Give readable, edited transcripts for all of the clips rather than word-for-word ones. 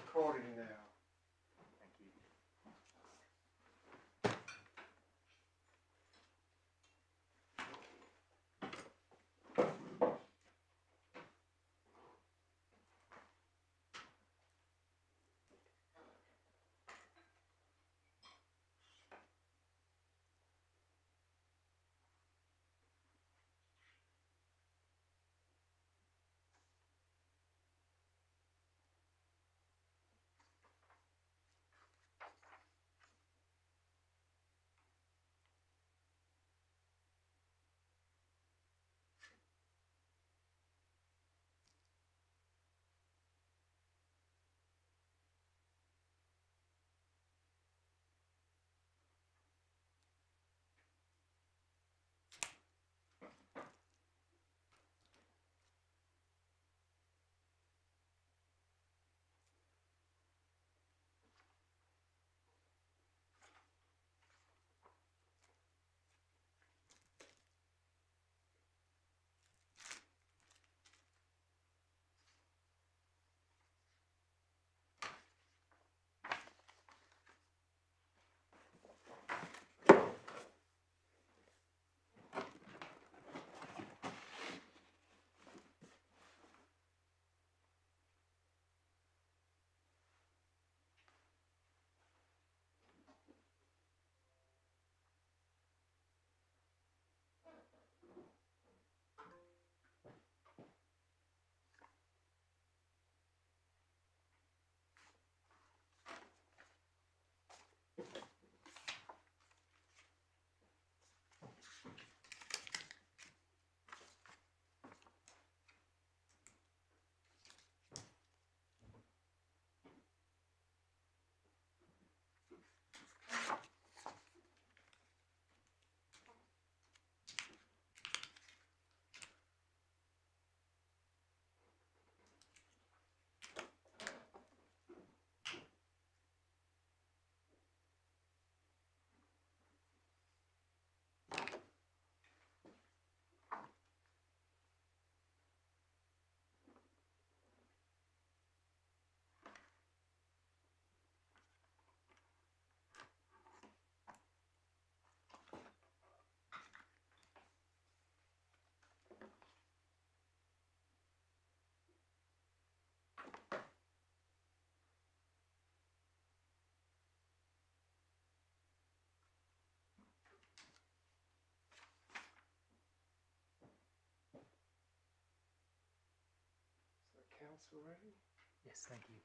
recording now. Thank you. Council ready? Yes, thank you.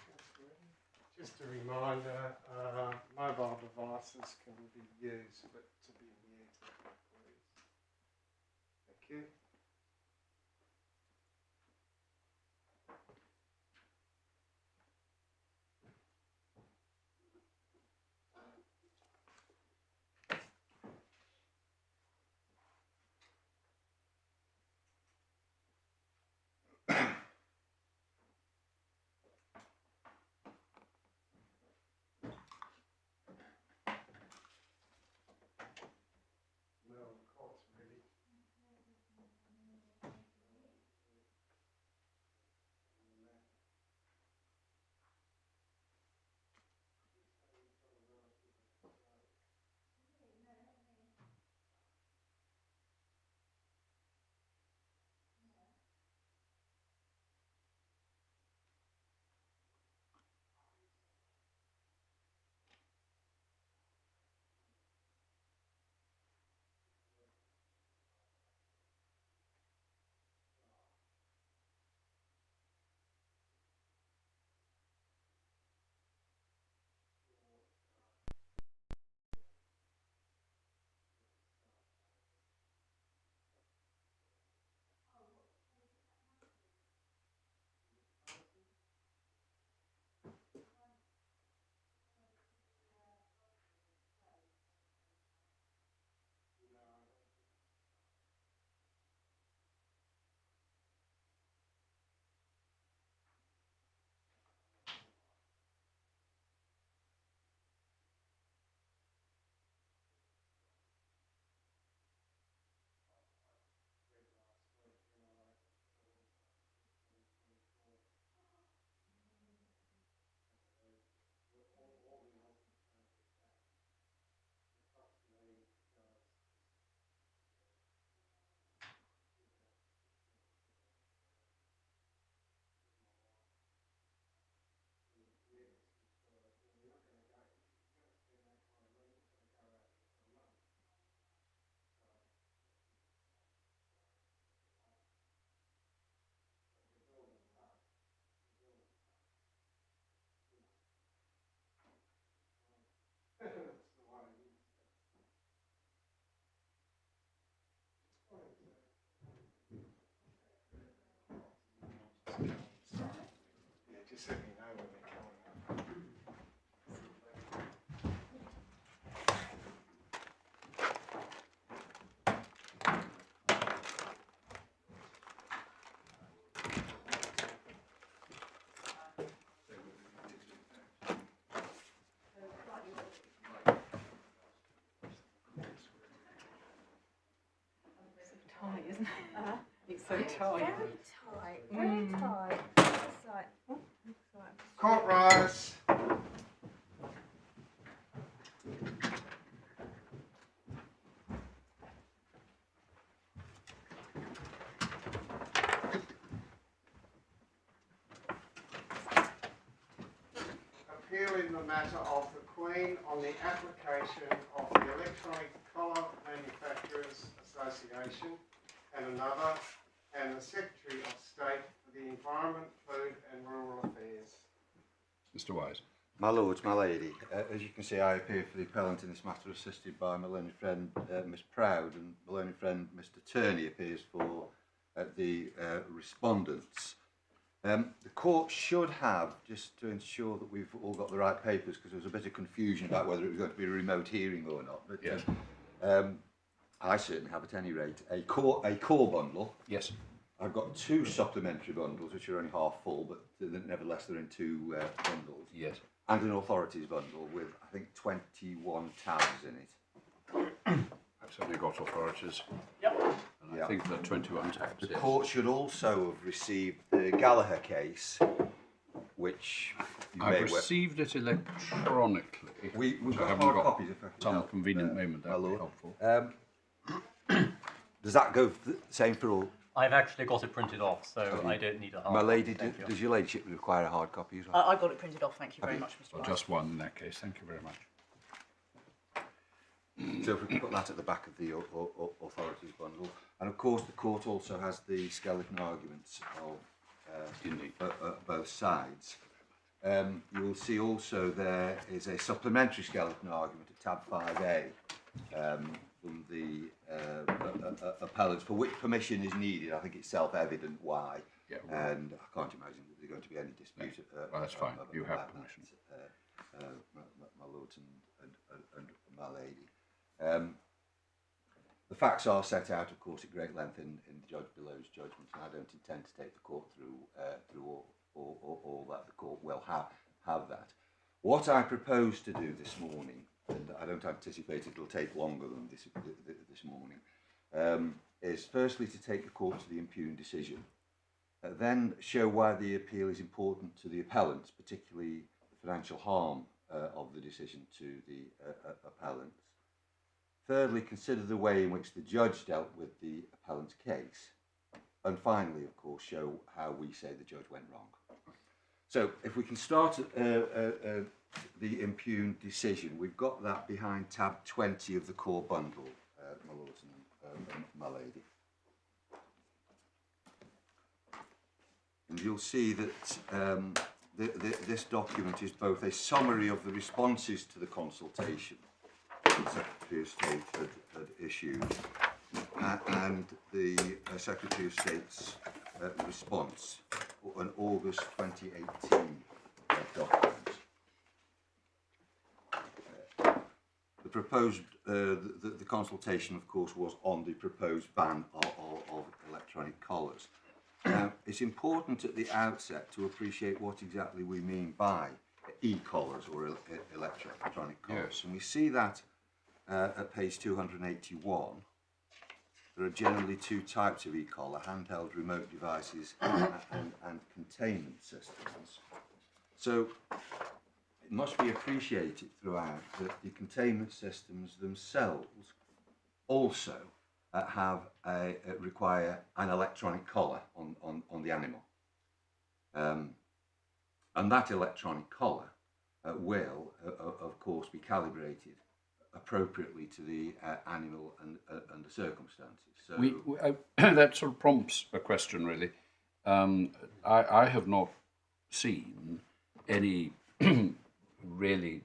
Council ready? Just a reminder, mobile devices can be used, but to be muted, please. Thank you. Well, the court's ready. Yeah, just let me know when they're coming up. Tight, isn't it? It's so tight. Very tight, very tight. It's like, looks like. Court rise. Appealing the matter of the Queen on the application of the Electronic Collar Manufacturers Association and another, and the Secretary of State for the Environment, Food and Rural Affairs. Mr. Wise. My lords, my lady, as you can see, I appear for the appellant in this matter, assisted by my learned friend Miss Proud, and my learned friend Mr. Turney appears for the respondents. The court should have, just to ensure that we've all got the right papers, because there was a bit of confusion about whether it was going to be a remote hearing or not. But Yes. I certainly have, at any rate, a core bundle. Yes. I've got two supplementary bundles, which are only half full, but nevertheless they're in two bundles. Yes. And an authorities bundle with, I think, 21 tabs in it. I've certainly got authorities. Yep. And I think there are 21 tabs. The yes. court should also have received the Gallagher case, which you may I've received it electronically. We've so I got haven't hard got copies if I can some help, convenient moment. my That would be lord. helpful. Does that go the same for all? I've actually got it printed off, so I don't need a hard My copy, lady, thank you. does your ladyship require a hard copy as well? I've got it printed off, thank you very you? much, Mr. Well, Wise. just one in that case. Thank you very much. So if we can put that at the back of the authorities bundle. And of course the court also has the skeleton arguments of Indeed. both sides. You will see also there is a supplementary skeleton argument at tab 5A from the appellants, for which permission is needed. I think it's self-evident why, Yeah, well, and I can't imagine that there's going to be any dispute. well, that's fine. You have about permission. that, my lords and my lady. The facts are set out, of course, at great length in the judge below's judgment, and I don't intend to take the court through all that. The court will have that. What I propose to do this morning, and I don't anticipate it'll take longer than this morning, is firstly to take the court to the impugned decision, then show why the appeal is important to the appellants, particularly the financial harm of the decision to the appellants. Thirdly, consider the way in which the judge dealt with the appellant's case. And finally, of course, show how we say the judge went wrong. So, if we can start at the impugned decision, we've got that behind tab 20 of the core bundle, my lords and my lady. And you'll see that this document is both a summary of the responses to the consultation the Secretary of State had issued and the Secretary of State's response, an August 2018 document. The proposed, the consultation, of course, was on the proposed ban of electronic collars. Now, it's important at the outset to appreciate what exactly we mean by e-collars or electronic collars. Yes. And we see that at page 281. There are generally two types of e-collar: handheld remote devices and containment systems. So it must be appreciated throughout that the containment systems themselves also require an electronic collar on the animal. And that electronic collar will, of course, be calibrated appropriately to the animal and the circumstances. So that sort of prompts a question, really. I have not seen any really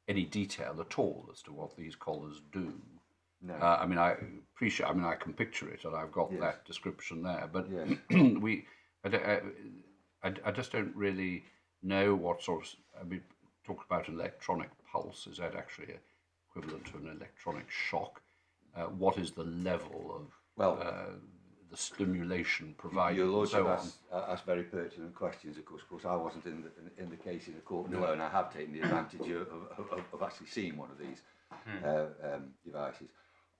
any detail at all as to what these collars do. no. I mean, I appreciate. I mean, I can picture it, and I've got Yes. that description there. But Yes. I just don't really know what sort of. I mean, talk about an electronic pulse. Is that actually equivalent to an electronic shock? What is the level of the stimulation provided? Your Lordship and so on? asked very pertinent questions. Of course, I wasn't in the case in the court below, and I have taken the advantage of actually seeing one of these devices.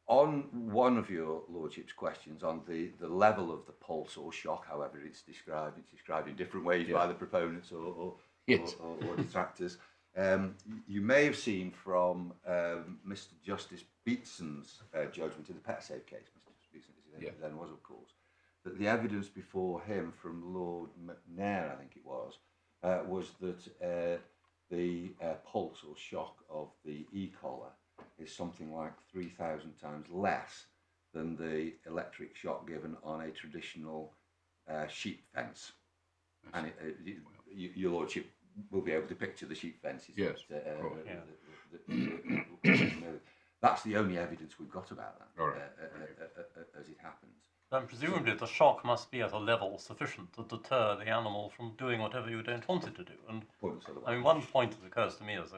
On one of your Lordship's questions on the level of the pulse or shock, however it's described in different ways by the proponents or detractors. You may have seen from Mr. Justice Beatson's judgment in the PetSafe case, Mr. Beatson then was, of course, that the evidence before him from Lord McNair, I think it was that the pulse or shock of the e-collar is something like 3,000 times less than the electric shock given on a traditional sheep fence. And your Lordship will be able to picture the sheep fences. Yes. That's the only evidence we've got about that, as it happens. Then presumably the shock must be at a level sufficient to deter the animal from doing whatever you don't want it to do. And I mean, one point that occurs to me as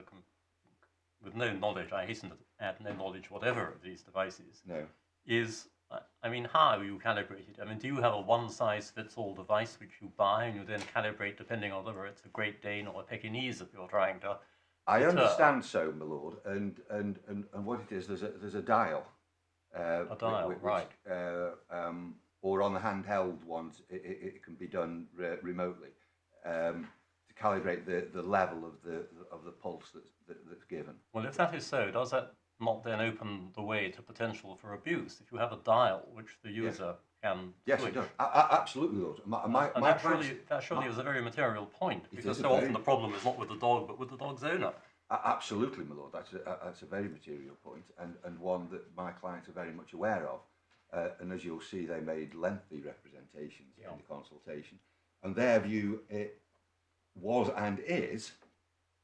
with no knowledge, I hasten to add no knowledge whatever of these devices, is, I mean, how are you calibrated? I mean, do you have a one-size-fits-all device which you buy and you then calibrate depending on whether it's a Great Dane or a Pekingese that you're trying to I understand so, my lord, and what it is, there's a dial. A dial, right. Or on the handheld ones, it can be done remotely to calibrate the level of the pulse that's given. Well, if that is so, does that not then open the way to potential for abuse? If you have a dial which the user can Yes, switch. it does. Absolutely, Lord. That surely is a very material point, because so often the problem is not with the dog, but with the dog's owner. Absolutely, my lord. That's a very material point, and one that my clients are very much aware of. And as you'll see, they made lengthy representations in the consultation, and their view was and is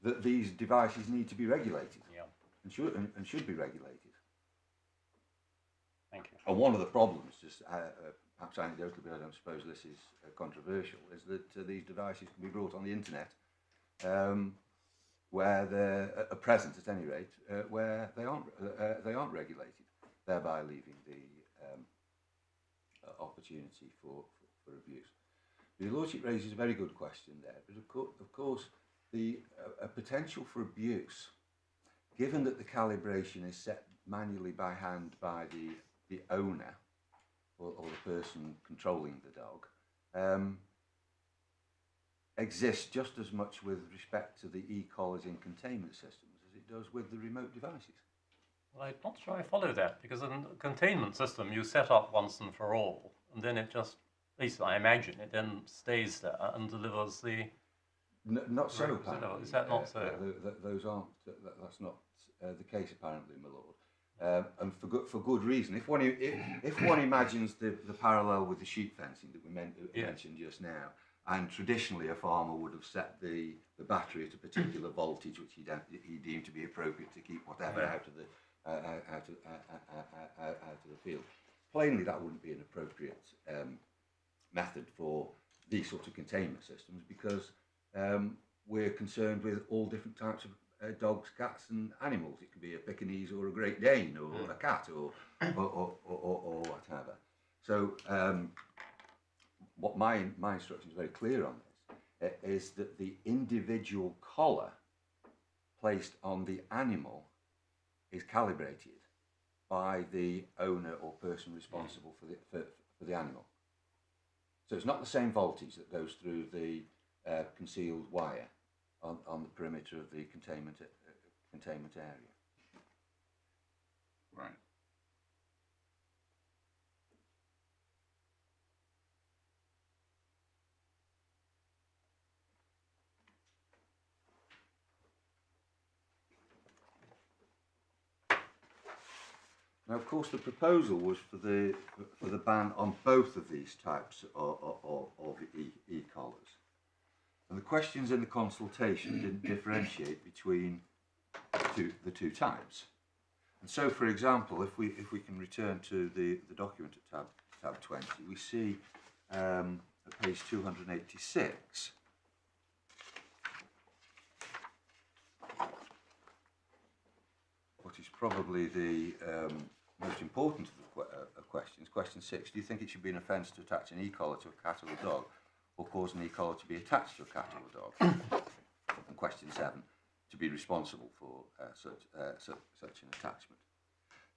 that these devices need to be regulated, and should be regulated. Thank you. And one of the problems, just perhaps anecdotally, but I don't suppose this is controversial, is that these devices can be brought on the internet, where they're at present, at any rate, where they aren't regulated, thereby leaving the opportunity for abuse. Your Lordship raises a very good question there, but of course the potential for abuse, given that the calibration is set manually by hand by the owner or the person controlling the dog, exists just as much with respect to the e-collars in containment systems as it does with the remote devices. Well, I'm not sure I follow that, because in a containment system you set up once and for all, and then it just, at least I imagine, it then stays there and delivers the... Not so, apparently. Is that not so? Those aren't. That's not the case, apparently, my lord. And for good reason. If one imagines the parallel with the sheep fencing that we mentioned just now, and traditionally a farmer would have set the battery at a particular voltage which he deemed to be appropriate to keep whatever out of the field. Plainly, that wouldn't be an appropriate method for these sorts of containment systems, because we're concerned with all different types of dogs, cats, and animals. It could be a Pekingese or a Great Dane or a cat or whatever. So, what my instruction is very clear on this is that the individual collar placed on the animal is calibrated by the owner or person responsible for the animal. So it's not the same voltage that goes through the concealed wire on the perimeter of the containment area. Right. Now, of course, the proposal was for the ban on both of these types of e-collars. And the questions in the consultation didn't differentiate between the two types. And so, for example, if we can return to the document at tab 20, we see at page 286, what is probably the most important of the questions, question 6, do you think it should be an offence to attach an e-collar to a cat or a dog, or cause an e-collar to be attached to a cat or a dog? And question 7, to be responsible for such an attachment.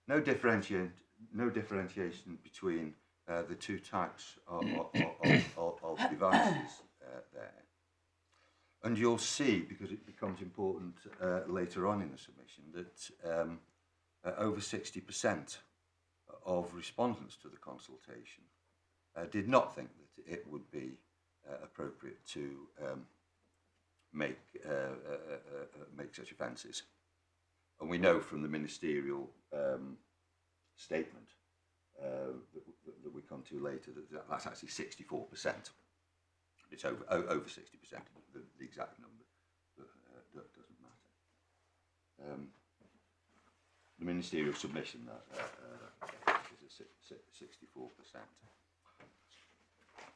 No differentiation between the two types of devices there. And you'll see, because it becomes important later on in the submission, that over 60% of respondents to the consultation did not think that it would be appropriate to make such offences. And we know from the ministerial statement that we come to later that that's actually 64%. It's over 60%. The exact number doesn't matter. The ministerial submission is at 64%.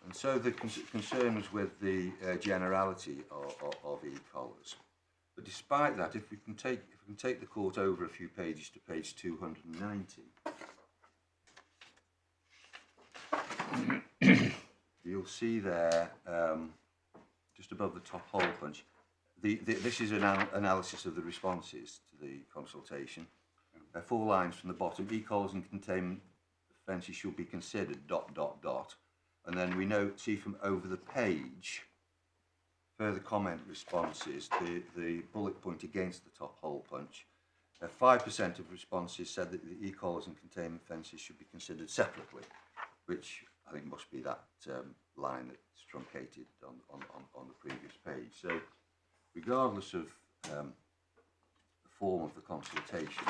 And so the concern was with the generality of e-collars. But despite that, if we can take the court over a few pages to page 290, you'll see there, just above the top hole punch, this is an analysis of the responses to the consultation. 4 lines from the bottom: e-collars and containment offences should be considered ... And then we see from over the page, further comment responses, the bullet point against the top hole punch. 5% of responses said that the e-collars and containment offences should be considered separately, which I think must be that line that's truncated on the previous page. So regardless of the form of the consultation,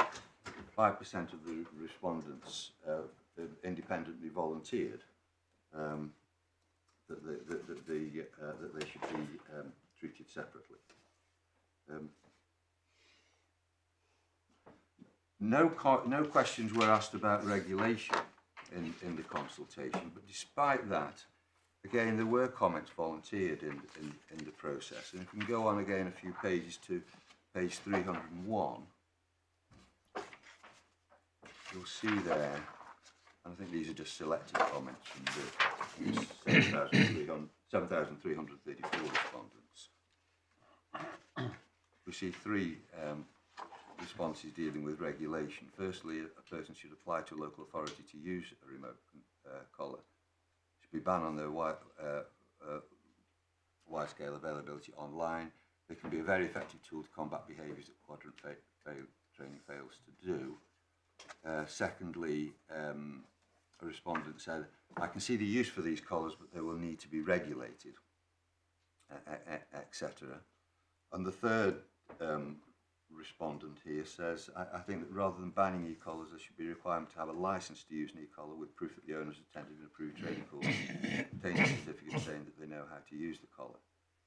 5% of the respondents independently volunteered that they should be treated separately. No questions were asked about regulation in the consultation, but despite that, again, there were comments volunteered in the process. And if we can go on again a few pages to page 301, you'll see there, and I think these are just selected comments from the 7,334 respondents. We see 3 responses dealing with regulation. Firstly, a person should apply to a local authority to use a remote collar. Should be banned on their wide-scale availability online. They can be a very effective tool to combat behaviours that quadrant training fails to do. Secondly, a respondent said, I can see the use for these collars, but they will need to be regulated, etc. And the third respondent here says, I think that rather than banning e-collars, there should be a requirement to have a licence to use an e-collar with proof that the owner has attended an approved training course, obtained a certificate saying that they know how to use the collar.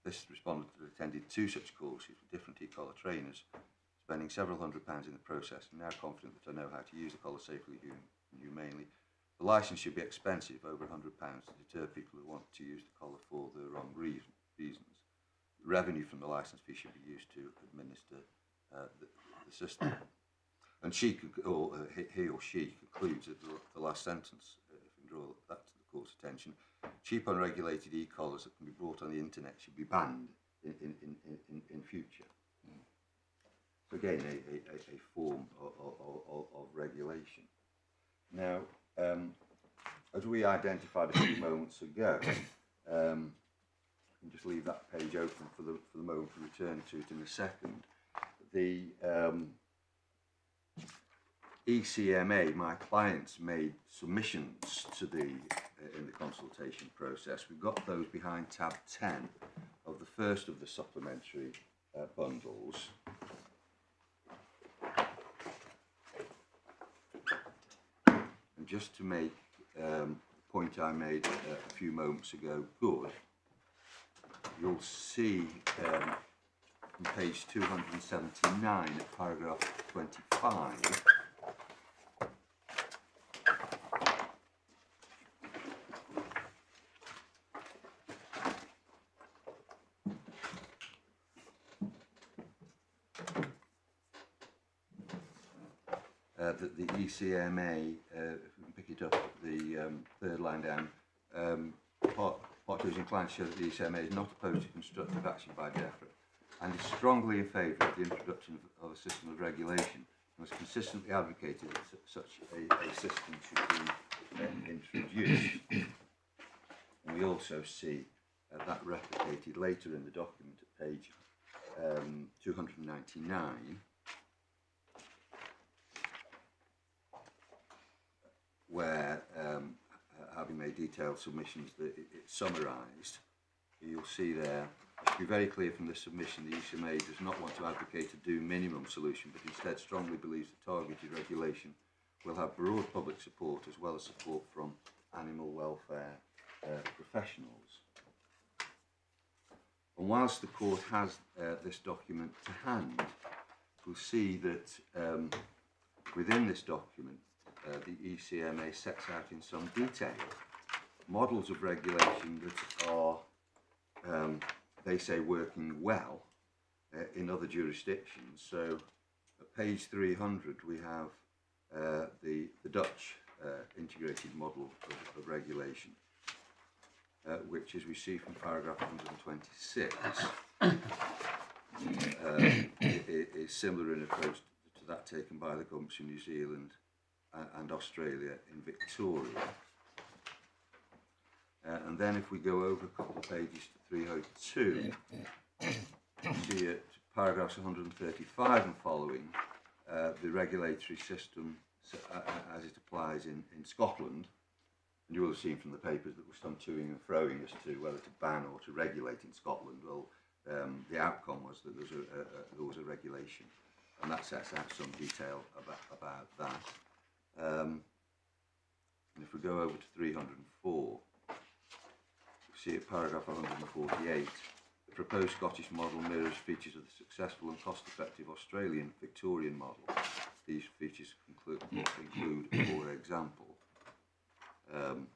This respondent had attended 2 such courses with different e-collar trainers, spending several £100s in the process, and now confident that I know how to use the collar safely and humanely. The licence should be expensive, over £100, to deter people who want to use the collar for the wrong reasons. The revenue from the licence fee should be used to administer the system. And he or she concludes at the last sentence, if we can draw that to the court's attention, cheap unregulated e-collars that can be bought on the internet should be banned in future. So again, a form of regulation. Now, as we identified a few moments ago, and just leave that page open for the moment to return to it in a second. The ECMA, my clients, made submissions to in the consultation process. We got those behind tab 10 of the first of the supplementary bundles. And just to make the point I made a few moments ago good, you'll see on page 279 at paragraph 25 that the ECMA, if we can pick it up, the third line down, part 2 is inclined to show that the ECMA is not opposed to constructive action by DEFRA and is strongly in favour of the introduction of a system of regulation and has consistently advocated that such a system should be introduced. And we also see that replicated later in the document at page 299, where, having made detailed submissions that it's summarised, you'll see there, it should be very clear from this submission, the ECMA does not want to advocate a do minimum solution, but instead strongly believes that targeted regulation will have broad public support as well as support from animal welfare professionals. And whilst the court has this document to hand, we'll see that within this document, the ECMA sets out in some detail models of regulation that are, they say, working well in other jurisdictions. So at page 300 we have the Dutch integrated model of regulation, which, as we see from paragraph 126, is similar in approach to that taken by the governments in New Zealand and Australia in Victoria. And then if we go over a couple of pages to 302, you see at paragraphs 135 and following, the regulatory system as it applies in Scotland. And you will have seen from the papers that we're some toing and froing as to whether to ban or to regulate in Scotland. Well, the outcome was that there was a regulation, and that sets out some detail about that. And if we go over to 304, we see at paragraph 148, the proposed Scottish model mirrors features of the successful and cost-effective Australian Victorian model. These features include, for example, and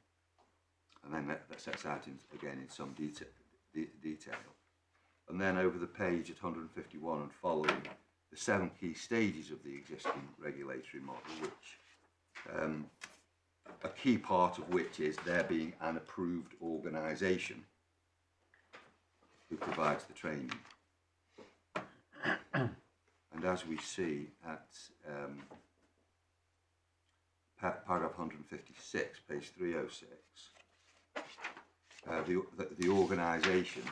then that sets out again in some detail. And then over the page at 151 and following, the 7 key stages of the existing regulatory model, which a key part of which is there being an approved organisation who provides the training. And as we see at paragraph 156, page 306, the organisation,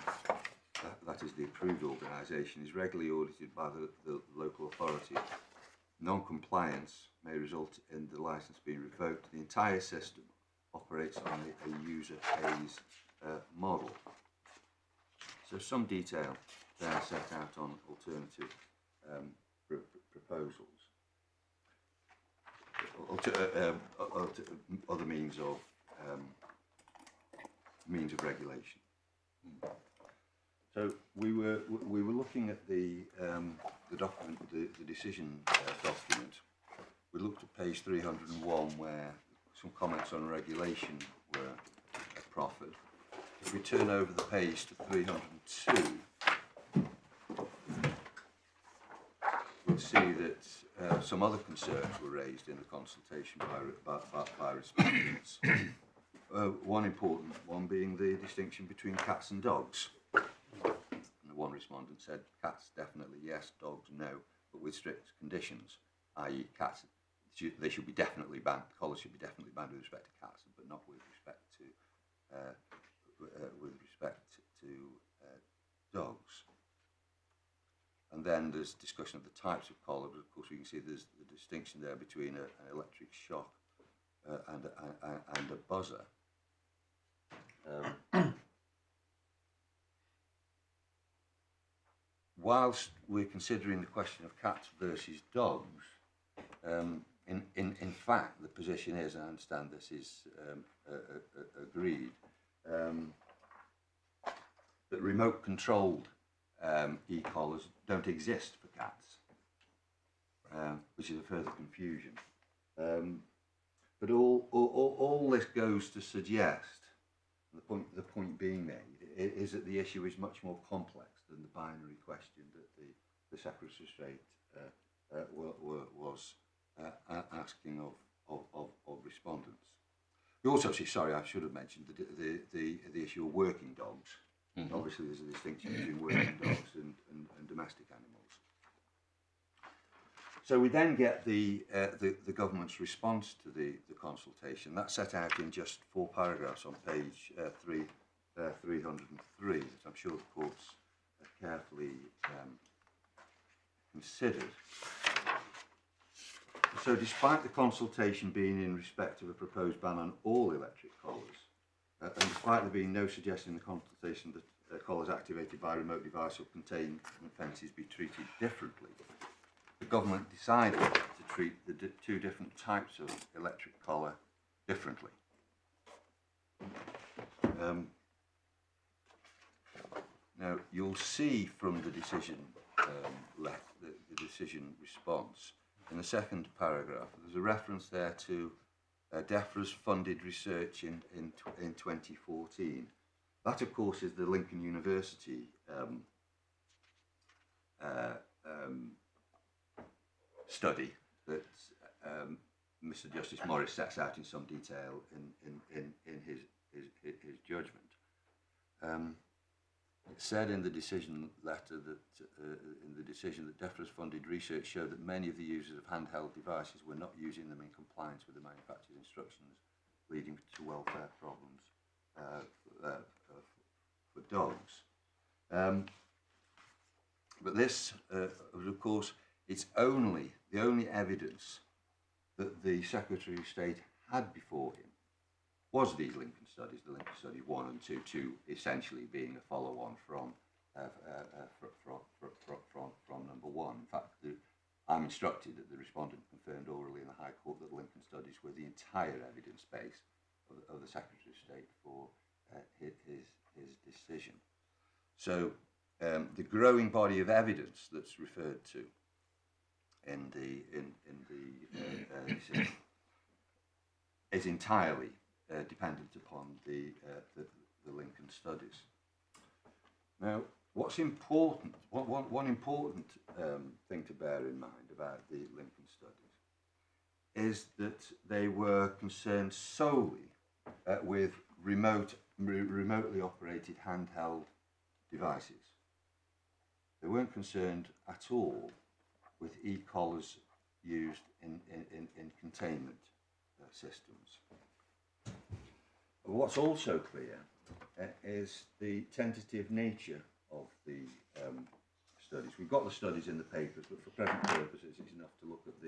that is the approved organisation, is regularly audited by the local authority. Non-compliance may result in the licence being revoked. The entire system operates on a user pays model. So some detail there set out on alternative proposals. Other means of regulation. So we were looking at the document, the decision document. We looked at page 301 where some comments on regulation were proffered. If we turn over the page to 302, we'll see that some other concerns were raised in the consultation by respondents. One important one being the distinction between cats and dogs. And one respondent said cats definitely yes, dogs no, but with strict conditions, i.e. cats, they should be definitely banned, collars should be definitely banned with respect to cats, but not with respect to dogs. And then there's discussion of the types of collar, but of course we can see there's the distinction there between an electric shock and a buzzer. Whilst we're considering the question of cats versus dogs, in fact the position is, and I understand this is agreed, that remote controlled e-collars don't exist for cats, which is a further confusion. But all this goes to suggest, the point being made, is that the issue is much more complex than the binary question that the Secretary of State was asking of respondents. We also see, sorry, I should have mentioned the issue of working dogs. Mm-hmm. Obviously, there's a distinction between working dogs and domestic animals. So we then get the government's response to the consultation. That's set out in just 4 paragraphs on page 303, which I'm sure the court's carefully considered. So despite the consultation being in respect of a proposed ban on all electric collars, and despite there being no suggestion in the consultation that collars activated by a remote device or containment fences be treated differently, the government decided to treat the 2 different types of electric collar differently. Now, you'll see from the decision the decision response in the second paragraph, there's a reference there to DEFRA's funded research in 2014. That, of course, is the Lincoln University study that Mr. Justice Morris sets out in some detail in his judgment. It said in the decision letter that DEFRA's funded research showed that many of the users of handheld devices were not using them in compliance with the manufacturer's instructions, leading to welfare problems for dogs. But this, of course, it's the only evidence that the Secretary of State had before him was these Lincoln studies, the Lincoln studies 1 and 2 essentially being a follow-on from number 1. In fact, I'm instructed that the respondent confirmed orally in the High Court that the Lincoln studies were the entire evidence base of the Secretary of State for his decision. So the growing body of evidence that's referred to in the decision is entirely dependent upon the Lincoln studies. Now, what's important? One important thing to bear in mind about the Lincoln studies is that they were concerned solely with remotely operated handheld devices. They weren't concerned at all with e-collars used in containment systems. What's also clear is the tentative nature of the studies. We've got the studies in the papers, but for present purposes, it's enough to look at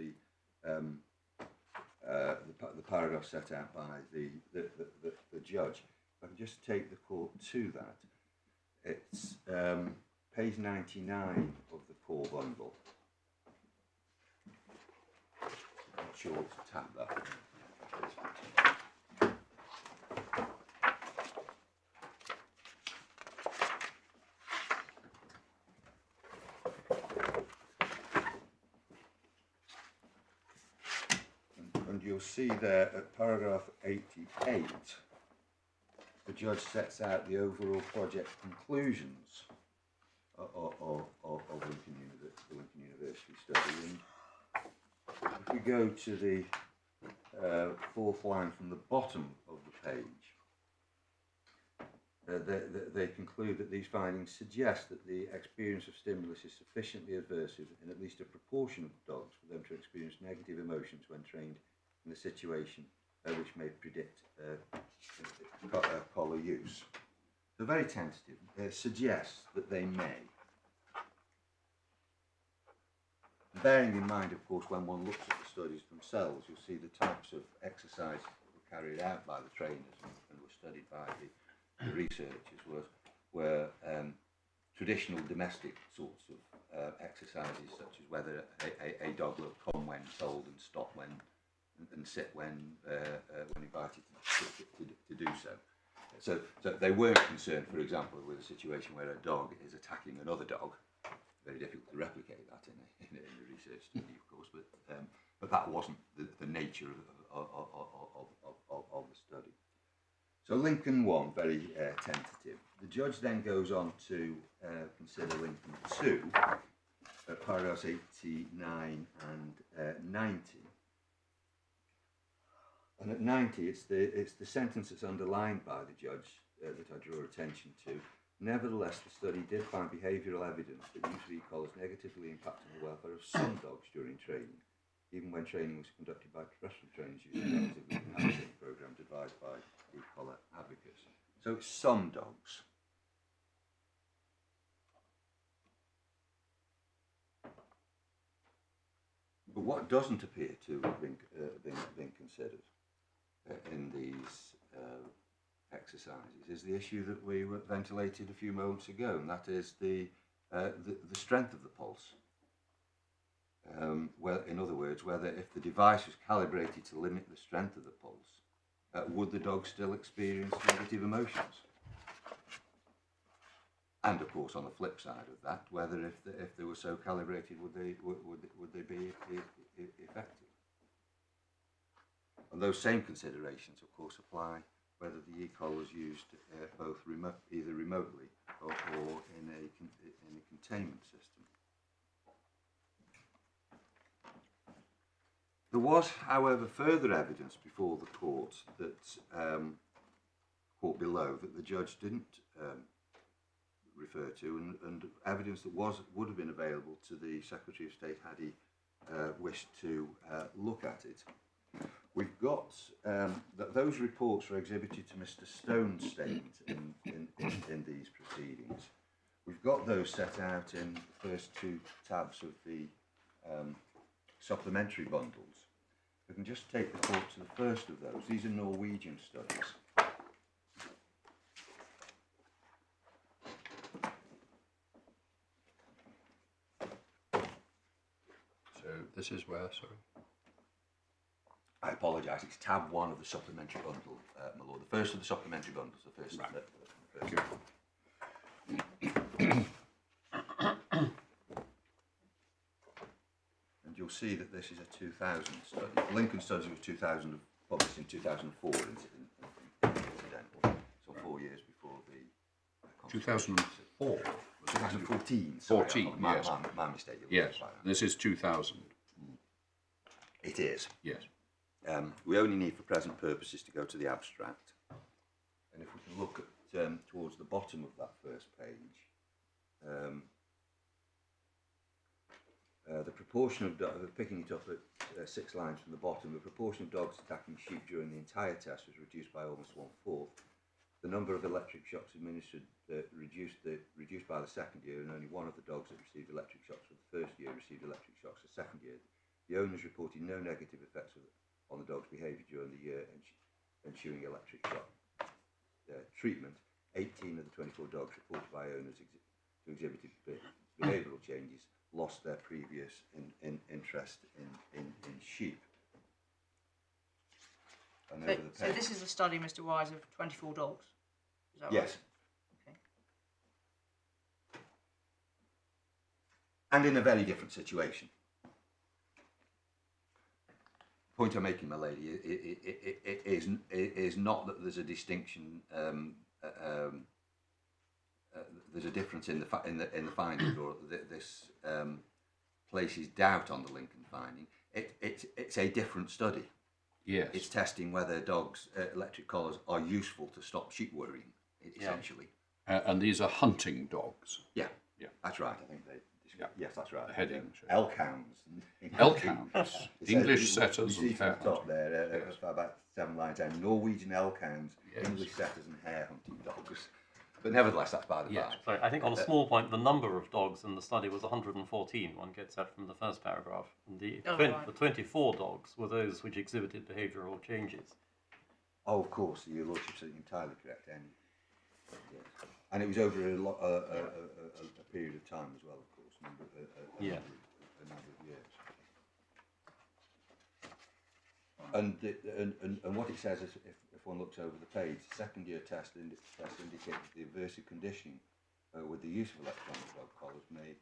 the paragraph set out by the judge. If I can just take the court to that, it's page 99 of the core bundle. I'm not sure what to tap that. And you'll see there at paragraph 88, the judge sets out the overall project conclusions of the Lincoln University study. And if we go to the 4th line from the bottom of the page, they conclude that these findings suggest that the experience of stimulus is sufficiently aversive in at least a proportion of dogs for them to experience negative emotions when trained in a situation which may predict collar use. So very tentative. It suggests that they may. Bearing in mind, of course, when one looks at the studies themselves, you'll see the types of exercises that were carried out by the trainers and were studied by the researchers were traditional domestic sorts of exercises, such as whether a dog will come when told and stop when and sit when invited to do so. So they weren't concerned, for example, with a situation where a dog is attacking another dog. Very difficult to replicate that in a research study, of course, but that wasn't the nature of the study. So Lincoln 1, very tentative. The judge then goes on to consider Lincoln 2, paragraphs 89 and 90. And at 90, it's the sentence that's underlined by the judge that I draw attention to. Nevertheless, the study did find behavioural evidence that use of e-collars negatively impacted the welfare of some dogs during training, even when training was conducted by professional trainers using relatively outdated programs advised by e-collar advocates. So it's some dogs. But what doesn't appear to have been considered in these exercises is the issue that we ventilated a few moments ago, and that is the strength of the pulse. Well, in other words, whether if the device was calibrated to limit the strength of the pulse, would the dog still experience negative emotions? And of course, on the flip side of that, whether if they were so calibrated, would they be effective? And those same considerations, of course, apply whether the e-collar was used both either remotely or in a containment system. There was, however, further evidence before the court court below that the judge didn't refer to, and evidence that would have been available to the Secretary of State had he wished to look at it. We've got those reports were exhibited to Mr. Stone's statement in these proceedings. We've got those set out in the first two tabs of the supplementary bundles. We can just take the court to the first of those. These are Norwegian studies. So this is where, sorry? I apologise, it's tab 1 of the supplementary bundle, my lord. The first of the supplementary bundles, the first. Right. And you'll see that this is a 2000 study. The Lincoln study was 2000, published in 2004, incidentally, so 4 years before the 2004. 2014. 14, yes. My mistake. Yes, this is 2000. It is. Yes. We only need for present purposes to go to the abstract. And if we can look at towards the bottom of that first page, the proportion of picking it up at 6 lines from the bottom, the proportion of dogs attacking sheep during the entire test was reduced by almost 1/4. The number of electric shocks administered reduced by the second year, and only one of the dogs that received electric shocks for the first year received electric shocks the second year. The owners reported no negative effects on the dog's behaviour during the year ensuing electric shock treatment. 18 of the 24 dogs reported by owners who exhibited behavioural changes lost their previous interest in sheep. And over the So page, this is a study, Mr. Wise, of 24 dogs. Is that yes. right? Okay. And in a very different situation. The point I'm making, my lady, is not that there's a distinction. There's a difference in the findings, or this places doubt on the Lincoln finding. It's a different study. Yes. It's testing whether dogs' electric collars are useful to stop sheep worrying, essentially. And these are hunting dogs. Yeah, Yeah. that's right. I think they. Yes, that's right. The heading. Elk hounds. Elk hounds. English setters you and see hare from the top hunting. there, Yes. about 7 lines down. Norwegian elk hounds, Yes. English setters and hare hunting dogs. But nevertheless, that's by the Yes. by. Sorry, I think on a small point, the number of dogs in the study was 114. One gets that from the first paragraph. And the 24 dogs were those which exhibited behavioural changes. Oh, of course, your lordship's entirely correct. Yes. And it was over a period of time as well, of course. A number of years. And what it says is, if one looks over the page, the second year test indicates the aversive conditioning with the use of electronic dog collars may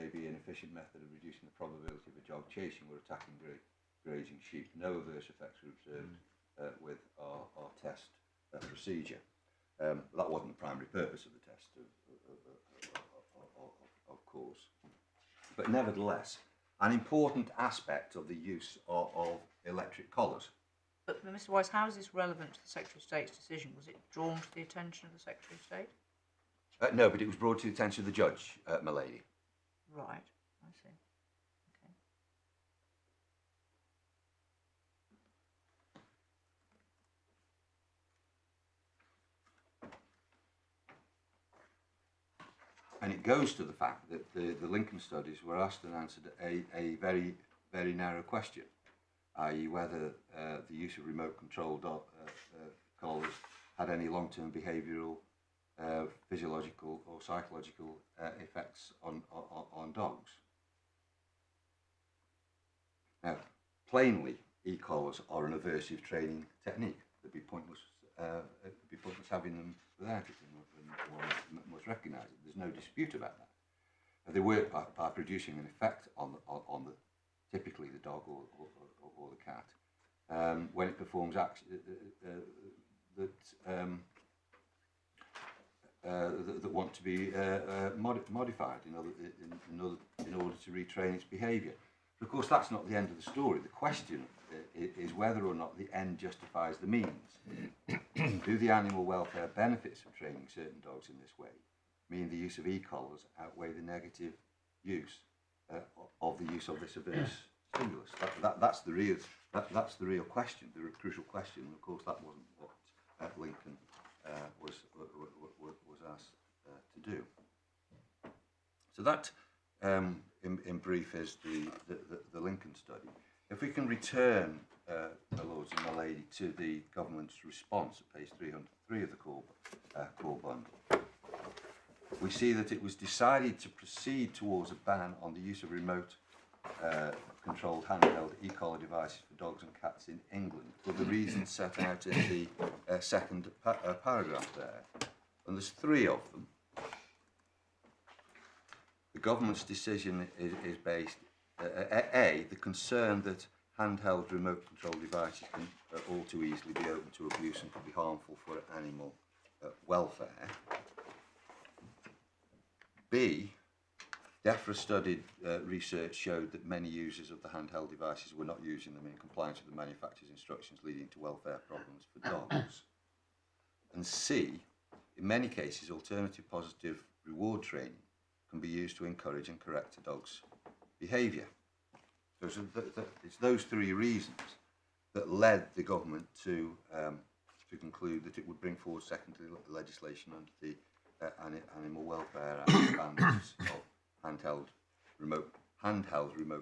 be an efficient method of reducing the probability of a dog chasing or attacking grazing sheep. No adverse effects were observed with our test procedure. That wasn't the primary purpose of the test, of course. But nevertheless, an important aspect of the use of electric collars But Mr. Weiss, how is this relevant to the Secretary of State's decision? Was it drawn to the attention of the Secretary of State? No, but it was brought to the attention of the judge, my lady. Right, I see. Okay. And it goes to the fact that the Lincoln studies were asked and answered a very, very narrow question, i.e. whether the use of remote controlled collars had any long-term behavioural, physiological or psychological effects on dogs. Now, plainly, e-collars are an aversive training technique. It'd be pointless having them without it, and one must recognise it. There's no dispute about that. They work by producing an effect on the typically the dog or the cat when it performs acts that want to be modified in order to retrain its behaviour. But of course, that's not the end of the story. The question is whether or not the end justifies the means. Do the animal welfare benefits of training certain dogs in this way mean the use of e-collars outweigh the negative use of the use of this averse stimulus? That's the real question, the crucial question. And of course, that wasn't what Lincoln was asked to do. So that, in brief, is the Lincoln study. If we can return, my lords and my lady, to the government's response at page 303 of the core bundle, we see that it was decided to proceed towards a ban on the use of remote controlled handheld e-collar devices for dogs and cats in England for the reasons set out in the second paragraph there. And there's three of them. The government's decision is based, A, the concern that handheld remote control devices can all too easily be open to abuse and could be harmful for animal welfare. B, DEFRA-studied research showed that many users of the handheld devices were not using them in compliance with the manufacturer's instructions, leading to welfare problems for dogs. And C, in many cases, alternative positive reward training can be used to encourage and correct a dog's behaviour. It's those three reasons that led the government to conclude that it would bring forward secondary legislation under the Animal Welfare Act standards of handheld remote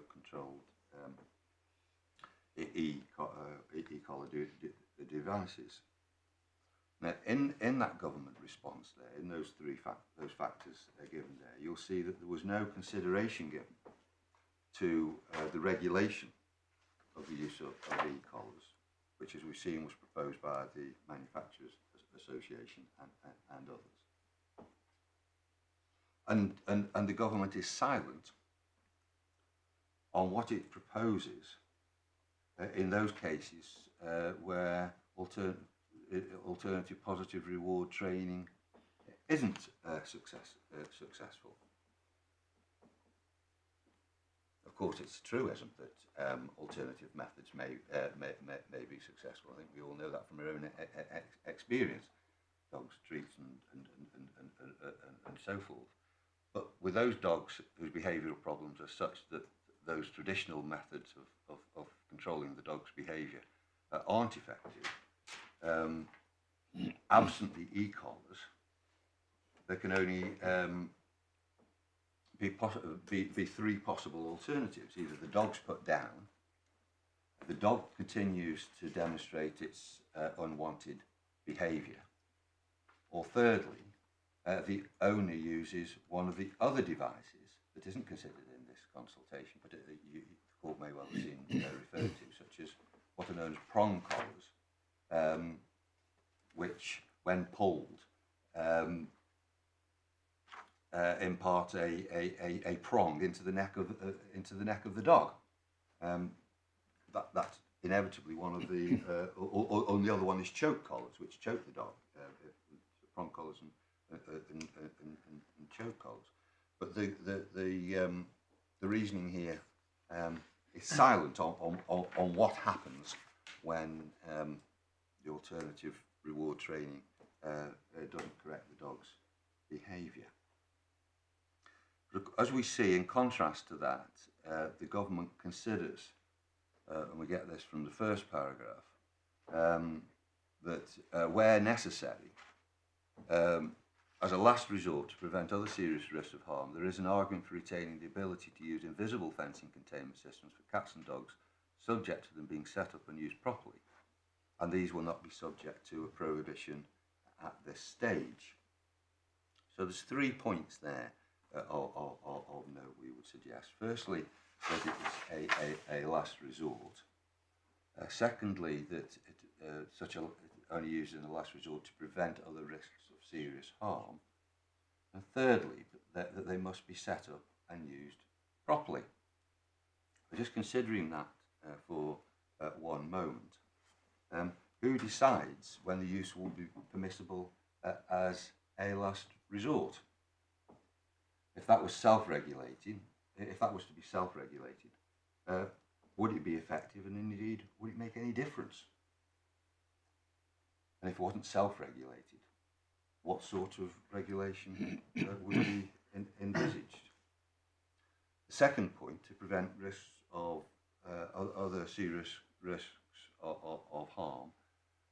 controlled e-collar devices. Now, in that government response there, in those those factors given there, you'll see that there was no consideration given to the regulation of the use of e-collars, which, as we've seen, was proposed by the Manufacturers Association and others. And the government is silent on what it proposes in those cases where alternative positive reward training isn't successful. Of course, it's true, isn't it, that alternative methods may be successful. I think we all know that from our own experience, dogs, treats, and so forth. But with those dogs whose behavioural problems are such that those traditional methods of controlling the dog's behaviour aren't effective, absent the e-collars, there can only be three possible alternatives. Either the dog's put down, the dog continues to demonstrate its unwanted behaviour, or thirdly, the owner uses one of the other devices that isn't considered in this consultation, but the court may well have seen referred to, such as what are known as prong collars, which, when pulled, impart a prong into the neck of the dog. That's inevitably one of the, or the other one is choke collars, which choke the dog. Prong collars and choke collars. But the reasoning here is silent on what happens when the alternative reward training doesn't correct the dog's behaviour. As we see, in contrast to that, the government considers, and we get this from the first paragraph, that where necessary, as a last resort to prevent other serious risks of harm, there is an argument for retaining the ability to use invisible fencing containment systems for cats and dogs, subject to them being set up and used properly, and these will not be subject to a prohibition at this stage. So there's 3 points there of note we would suggest. Firstly, that it is a last resort. Secondly, that it only used in a last resort to prevent other risks of serious harm. And thirdly, that they must be set up and used properly. But just considering that for one moment, who decides when the use will be permissible as a last resort? If that was self-regulating, if that was to be self-regulated, would it be effective, and indeed would it make any difference? And if it wasn't self-regulated, what sort of regulation would be envisaged? The second point, to prevent risks of other serious risks of harm,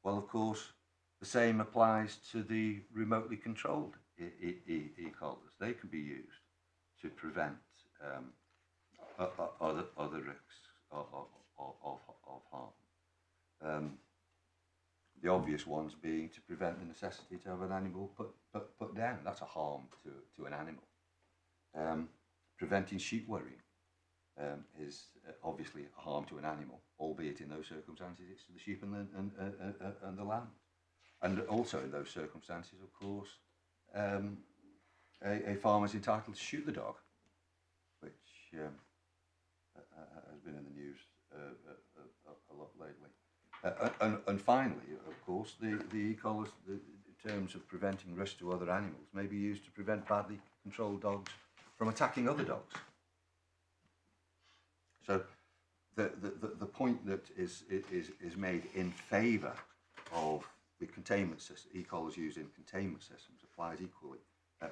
well, of course, the same applies to the remotely controlled e-collars. They can be used to prevent other risks of harm. The obvious ones being to prevent the necessity to have an animal put down. That's a harm to an animal. Preventing sheep worrying is obviously a harm to an animal, albeit in those circumstances it's to the sheep and the land. And also in those circumstances, of course, a farmer is entitled to shoot the dog, which has been in the news a lot lately. And finally, of course, the e-collars, in terms of preventing risk to other animals, may be used to prevent badly controlled dogs from attacking other dogs. So the point that is made in favour of the containment system, e-collars used in containment systems, applies equally.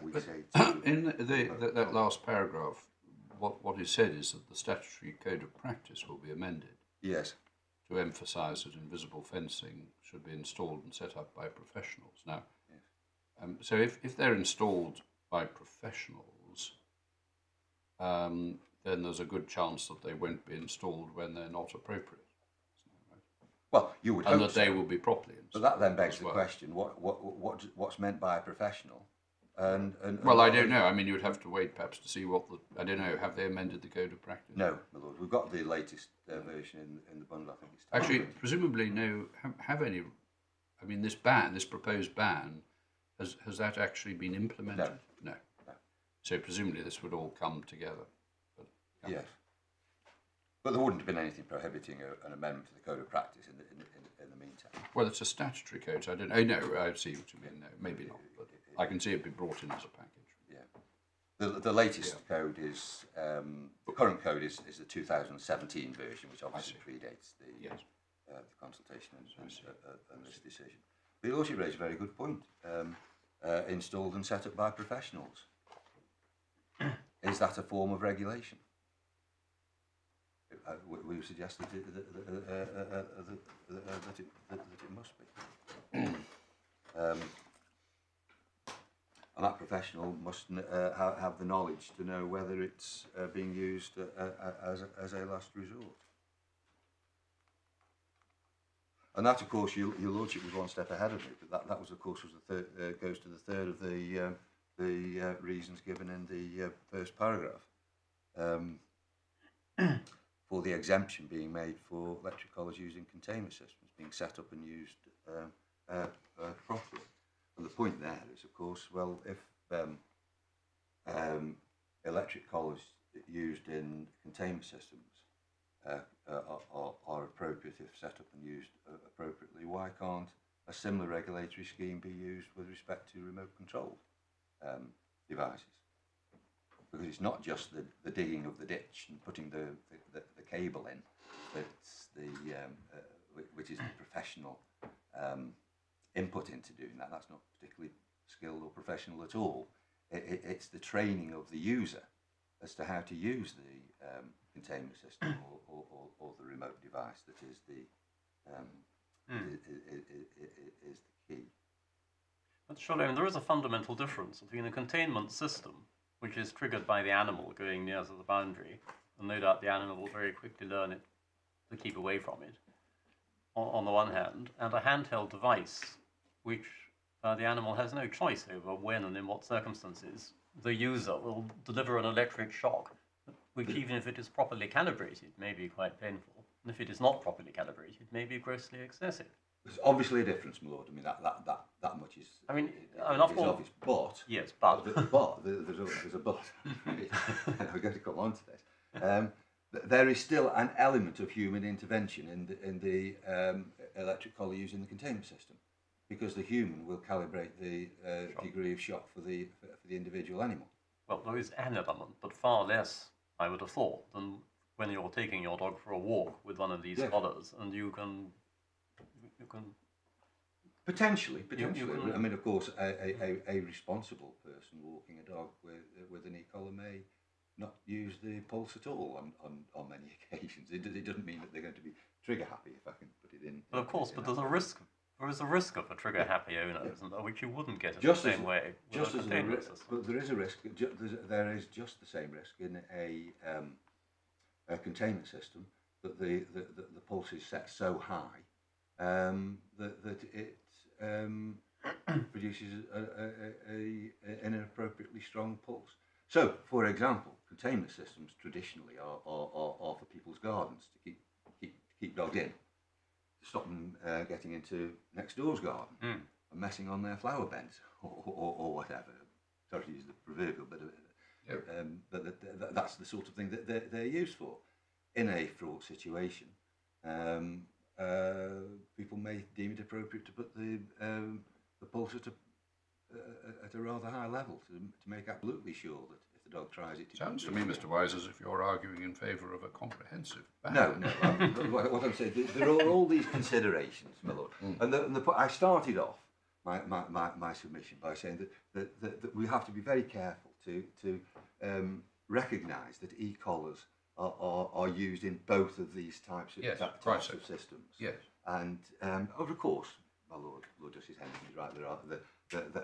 We say to in that last paragraph, what is said is that the statutory code of practice will be amended. Yes. To emphasise that invisible fencing should be installed and set up by professionals. Now, yes. So if they're installed by professionals, then there's a good chance that they won't be installed when they're not appropriate. Right? Well, you would and hope that so. They will be properly installed. But that then begs the question: what's meant by a professional? Well, I don't know. I mean, you would have to wait perhaps to see what the... I don't know. Have they amended the code of practice? No, my lord. We've got the latest version in the bundle. I think it's actually presumably no. Have any? I mean, this proposed ban, has that actually been implemented? No. So presumably this would all come together. But, yes. But there wouldn't have been anything prohibiting an amendment to the code of practice in the meantime. Well, it's a statutory code, so I don't know. Oh, no, I see what you mean. No, maybe not. But I can see it be brought in as a package. Yeah. The latest code is, the current code is the 2017 version, which obviously predates the consultation and this decision. But you also raised a very good point. Installed and set up by professionals. Is that a form of regulation? We suggested that it must be. And that professional must have the knowledge to know whether it's being used as a last resort. And that, of course, your lordship was one step ahead of me. But that was, of course, was the third, goes to the third of the reasons given in the first paragraph for the exemption being made for electric collars using containment systems being set up and used properly. And the point there is, of course, well, if electric collars used in containment systems are appropriate if set up and used appropriately, why can't a similar regulatory scheme be used with respect to remote controlled devices? Because it's not just the digging of the ditch and putting the cable in that's which is the professional input into doing that. That's not particularly skilled or professional at all. It's the training of the user as to how to use the containment system or the remote device that is the is the key. But surely, I mean, there is a fundamental difference between a containment system, which is triggered by the animal going near to the boundary, and no doubt the animal will very quickly learn it to keep away from it, on the one hand, and a handheld device, which the animal has no choice over when and in what circumstances the user will deliver an electric shock, which, even if it is properly calibrated, may be quite painful. And if it is not properly calibrated, may be grossly excessive. There's obviously a difference, my lord. I mean, that much is. I mean, is after all, obvious. But yes, but there's a but. We're going to come on to this. There is still an element of human intervention in the electric collar using the containment system, because the human will calibrate the degree of shock for the individual animal. Well, there is an element, but far less, I would have thought, than when you're taking your dog for a walk with one of these collars, and you can potentially. You can, I mean, of course, a responsible person walking a dog with an e-collar may not use the pulse at all on many occasions. It doesn't mean that they're going to be trigger happy, if I can put it in. But of course, but there's a risk. There is a risk of a trigger happy owner, isn't there, which you wouldn't get in the same way. Just as a but there is a risk. There is just the same risk in a containment system that the pulse is set so high that it produces an inappropriately strong pulse. So, for example, containment systems traditionally are for people's gardens to keep dogs in, to stop them getting into next door's garden and messing on their flower beds or whatever. Sorry to use the proverbial, but that's the sort of thing that they're used for. In a fraught situation, people may deem it appropriate to put the pulse at a rather high level to make absolutely sure that if the dog tries it... Sounds to me, Mr. Wise, as if you're arguing in favour of a comprehensive ban. No. What I'm saying, there are all these considerations, my lord. And I started off my submission by saying that we have to be very careful to recognise that e-collars are used in both of these types of systems. Yes. And of course, my Lord Justice Henderson is right.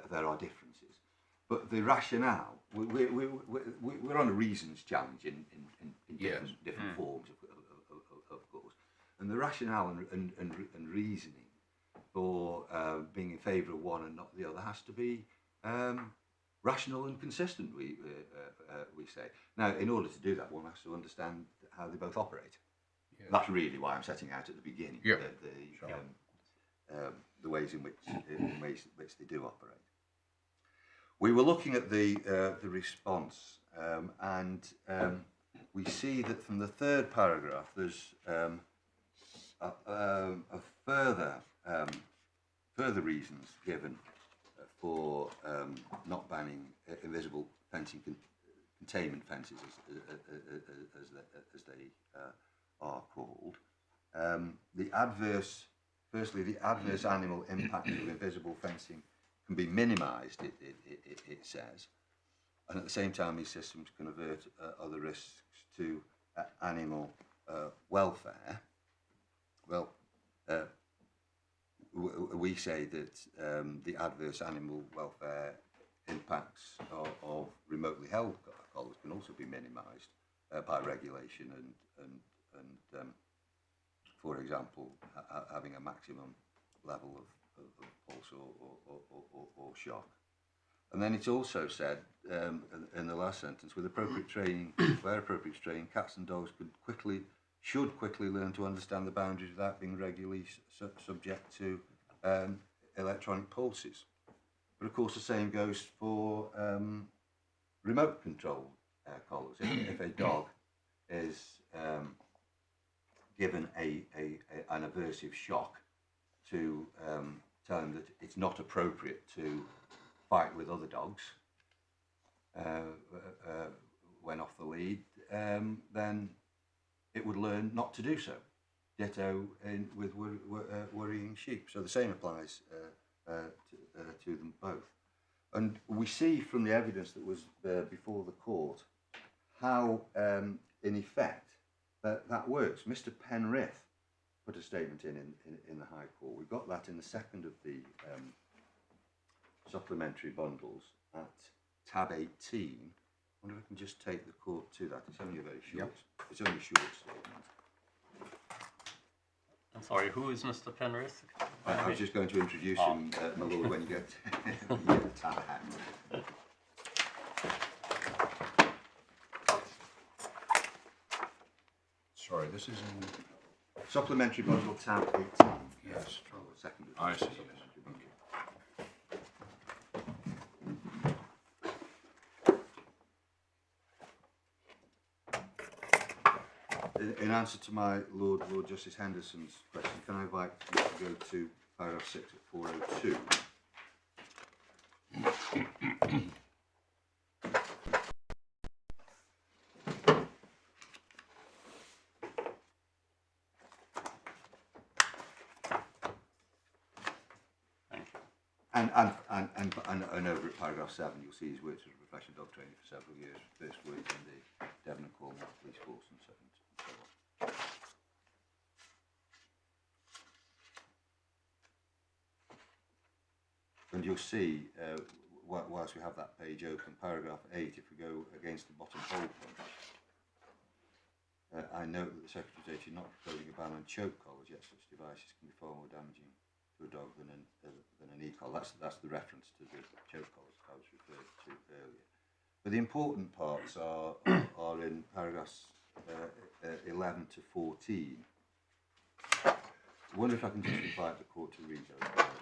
There are differences, but the rationale we're on a reasons challenge in different forms, of course, and the rationale and reasoning for being in favour of one and not the other has to be rational and consistent. We say now, in order to do that, one has to understand how they both operate. Yes. That's really why I'm setting out at the beginning the ways in which they do operate. We were looking at the response, and we see that from the third paragraph there's a further reasons given for not banning invisible fencing containment fences, as they are called. The adverse animal impact of invisible fencing can be minimised, it says, and at the same time these systems can avert other risks to animal welfare. Well, we say that the adverse animal welfare impacts of remotely held collars can also be minimised by regulation and for example, having a maximum level of pulse or shock. And then it's also said in the last sentence, with appropriate training, where appropriate training, cats and dogs should quickly learn to understand the boundaries without being regularly subject to electronic pulses. But of course the same goes for remote control collars. If a dog is given an aversive shock, to tell him that it's not appropriate to fight with other dogs when off the lead, then it would learn not to do so. ditto with worrying sheep. So the same applies to them both. And we see from the evidence that was before the court how, in effect, that works. Mr. Penrith put a statement in the High Court. We got that in the second of the supplementary bundles at tab 18. I wonder if I can just take the court to that. It's only a very short. Yep. It's only a short statement. I'm sorry, who is Mr. Penrith? I was just going to introduce him, my lord, when you get the tab hat. Sorry, this is in supplementary bundle tab 18. Yes. Second. I see. In answer to my Lord Justice Henderson's question, can I invite you to go to paragraph 6 at 402? And over at paragraph 7, you'll see he's worked as a professional dog trainer for several years. First worked in the Devon and Cornwall Police Force and so on. And you'll see, whilst we have that page open, paragraph 8, if we go against the bottom whole punch, I note that the Secretary is not proposing a ban on choke collars, yet such devices can be far more damaging to a dog than an e-collar. That's the reference to the choke collars I was referred to earlier. But the important parts are in paragraphs 11 to 14. I wonder if I can just invite the court to read those paragraphs.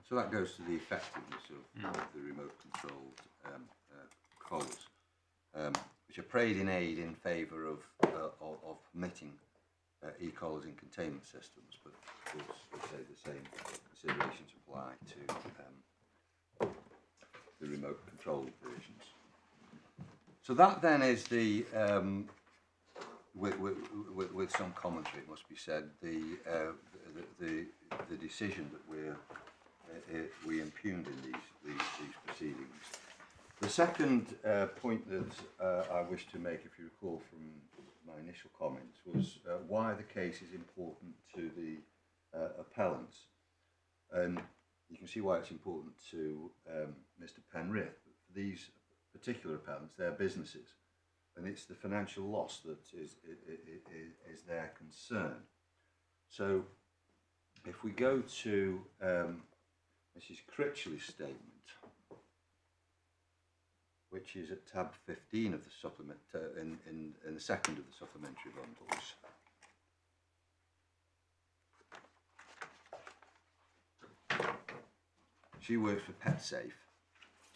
So that goes to the effectiveness of the remote controlled collars, which are prayed in aid in favour of permitting e-collars in containment systems, but of course, we say the same considerations apply to the remote controlled versions. So that then is the, with some commentary, it must be said, the decision that we impugned in these proceedings. The second point that I wish to make, if you recall from my initial comments, was why the case is important to the appellants. And you can see why it's important to Mr. Penrith. These particular appellants, they're businesses, and it's the financial loss that is their concern. So if we go to Mrs. Critchley's statement, which is at tab 15 of the supplement, in the second of the supplementary bundles. She works for PetSafe.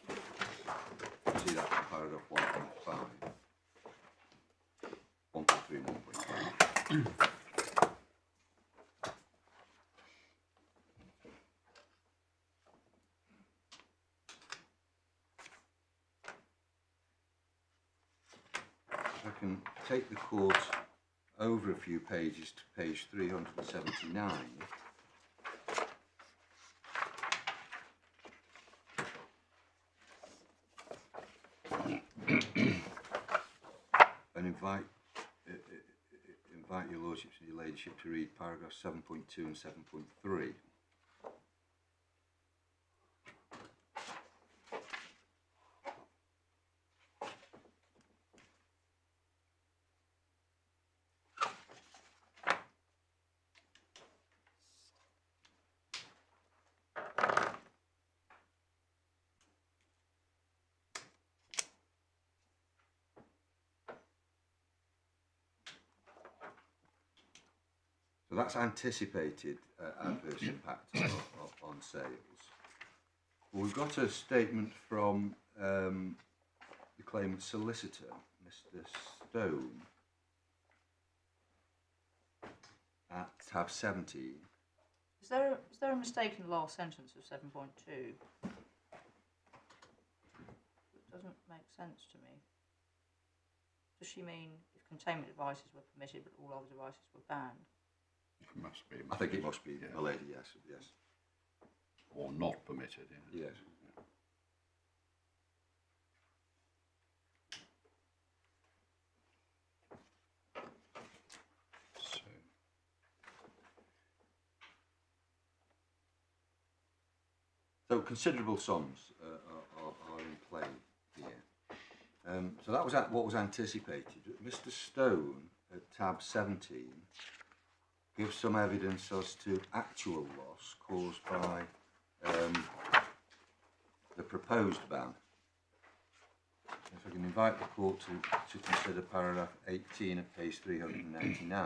You see that in paragraph 1.5. 1.3 and 1.5. I can take the court over a few pages to page 379. And invite your lordships and your ladyship to read paragraphs 7.2 and 7.3. that's anticipated adverse impact on sales. Well, we've got a statement from the claimant solicitor, Mr. Stone, at tab 17. Is there a mistake in the last sentence of 7.2? It doesn't make sense to me. Does she mean if containment devices were permitted but all other devices were banned? It must be. I think it must be, yeah. my lady, yes, yes. Or not permitted. Yeah. Yes. So considerable sums are in play here. So that was what was anticipated. Mr. Stone at tab 17 gives some evidence as to actual loss caused by the proposed ban. If I can invite the court to consider paragraph 18 at page 399.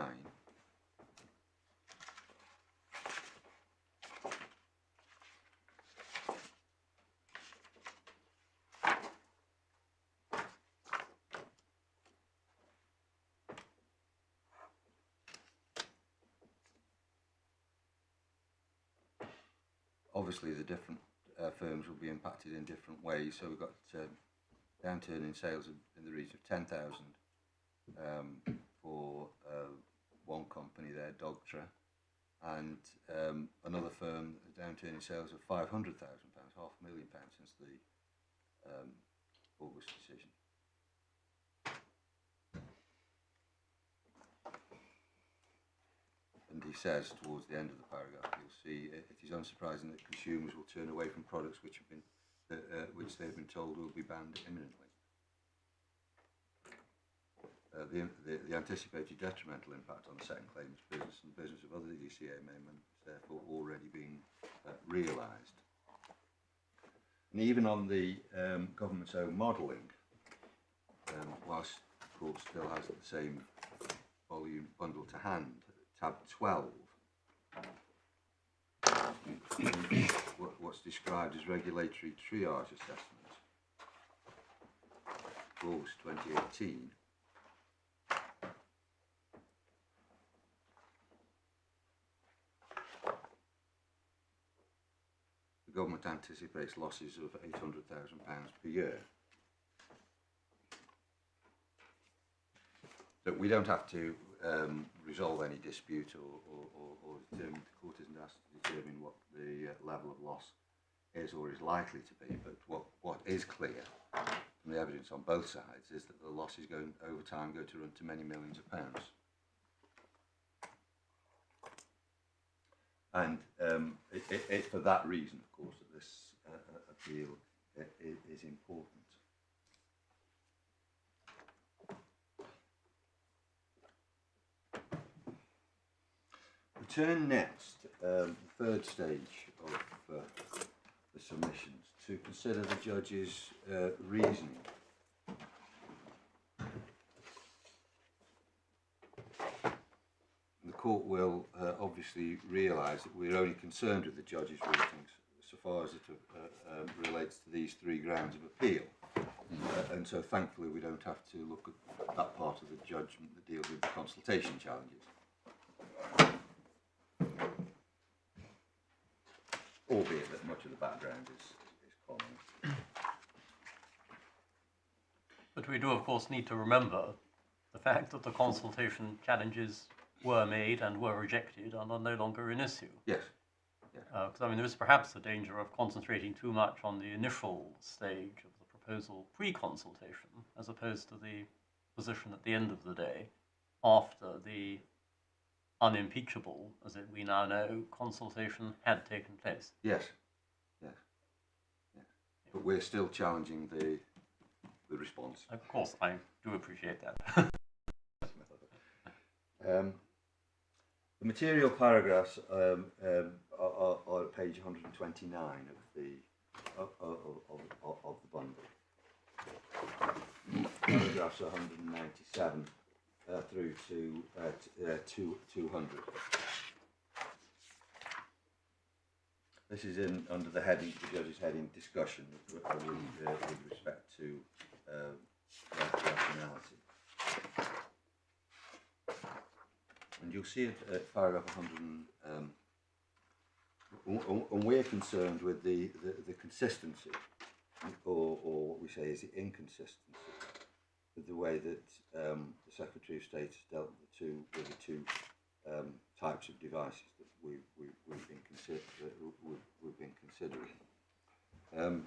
Obviously, the different firms will be impacted in different ways. So we've got downturn in sales in the region of 10,000 for one company there, Dogtra, and another firm, a downturn in sales of £500,000, £500,000 since the August decision. And he says towards the end of the paragraph, you'll see it is unsurprising that consumers will turn away from products which have been, which they've been told will be banned imminently. The anticipated detrimental impact on the second claimant's business and the business of other ECA members therefore already being realised. And even on the government's own modelling, whilst the court still has the same volume bundle to hand, tab 12, what's described as regulatory triage assessment, August 2018, the government anticipates losses of £800,000 per year. So we don't have to resolve any dispute or determine, the court isn't asked to determine what the level of loss is or is likely to be, but what is clear from the evidence on both sides is that the losses going over time going to run to many millions of pounds. And it's for that reason, of course, that this appeal is important. We turn next, the third stage of the submissions, to consider the judge's reasoning. The court will obviously realise that we're only concerned with the judge's reasonings so far as it relates to these three grounds of appeal. And so thankfully we don't have to look at that part of the judgment that deals with the consultation challenges. Albeit that much of the background is common. But we do, of course, need to remember the fact that the consultation challenges were made and were rejected and are no longer an issue. Yes. Because I mean, there is perhaps a danger of concentrating too much on the initial stage of the proposal pre-consultation, as opposed to the position at the end of the day, after the unimpeachable, as we now know, consultation had taken place. Yes. But we're still challenging the response. Of course, I do appreciate that. The material paragraphs are at page 129 of the bundle. Paragraphs 197 through to 200. This is in under the heading, the judge's heading, discussion with respect to rationality. And you'll see it at paragraph 100, and we're concerned with the consistency, or what we say is the inconsistency, with the way that the Secretary of State has dealt with the two types of devices that we've been considering. And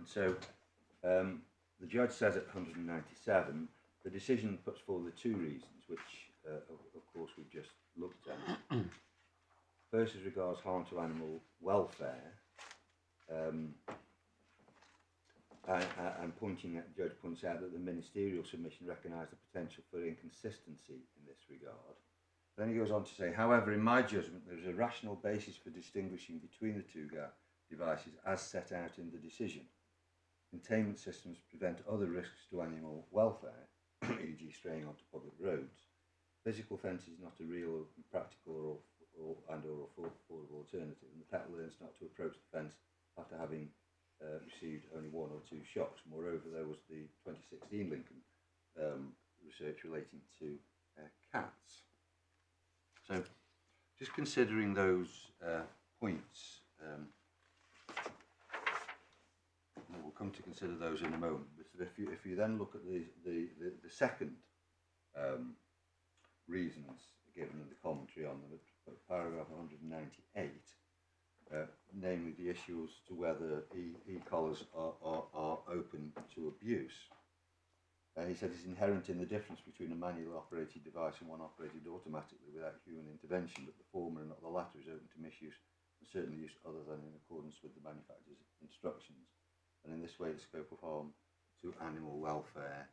so the judge says at 197, the decision puts forward the two reasons, which of course we've just looked at. First, as regards harm to animal welfare, and the judge points out that the ministerial submission recognised the potential for inconsistency in this regard. Then he goes on to say, however, in my judgment, there is a rational basis for distinguishing between the two devices as set out in the decision. Containment systems prevent other risks to animal welfare, e.g. straying onto public roads. Physical fence is not a real, practical or affordable alternative, and the pet learns not to approach the fence after having received only one or two shocks. Moreover, there was the 2016 Lincoln research relating to cats. So, just considering those points, we'll come to consider those in a moment. But if you then look at the second reasons given in the commentary on them, paragraph 198, namely the issue as to whether e-collars are open to abuse. He said it's inherent in the difference between a manual operated device and one operated automatically without human intervention, that the former and not the latter is open to misuse and certainly use other than in accordance with the manufacturer's instructions. And in this way, the scope of harm to animal welfare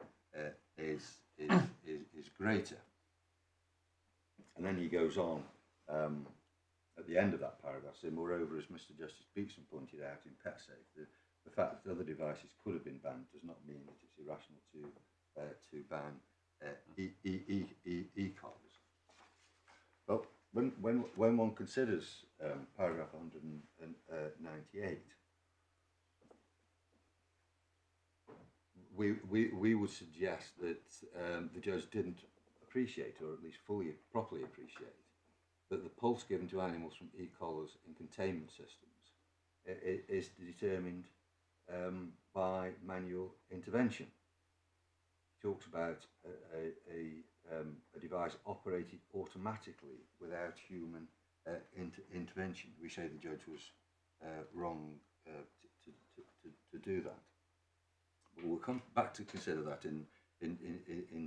is greater. And then he goes on at the end of that paragraph, saying, moreover, as Mr. Justice Beekson pointed out in PetSafe, the fact that other devices could have been banned does not mean that it's irrational to ban e-collars. Well, when one considers paragraph 198, we would suggest that the judge didn't appreciate, or at least properly appreciate, that the pulse given to animals from e-collars in containment systems is determined by manual intervention. He talks about a device operated automatically without human intervention. We say the judge was wrong to do that. But we'll come back to consider that in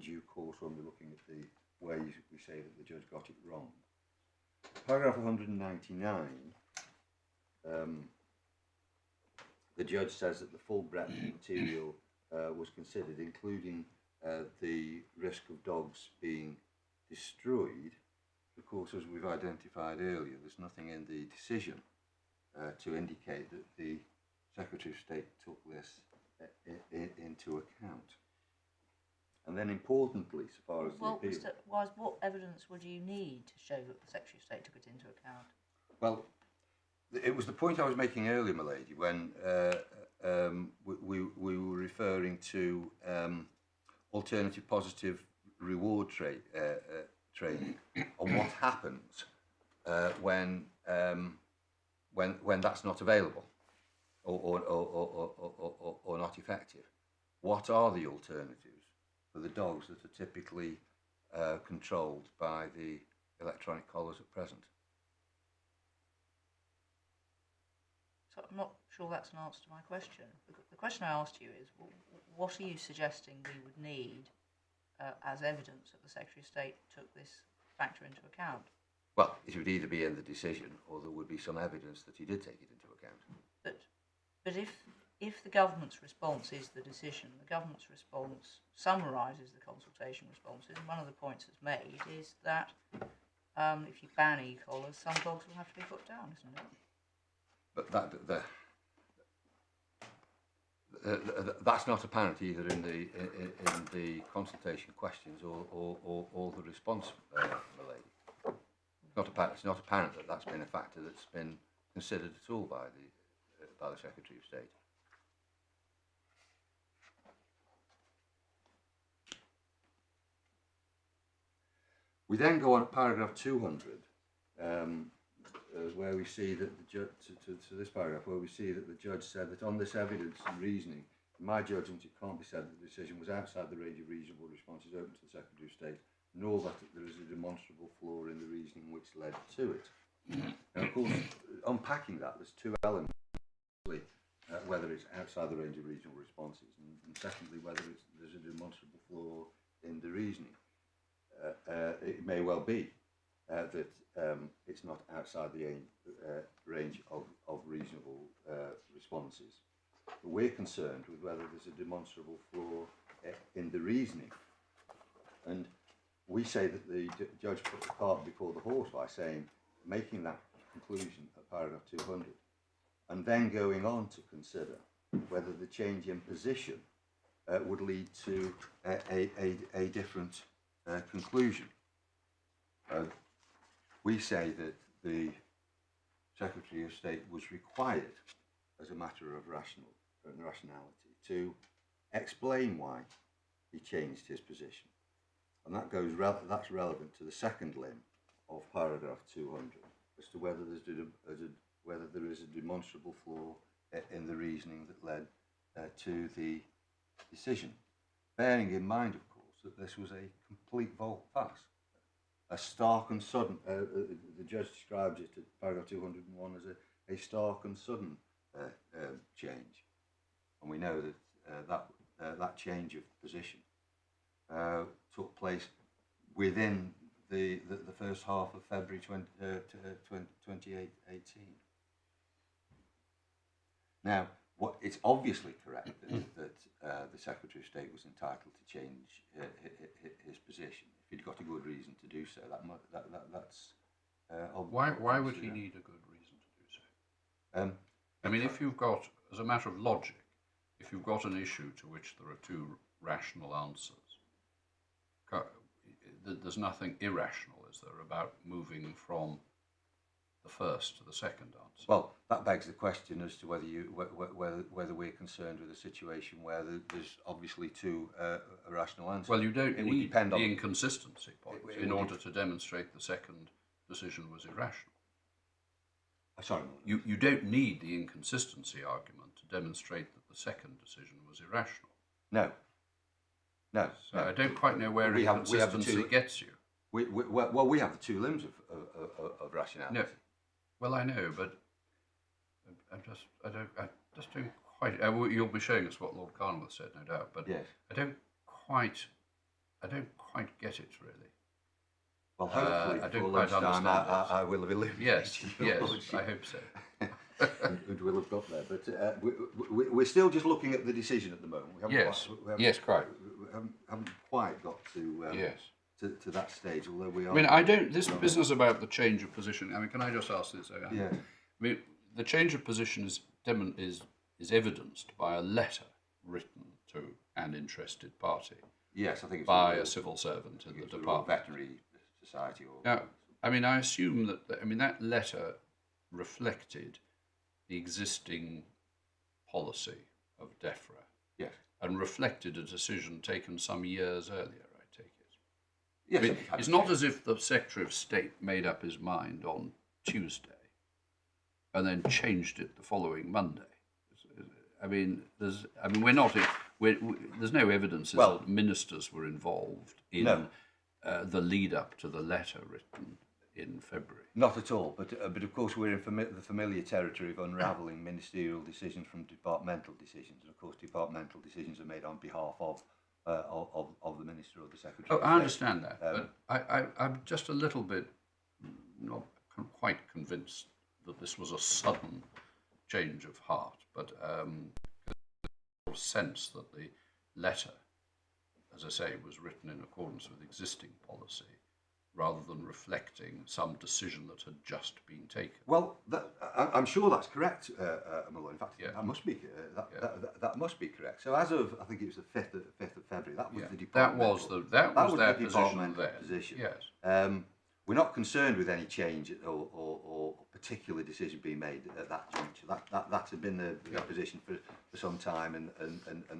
due course when we're looking at the ways we say that the judge got it wrong. Paragraph 199, the judge says that the full breadth of material was considered, including the risk of dogs being destroyed. Of course, as we've identified earlier, there's nothing in the decision to indicate that the Secretary of State took this into account. And then importantly, so far as well, the appeal... Mr. Wise, what evidence would you need to show that the Secretary of State took it into account? Well, it was the point I was making earlier, my lady, when we were referring to alternative positive reward training, and what happens when that's not available or not effective. What are the alternatives for the dogs that are typically controlled by the electronic collars at present? So I'm not sure that's an answer to my question. The question I asked you is, what are you suggesting we would need as evidence that the Secretary of State took this factor into account? Well, it would either be in the decision or there would be some evidence that he did take it into account. But if the government's response is the decision, the government's response summarises the consultation responses, and one of the points that's made is that if you ban e-collars, some dogs will have to be put down, isn't it? But that's not apparent either in the consultation questions or the response, my lady. It's not apparent that that's been a factor that's been considered at all by the Secretary of State. We then go on at paragraph 200, where we see that the judge, to this paragraph, where we see that the judge said that on this evidence and reasoning, in my judgment, it can't be said that the decision was outside the range of reasonable responses open to the Secretary of State, nor that there is a demonstrable flaw in the reasoning which led to it. Now, of course, unpacking that, there's two elements. Whether it's outside the range of reasonable responses, and secondly, whether there's a demonstrable flaw in the reasoning. It may well be that it's not outside the range of reasonable responses. But we're concerned with whether there's a demonstrable flaw in the reasoning. And we say that the judge put the cart before the horse by making that conclusion at paragraph 200, and then going on to consider whether the change in position would lead to a different conclusion. We say that the Secretary of State was required, as a matter of rationality, to explain why he changed his position, and that's relevant to the second limb of paragraph 200, as to whether there is a demonstrable flaw in the reasoning that led to the decision, bearing in mind, of course, that this was a complete volte-face, a stark and sudden. The judge describes it at paragraph 201 as a stark and sudden change, and we know that that change of position took place within the first half of February 2018. Now, it's obviously correct that the Secretary of State was entitled to change his position if he'd got a good reason to do so. That's why would he need a good reason to do so? I mean, if you've got, as a matter of logic, if you've got an issue to which there are two rational answers, there's nothing irrational, is there, about moving from the first to the second answer? Well, that begs the question as to whether we're concerned with a situation where there's obviously two rational answers. Well, you don't need the inconsistency point in order to demonstrate the second decision was irrational. Sorry, you don't need the inconsistency argument to demonstrate that the second decision was irrational. No. So I don't quite know where inconsistency gets you. We have the two limbs of rationality. No. Well, I know, but I just don't quite. You'll be showing us what Lord Carnwath said, no doubt. But yes. I don't quite get it really. Well, hopefully, I don't quite understand. I will have illuminated. Yes, I hope so. and we'll have got there, but we're still just looking at the decision at the moment. Yes, quite. We haven't quite got to to that stage, although we are. I mean, I don't. This business about the change of position. I mean, can I just ask this? Yeah. I mean, the change of position is evidenced by a letter written to an interested party. Yes, I think it's by a civil servant in the department. Veterinary Society. Now, I mean, I assume that letter reflected the existing policy of DEFRA. Yes. And reflected a decision taken some years earlier, I take it. Yes. I mean, it's not as if the Secretary of State made up his mind on Tuesday and then changed it the following Monday. I mean, there's no evidence that ministers were involved in the lead up to the letter written in February. Not at all, but of course we're in the familiar territory of unravelling ministerial decisions from departmental decisions, and of course departmental decisions are made on behalf of the Minister or the Secretary. Oh, I understand that, but I'm just a little bit not quite convinced that this was a sudden change of heart, but a sense that the letter, as I say, was written in accordance with existing policy, rather than reflecting some decision that had just been taken. Well, I'm sure that's correct, Malone. In fact, that must be that must be correct. So, as of I think it was the 5th of February, that was the departmental. That was their departmental position then. Position. Yes. We're not concerned with any change or particular decision being made at that juncture. That had been the position for some time, and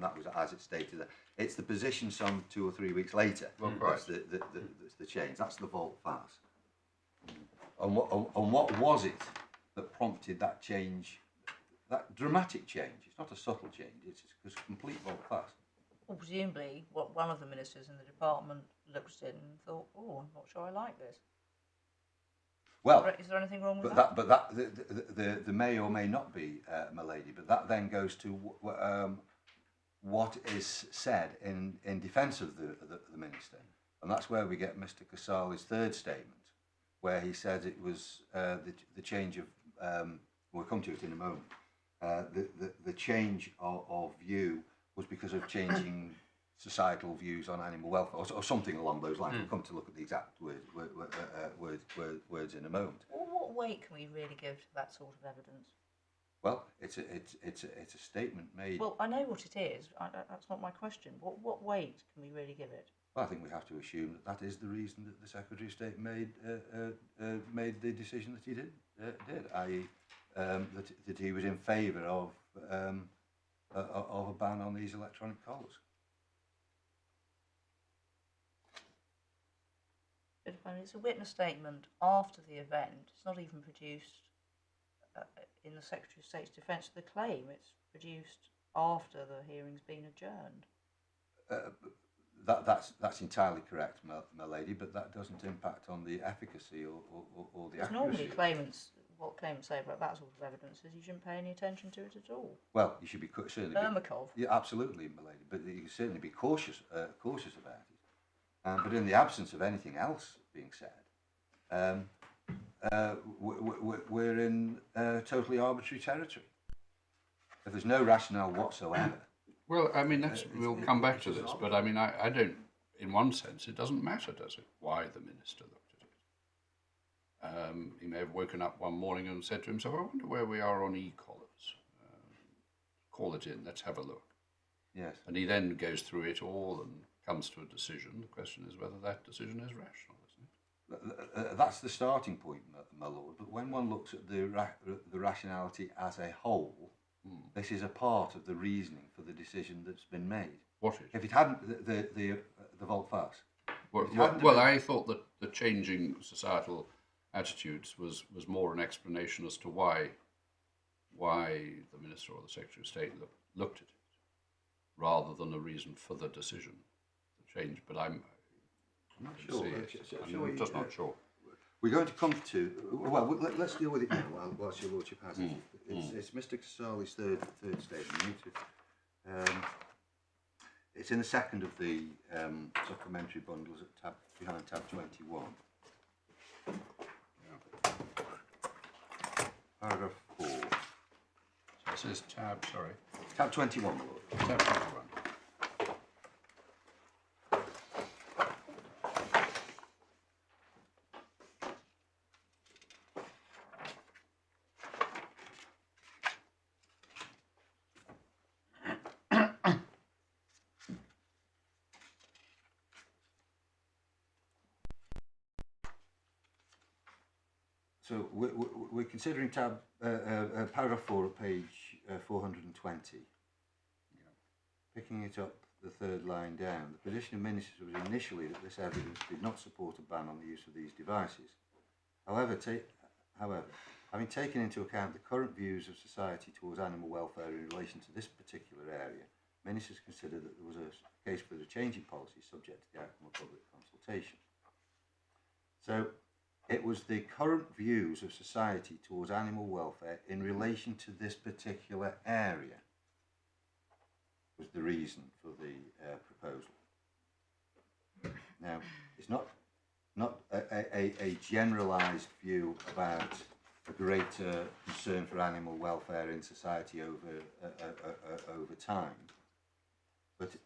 that was as it stated there. It's the position some 2 or 3 weeks later. That's the change. That's the vault fast. And what was it that prompted that change, that dramatic change? It's not a subtle change. It's a complete vault fast. Well, presumably, one of the ministers in the department looked at it and thought, "Oh, I'm not sure I like this." Well, Is there anything wrong with but that the may or may not be, my lady. But that then goes to what is said in defence of the minister, and that's where we get Mr. Casale's third statement, where he said it was the change of. We'll come to it in a moment. The change of view was because of changing societal views on animal welfare, or something along those lines. We'll come to look at the exact words in a moment. Well, what weight can we really give to that sort of evidence? Well, it's a statement made. Well, I know what it is. That's not my question. What weight can we really give it? Well, I think we have to assume that is the reason that the Secretary of State made the decision that he did, i.e., that he was in favour of a ban on these electronic collars. But it's a witness statement after the event. It's not even produced in the Secretary of State's defence of the claim. It's produced after the hearing's been adjourned. That's entirely correct, my lady, but that doesn't impact on the efficacy or the accuracy. Normally what claimants say about that sort of evidence is you shouldn't pay any attention to it at all. Well, you should be certainly. Ermakov. Yeah, absolutely, my lady, but you should certainly be cautious about it. But in the absence of anything else being said, we're in totally arbitrary territory. If there's no rationale whatsoever. Well, I mean, we'll come back to this, but I mean, I don't, in one sense, it doesn't matter, does it, why the minister looked at it? He may have woken up one morning and said to himself, I wonder where we are on e-collars. Call it in, let's have a look. Yes. And he then goes through it all and comes to a decision. The question is whether that decision is rational, isn't it? That's the starting point, my lord. But when one looks at the rationality as a whole, this is a part of the reasoning for the decision that's been made. What is? If it hadn't, the volte face. Well, I thought that the changing societal attitudes was more an explanation as to why the minister or the Secretary of State looked at it, rather than a reason for the decision to change. But I'm not sure. I'm just not sure. We're going to come to, well, let's deal with it now whilst your lordship has it. It's Mr. Casale's third statement. It's in the second of the supplementary bundles at behind tab 21. Yeah. Paragraph 4. So this is tab 21, my lord. Tab 21. So we're considering paragraph 4 at page 420. Yeah. Picking it up the third line down, the position of ministers was initially that this evidence did not support a ban on the use of these devices. However, having taken into account the current views of society towards animal welfare in relation to this particular area, ministers considered that there was a case for the change in policy subject to the outcome of public consultation. So, it was the current views of society towards animal welfare in relation to this particular area was the reason for the proposal. Now, it's not a generalised view about a greater concern for animal welfare in society over time, but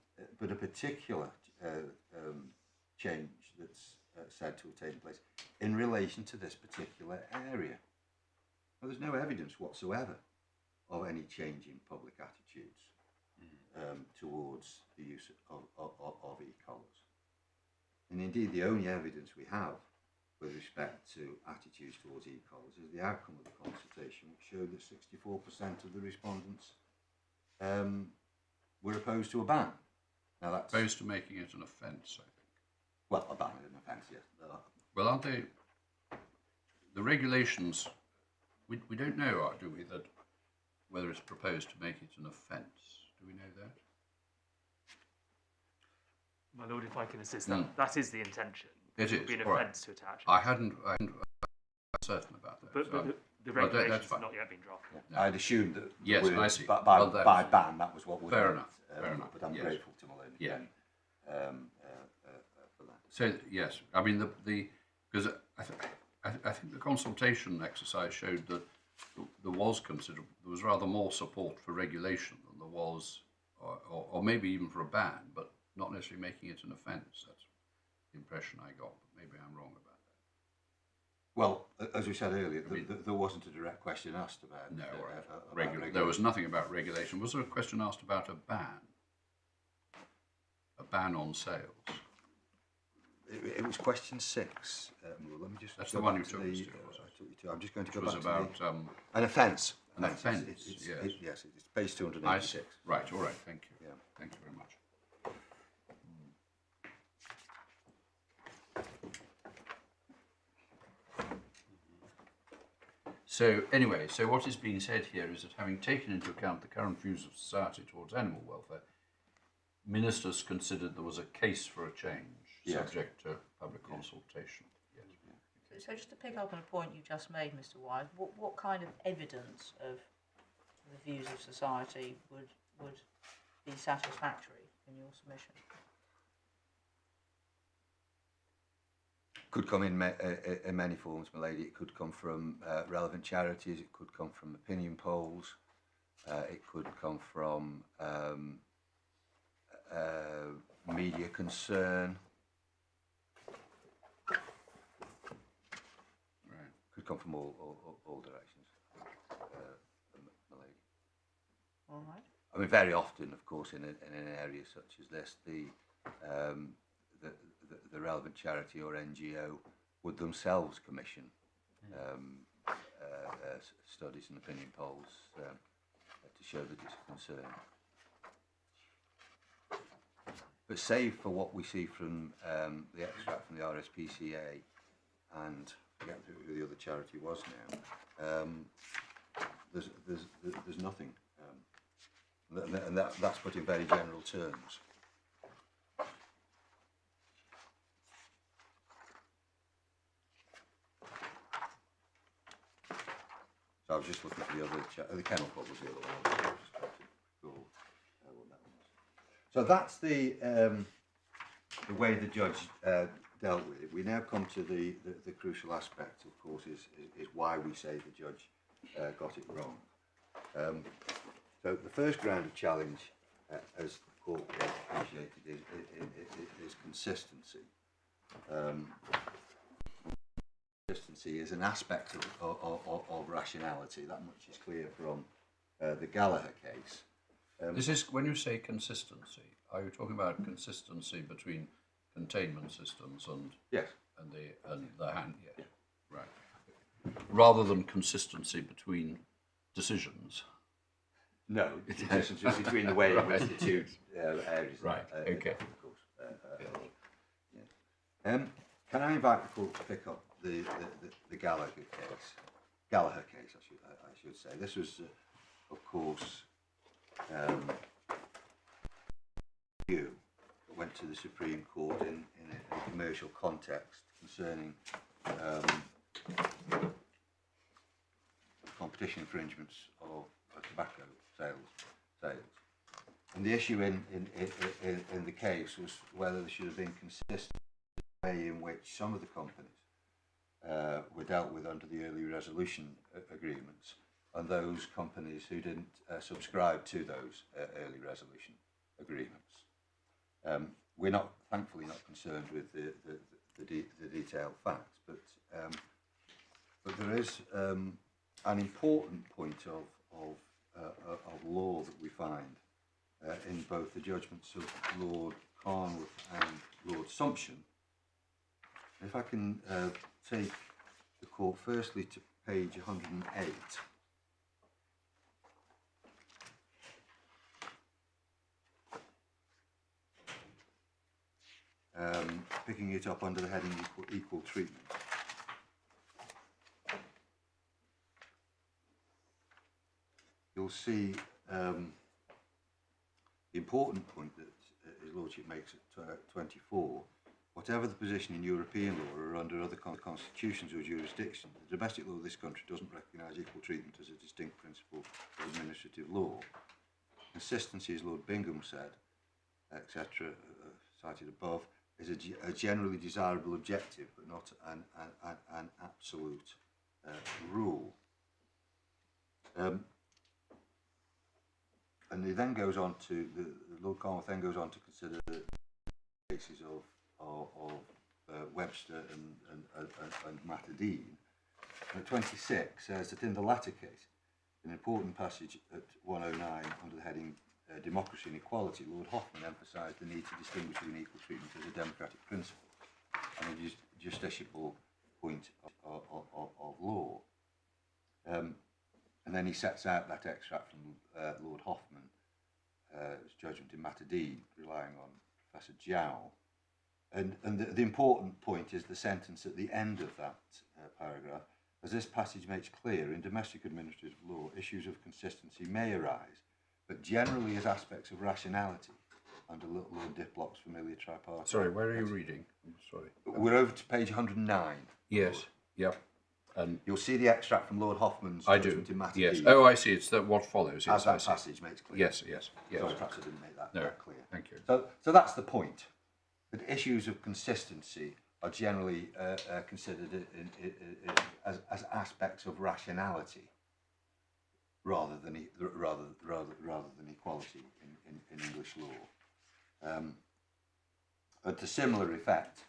a particular change that's said to have taken place in relation to this particular area. Well, there's no evidence whatsoever of any change in public attitudes towards the use of e-collars. And indeed, the only evidence we have with respect to attitudes towards e-collars is the outcome of the consultation, which showed that 64% of the respondents were opposed to a ban. Now that's Opposed to making it an offence, I think. well, a ban is an offence, yes. Well, aren't they? The regulations, we don't know, do we, that whether it's proposed to make it an offence? Do we know that? My lord, if I can assist, that is the intention. It would be is, an all right. offence to attach. I hadn't certain about that. But so the well, regulations that's have fine. not yet been drafted. Yeah. I'd assumed that Yes, we- I see. By Well, that was- ban, that was what was Fair meant, enough, fair enough, But I'm yes. grateful to Maloney Yeah. for that. So yes, I mean because I think the consultation exercise showed that there was rather more support for regulation than there was, or maybe even for a ban, but not necessarily making it an offence. That's the impression I got. But maybe I'm wrong about that. Well, as we said earlier, there wasn't a direct question asked about. No, about right. There was nothing about regulation. Was there a question asked about a ban? A ban on sales? It was question 6. Let me just. That's go the one back you to took the, us to, I was it? took you to. I'm just going to go Which was back about to an offence. an offence, yes. Yes, it's page I see. 286. Right. All right. Thank you. Yeah. Thank you very much. So anyway, so what is being said here is that having taken into account the current views of society towards animal welfare, ministers considered there was a case for a change, Yes. subject to public consultation. Yes. So just to pick up on a point you just made, Mr. Wise, what kind of evidence of the views of society would be satisfactory in your submission? Could come in many forms, my lady. It could come from relevant charities. It could come from opinion polls. It could come from media concern. Right. Could come from all directions, my lady. All right. I mean, very often, of course, in an area such as this, the relevant charity or NGO would themselves commission studies and opinion polls to show that it's a concern. But save for what we see from the extract from the RSPCA, and I forget who the other charity was now, there's nothing. And that's put in very general terms. So I was just looking for the other, the kennel club was the other one. I was just trying to recall what that was. So that's the way the judge dealt with it. We now come to the crucial aspect, of course, is why we say the judge got it wrong. So the first ground of challenge, as the court appreciated, is consistency. Consistency is an aspect of rationality. That much is clear from the Gallagher case. This is, when you say consistency, are you talking about consistency between containment systems and Yes. the hand? Yeah. Right. Rather than consistency between decisions. No, it's just between the way in which the two areas. Right. Okay. Of course. Yeah. Can I invite the court to pick up the Gallagher case? Gallagher case, I should say. This was, of course, that went to the Supreme Court in a commercial context concerning competition infringements of tobacco sales. And the issue in the case was whether there should have been consistent way in which some of the companies were dealt with under the early resolution agreements, and those companies who didn't subscribe to those early resolution agreements. We're thankfully not concerned with the detailed facts, but there is an important point of law that we find in both the judgments of Lord Carnworth and Lord Sumption, If I can take the court firstly to page 108. Picking it up under the heading equal treatment. You'll see the important point that His Lordship makes at 24. Whatever the position in European law or under other constitutions or jurisdictions, the domestic law of this country doesn't recognise equal treatment as a distinct principle of administrative law. Consistency, as Lord Bingham said, etc., cited above, is a generally desirable objective, but not an absolute rule. And he then goes on to, Lord Cornwall then goes on to consider the cases of Webster and Matadine. And at 26 says that in the latter case, an important passage at 109 under the heading Democracy and Equality, Lord Hoffman emphasised the need to distinguish between equal treatment as a democratic principle and a justiciable point of law. And then he sets out that extract from Lord Hoffman's judgment in Matadine, relying on Professor Jowl. And the important point is the sentence at the end of that paragraph. As this passage makes clear, in domestic administrative law, issues of consistency may arise, but generally as aspects of rationality, under Lord Diplock's familiar tripartite. Sorry, where are you reading? I'm sorry. We're over to page 109. Yes, yep. You'll see the extract from Lord Hoffman's judgment in Matadine. Yes. Oh, I see. It's that what follows. Yes, as that passage makes clear. Yes. Sorry, perhaps I didn't make that clear. Thank you. So that's the point. That issues of consistency are generally considered as aspects of rationality, rather than equality in English law. At a similar effect,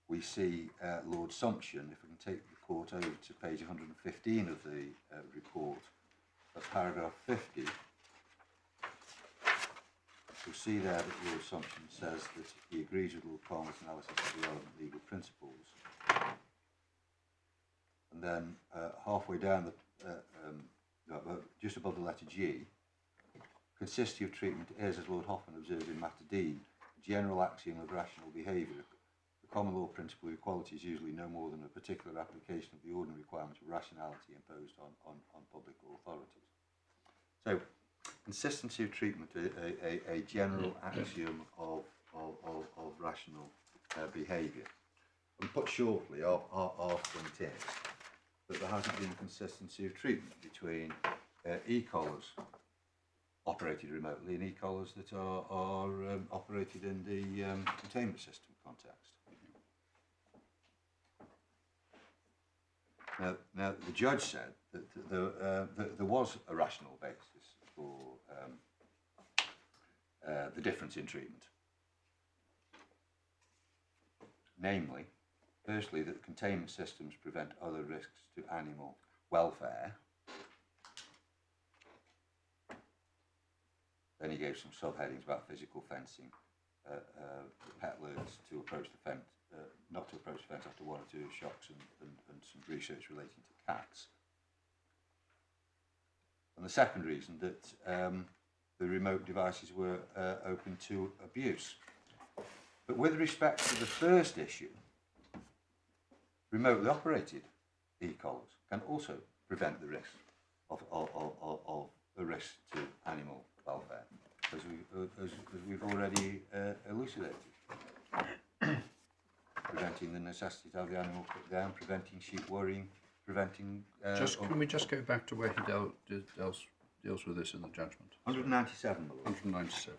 we see Lord Sumption, if we can take the court over to page 115 of the report, at paragraph 50, you'll see there that Lord Sumption says that he agrees with Lord Palmer's analysis of the relevant legal principles. And then halfway down, just above the letter G, consistency of treatment is, as Lord Hoffman observed in Matadine, a general axiom of rational behaviour. The common law principle of equality is usually no more than a particular application of the ordinary requirements of rationality imposed on public authorities. So, consistency of treatment, a general axiom of rational behaviour. And put shortly, our point is that there hasn't been consistency of treatment between e-collars operated remotely and e-collars that are operated in the containment system context. Now, the judge said that there was a rational basis for the difference in treatment. Namely, firstly, that containment systems prevent other risks to animal welfare. Then he gave some subheadings about physical fencing, peddlers to approach the fence, not to approach the fence after one or two shocks, and some research relating to cats. And the second reason that the remote devices were open to abuse. But with respect to the first issue, remotely operated e-collars can also prevent the risk of a risk to animal welfare, as we've already elucidated. Preventing the necessity to have the animal put down, preventing sheep worrying, preventing... can we just go back to where he deals with this in the judgment? 197, my lord. 197.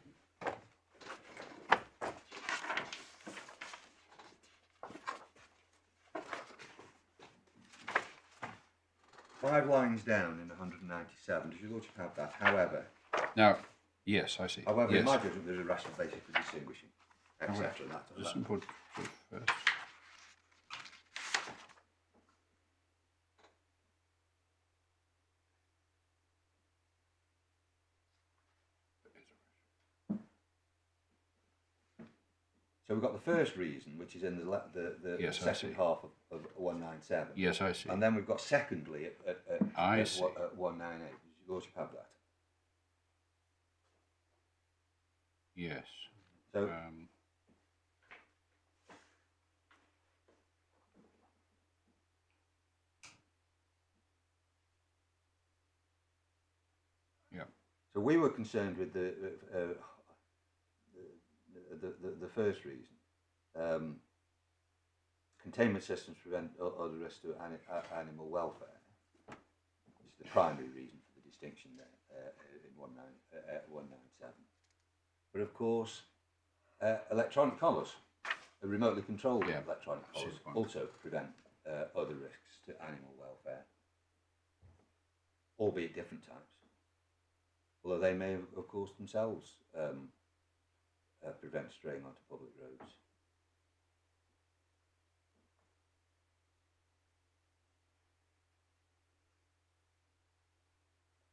5 lines down in 197. Does your lordship have that? However... Now, yes, I see. However, yes. in my judgment, there's a rational basis for distinguishing, etc. Just put first. So we've got the first reason, which is in the Yes, I second see. half of 197. Yes, I see. And then we've got secondly I see. at 198. Does your lordship have that? Yes. So yeah. So we were concerned with the first reason. Containment systems prevent other risks to animal welfare. This is the primary reason for the distinction there in 197. But of course, electronic collars, remotely controlled electronic collars, also prevent other risks to animal welfare, albeit different types. Although they may, of course, themselves prevent straying onto public roads.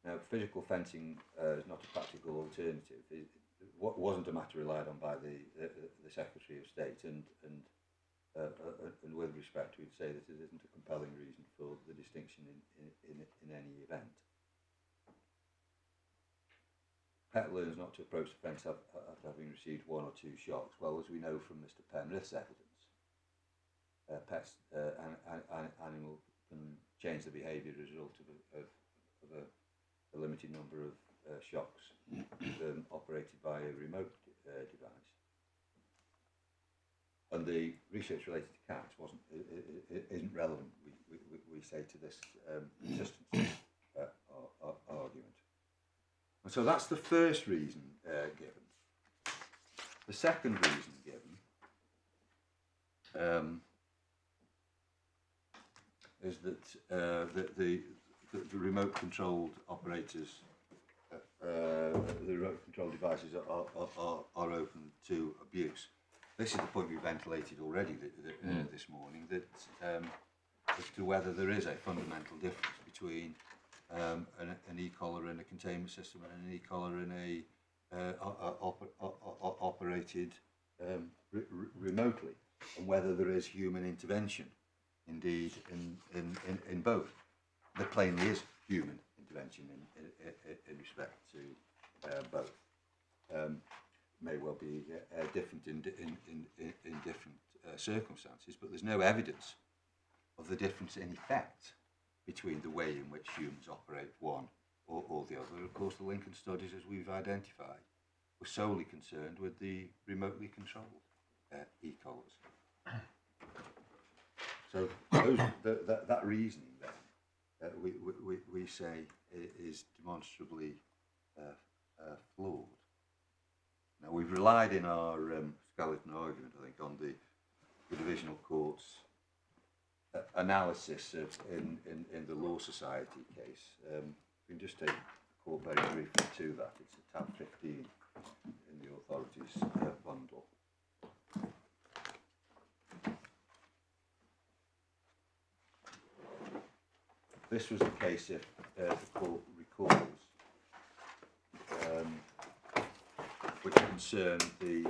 Now, physical fencing is not a practical alternative. It wasn't a matter relied on by the Secretary of State, and with respect, we'd say that it isn't a compelling reason for the distinction in any event. Pet learns not to approach the fence after having received one or two shocks. Well, as we know from Mr. Penrith's evidence, pets, animal can change their behaviour as a result of a limited number of shocks operated by a remote device. And the research related to cats isn't relevant, we say, to this consistency argument. And so that's the first reason given. The second reason given is that the remote controlled operators, the remote controlled devices are open to abuse. This is the point we ventilated already this morning, that as to whether there is a fundamental difference between an e-collar in a containment system and an e-collar in a operated remotely, and whether there is human intervention indeed in both. There plainly is human intervention in respect to both. May well be different in different circumstances, but there's no evidence of the difference in effect between the way in which humans operate one or the other. Of course, the Lincoln studies, as we've identified, were solely concerned with the remotely controlled e-collars. So that reasoning then, we say is demonstrably flawed. Now, we've relied in our skeleton argument, I think, on the divisional court's analysis of in the Law Society case. We can just take the court very briefly to that. It's a tab 15 in the authorities bundle. This was the case, if the court recalls, which concerned the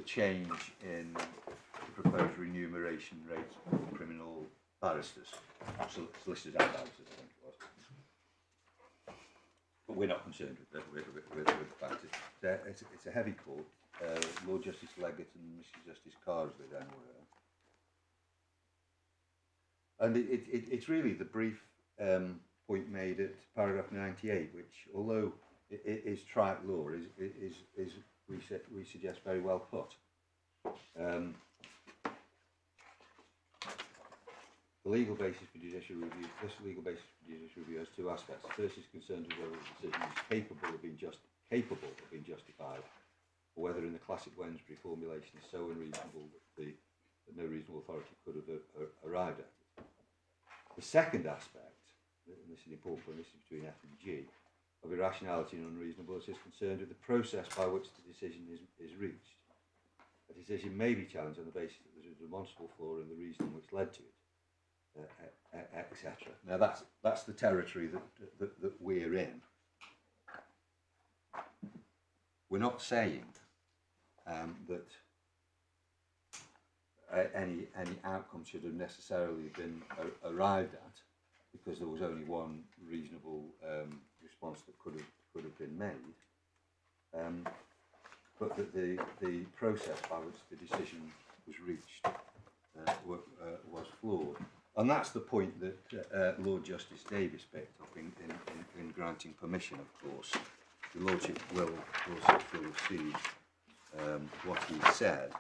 change in the proposed remuneration rates for criminal barristers, solicitors and barristers, I think it was. But we're not concerned with the fact. It's a heavy court. Lord Justice Leggett and Mrs. Justice Carsley then were. And it's really the brief point made at paragraph 98, which, although it is trite law, is we suggest very well put. The legal basis for judicial review. This legal basis for judicial review has two aspects. The first is concerned with whether the decision is capable of being justified, or whether in the classic Wednesbury formulation is so unreasonable that no reasonable authority could have arrived at it. The second aspect, and this is important, and this is between F and G, of irrationality and unreasonableness, is concerned with the process by which the decision is reached. A decision may be challenged on the basis that there is a demonstrable flaw in the reasoning which led to it, etc. Now that's the territory that we're in. We're not saying that any outcome should have necessarily been arrived at, because there was only one reasonable response that could have been made, but that the process by which the decision was reached was flawed. And that's the point that Lord Justice Davis picked up in granting permission, of course. The Lordship will see what he said.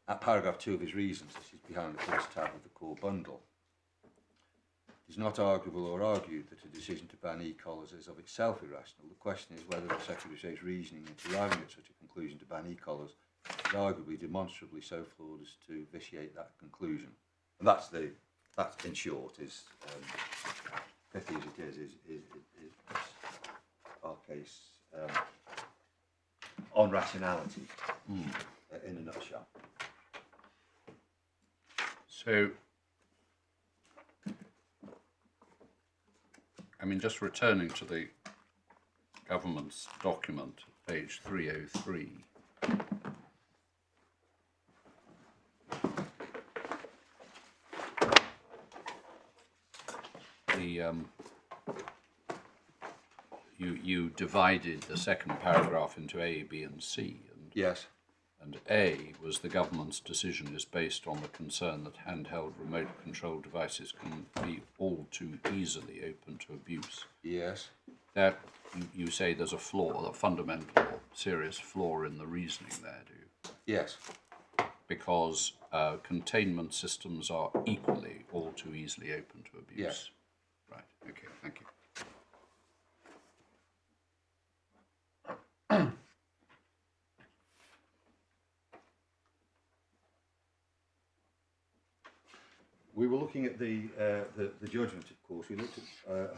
At paragraph 2 of his reasons, this is behind the first tab of the core bundle. It is not arguable or argued that a decision to ban e-collars is of itself irrational. The question is whether the Secretary of State's reasoning in arriving at such a conclusion to ban e-collars is arguably demonstrably so flawed as to vitiate that conclusion. And that's in short, is pithy as it is our case on rationality in a nutshell. So, I mean, just returning to the government's document, page 303. You divided the second paragraph into A, B, and C. And yes. And A was the government's decision is based on the concern that handheld remote control devices can be all too easily open to abuse. Yes. That you say there's a flaw, a fundamental or serious flaw in the reasoning there, do you? Yes. Because containment systems are equally all too easily open to abuse. Yes. Right. Okay. Thank you. We were looking at the judgment, of course. We looked at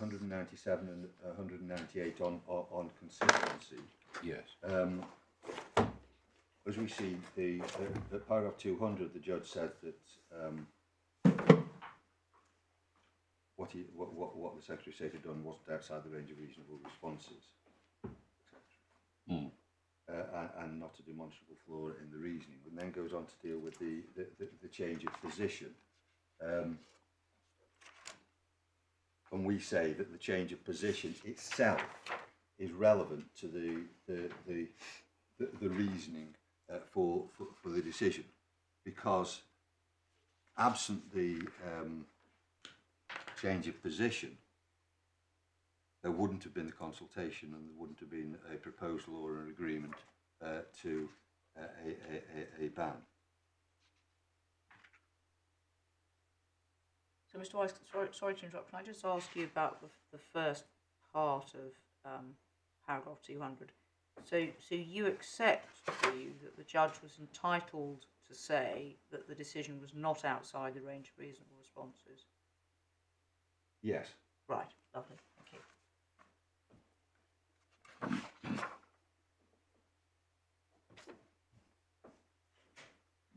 197 and 198 on consistency. Yes. As we see, the paragraph 200, the judge said that what the Secretary of State had done wasn't outside the range of reasonable responses, and not a demonstrable flaw in the reasoning. And then goes on to deal with the change of position. And we say that the change of position itself is relevant to the reasoning for the decision, because absent the change of position, there wouldn't have been the consultation, and there wouldn't have been a proposal or an agreement to a ban. So, Mr. Weiss, sorry to interrupt. Can I just ask you about the first part of paragraph 200? So you accept, do you, that the judge was entitled to say that the decision was not outside the range of reasonable responses? Yes. Right. Lovely. Thank you.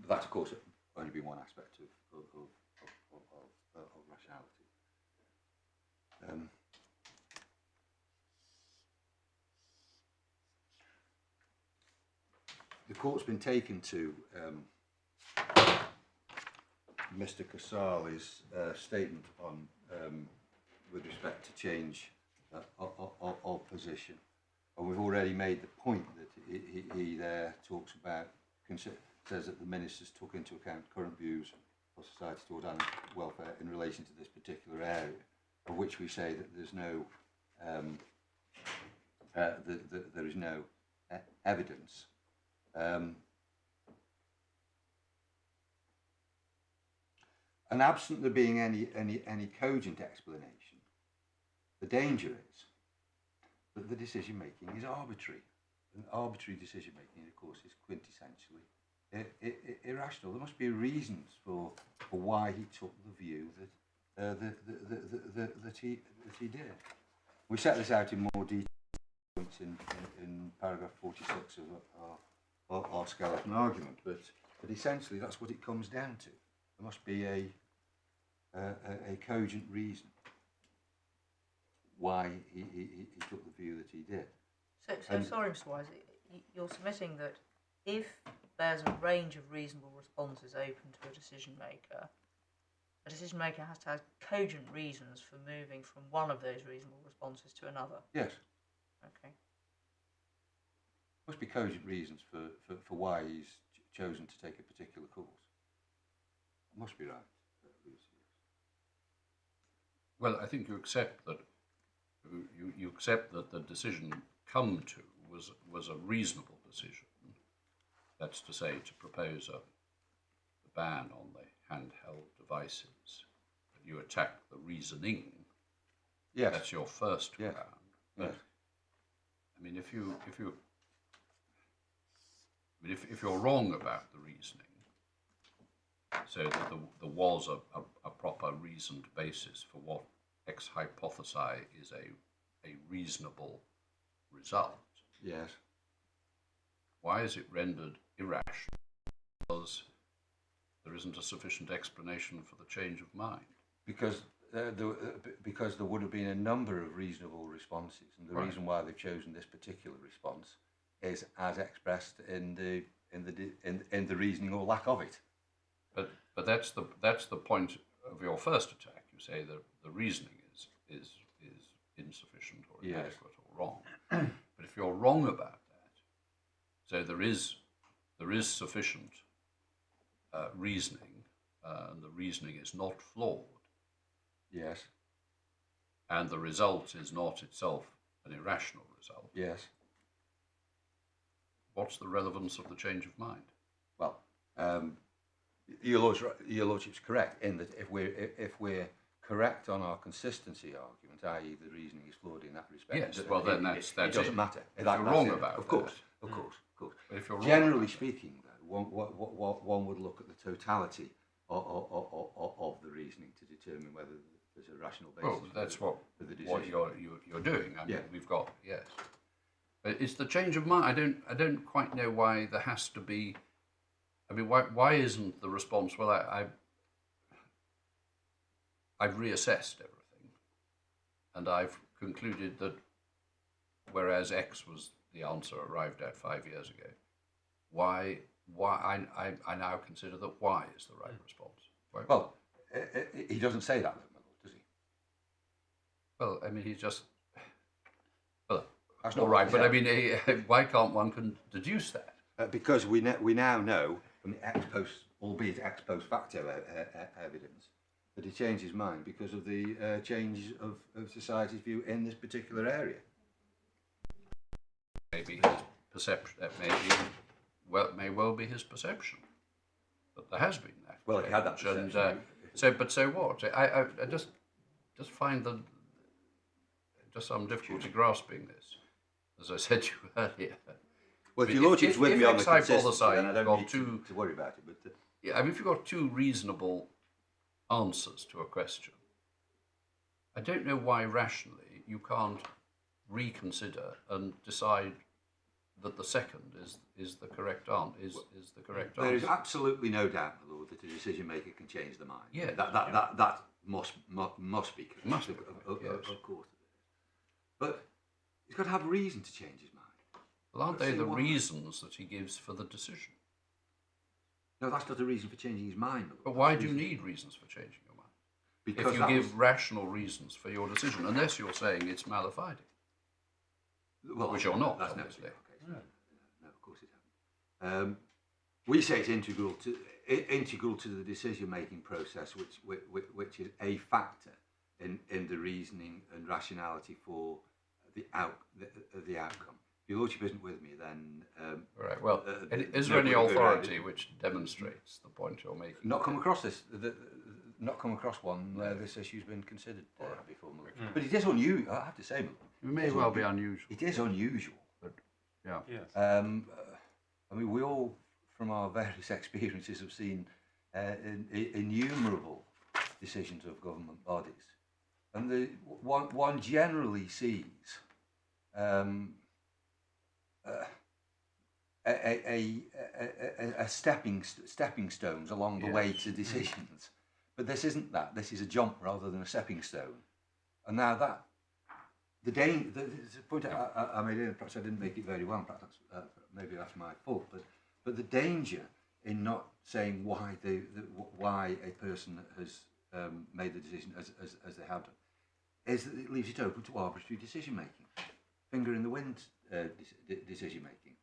But that's, of course, only been one aspect of rationality. The court's been taken to Mr. Casale's statement on with respect to change of position, and we've already made the point that he there talks about, says that the ministers took into account current views of society towards animal welfare in relation to this particular area, of which we say that there's no there is no evidence. And absent there being any cogent explanation, the danger is that the decision making is arbitrary. And arbitrary decision making, of course, is quintessentially irrational. There must be reasons for why he took the view that he did. We set this out in more detail in paragraph 46 of our skeleton argument, but essentially that's what it comes down to. There must be a cogent reason why he took the view that he did. So sorry, Mr. Wise, you're submitting that if there's a range of reasonable responses open to a decision maker has to have cogent reasons for moving from one of those reasonable responses to another. Yes. Okay. Must be cogent reasons for why he's chosen to take a particular course. Must be right. Well, I think you accept that you accept that the decision come to was a reasonable decision. That's to say, to propose a ban on the handheld devices. You attack the reasoning. Yes. That's your first Yes. ground. But, Yes. I mean, if you're wrong about the reasoning, so that there was a proper reasoned basis for what X hypothesi is a reasonable result, Yes. why is it rendered irrational? Because there isn't a sufficient explanation for the change of mind. Because there would have been a number of reasonable responses, and the Right. reason why they've chosen this particular response is as expressed in the reasoning or lack of it. But that's the point of your first attack. You say that the reasoning is insufficient or Yes. inadequate or wrong. But if you're wrong about that, so there is sufficient reasoning, and the reasoning is not flawed, Yes. and the result is not itself an irrational result. Yes. What's the relevance of the change of mind? Well, your lordship's correct in that if we're correct on our consistency argument, i.e., the reasoning is flawed in that respect. Yes, it- well, then it that's doesn't it. matter. If That- you're that's wrong it. about of course, that. of course. But if you're wrong Generally about speaking, though, one would look at the totality of the reasoning to determine whether there's a rational basis. well, that's what for the what decision. you're doing. I mean, Yeah. we've got yes, but it's the change of mind. I don't quite know why there has to be. I mean, why isn't the response? Well, I've reassessed everything, and I've concluded that whereas X was the answer arrived at 5 years ago, why I now consider that Y is the right response. Why- Well, he doesn't say that, my lord, does he? Well, I mean, he's just. Well, That's all not right, what but he I mean, why can't one deduce that? Because we now know from the ex post, albeit ex post facto evidence, that he changed his mind because of the change of society's view in this particular area. Maybe his perception. That may well be his perception. But there has been that. Well, he had that change, perception. and so what? I just find that just some difficulty grasping this. As I said to you earlier. Well, if If- your lordship's if- with if me on the ex hypothesi consistency, then I don't got need two- to worry about it. But Yeah, I mean, if you've got two reasonable answers to a question, I don't know why rationally you can't reconsider and decide that the second is the correct answer. Is the correct there is answer. absolutely no doubt, my lord, that a decision maker can change their mind. Yeah. That must be correct. Must be of correct, yes. course. But he's got to have a reason to change his mind. Well, aren't Let's they see the why. reasons that he gives for the decision? No, that's not a reason for changing his mind, my lord. But why That's do a you reason- need reasons for changing your mind? Because If you that give was- rational reasons for your decision, unless you're saying it's malafide. well, which you're not, that's never obviously. been the case. No, of course it hasn't. We say it's integral to the decision making process, which is a factor in the reasoning and rationality for the outcome. If your lordship isn't with me, then All right. Well, is no there any good around authority it. which demonstrates the point you're making? Not come across one where this issue's been considered before, my lord. But it is unusual. I have to say, my lord, It may well be unusual. it is unusual. Yeah. Yes. I mean, we all, from our various experiences, have seen innumerable decisions of government bodies, and one generally sees a stepping stones along the way to decisions. But this isn't that. This is a jump rather than a stepping stone. And now that the point I made, perhaps I didn't make it very well. Perhaps maybe that's my fault. But But the danger in not saying why why a person has made the decision as they have done is that it leaves it open to arbitrary decision making, finger in the wind decision making.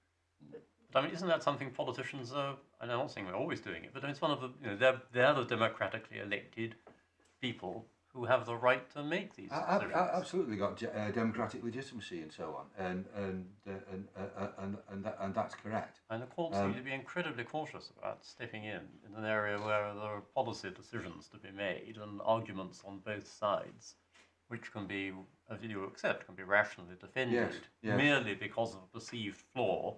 But I mean, isn't that something politicians are? I'm not saying we're always doing it, but it's one of the, they're the democratically elected people who have the right to make these decisions. Absolutely got democratic legitimacy and so on, and that's correct. And the courts need to be incredibly cautious about stepping in an area where there are policy decisions to be made and arguments on both sides, which can be, as you accept, can be rationally defended merely because of a perceived flaw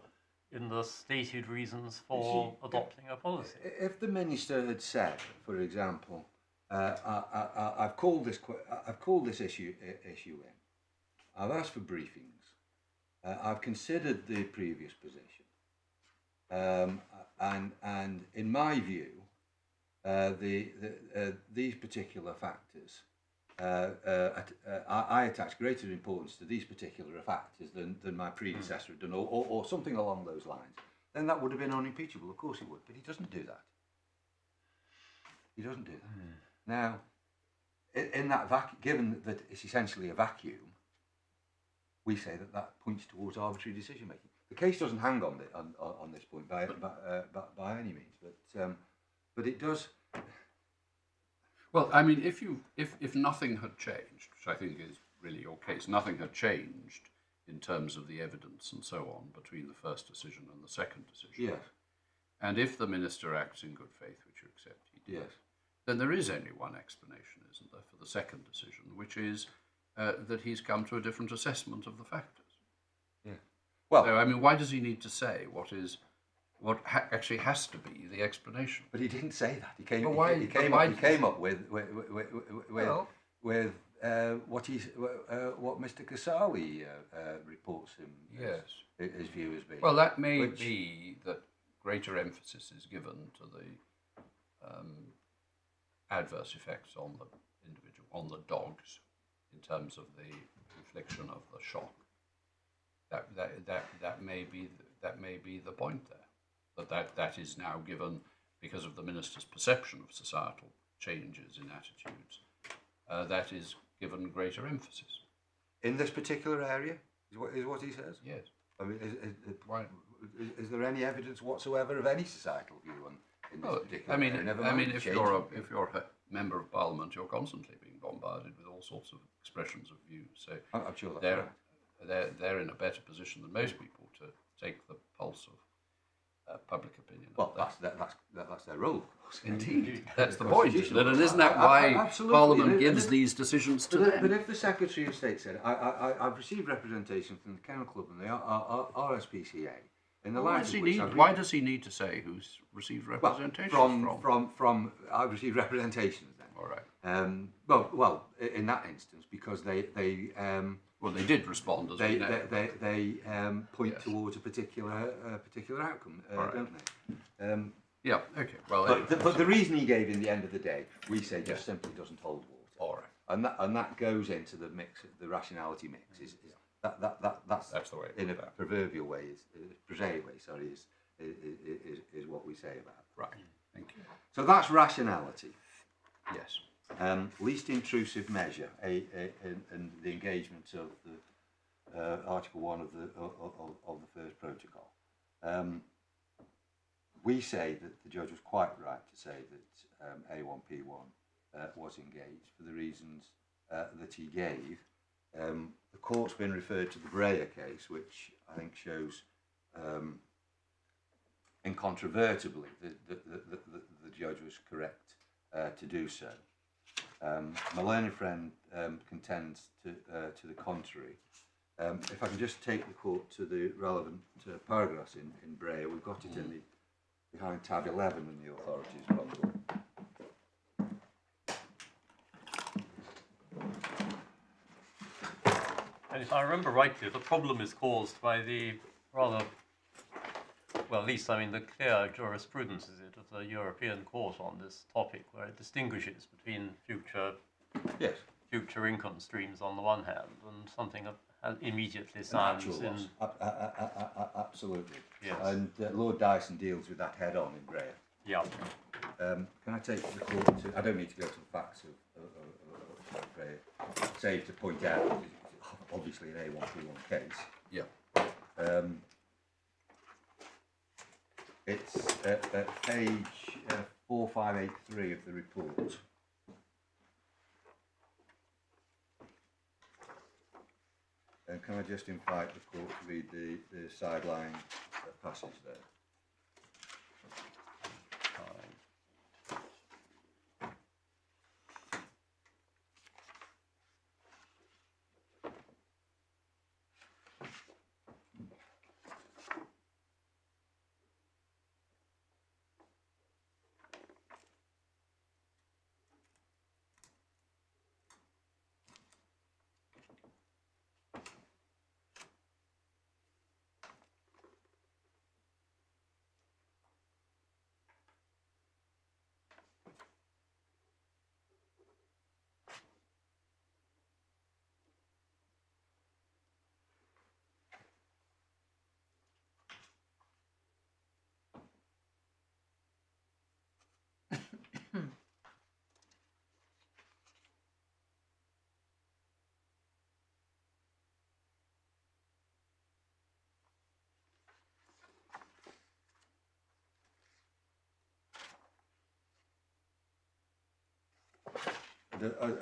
in the stated reasons for adopting a policy. If the minister had said, for example, I've called this issue in, I've asked for briefings, I've considered the previous position, and in my view, these particular factors, I attach greater importance to these particular factors than my predecessor had done, or something along those lines, then that would have been unimpeachable. Of course it would, but he doesn't do that. He doesn't do that. Now, in that vacuum, given that it's essentially a vacuum, we say that points towards arbitrary decision making. The case doesn't hang on this point by any means, but it does. Well, I mean, if nothing had changed, which I think is really your case, nothing had changed in terms of the evidence and so on between the first decision and the second decision. Yes. And if the minister acts in good faith, which you accept he did, Yes. then there is only one explanation, isn't there, for the second decision, which is that he's come to a different assessment of the factors. Yeah. Well, so, I mean, why does he need to say what actually has to be the explanation? But he didn't say that. He came up with what Mr. Casali reports him his view as being. Well, that may be that greater emphasis is given to the adverse effects on the individual, on the dogs, in terms of the infliction of the shock. That may be the point there. That is now given because of the minister's perception of societal changes in attitudes. That is given greater emphasis. In this particular area, is what he says? Yes. I mean, is there any evidence whatsoever of any societal view in this particular area? If you're a member of Parliament, you're constantly being bombarded with all sorts of expressions of views. So I'm sure that's right. They're in a better position than most people to take the pulse of public opinion. Well, that's their role, of course. Indeed, that's the point, isn't it? And isn't that why Parliament gives these decisions to them? But if the Secretary of State said, I've received representation from the Kennel Club and the RSPCA, in the light of which why does he need to say who's received representation from I've received representations then. All right. Well, in that instance, because they did respond as we know. They point towards a particular outcome, don't they? Yeah. Okay. Well, but the reason he gave in the end of the day, we say, just simply doesn't hold water. All right. And that goes into the mix, the rationality mix. That's the way. In a proverbial way, prosaic way. Sorry, is what we say about it. Right. Thank you. So that's rationality. Yes. Least intrusive measure, and the engagement of the Article 1 of the first protocol. We say that the judge was quite right to say that A1P1 was engaged for the reasons that he gave. The court's been referred to the Breyer case, which I think shows incontrovertibly that the judge was correct to do so. My learned friend contends to the contrary. If I can just take the court to the relevant paragraphs in Breyer, we've got it behind tab 11 in the authorities bundle. And if I remember rightly, the problem is caused by the rather, well, at least, I mean, the clear jurisprudence, is it, of the European Court on this topic, where it distinguishes between future future income streams on the one hand, and something that immediately An sounds actual in loss. Absolutely. yes, And Lord Dyson deals with that head on in Graham. yeah. Can I take the court to? I don't need to go to the facts of Graham. Save to point out that it's obviously an A1P1 case. Yeah. It's at page 4583 of the report. And can I just invite the court to read the sideline passage there?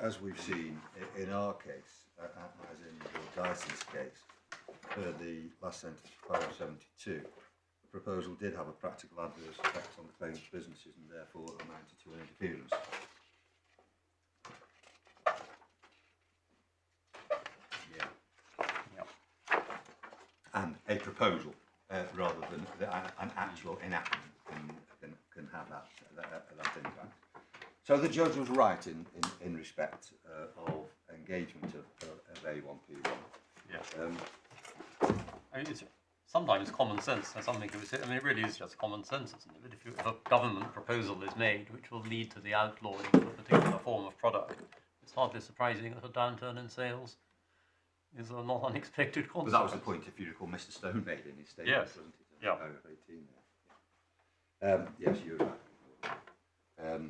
As we've seen in our case, as in Lord Dyson's case, per the last sentence of paragraph 72, the proposal did have a practical adverse effect on the claims businesses and therefore amounted to an interference. Yeah. And a proposal rather than an actual enactment can have that impact. So the judge was right in respect of engagement of A1P1. Yeah. I mean, sometimes common sense has something to do with it. I mean, it really is just common sense, isn't it? If a government proposal is made which will lead to the outlawing of a particular form of product, it's hardly surprising that a downturn in sales is a not unexpected consequence. But that was the point, if you recall, Mr. Stone made in his statement, yes. wasn't it? Yeah. Paragraph 18 there. Yes, you're right.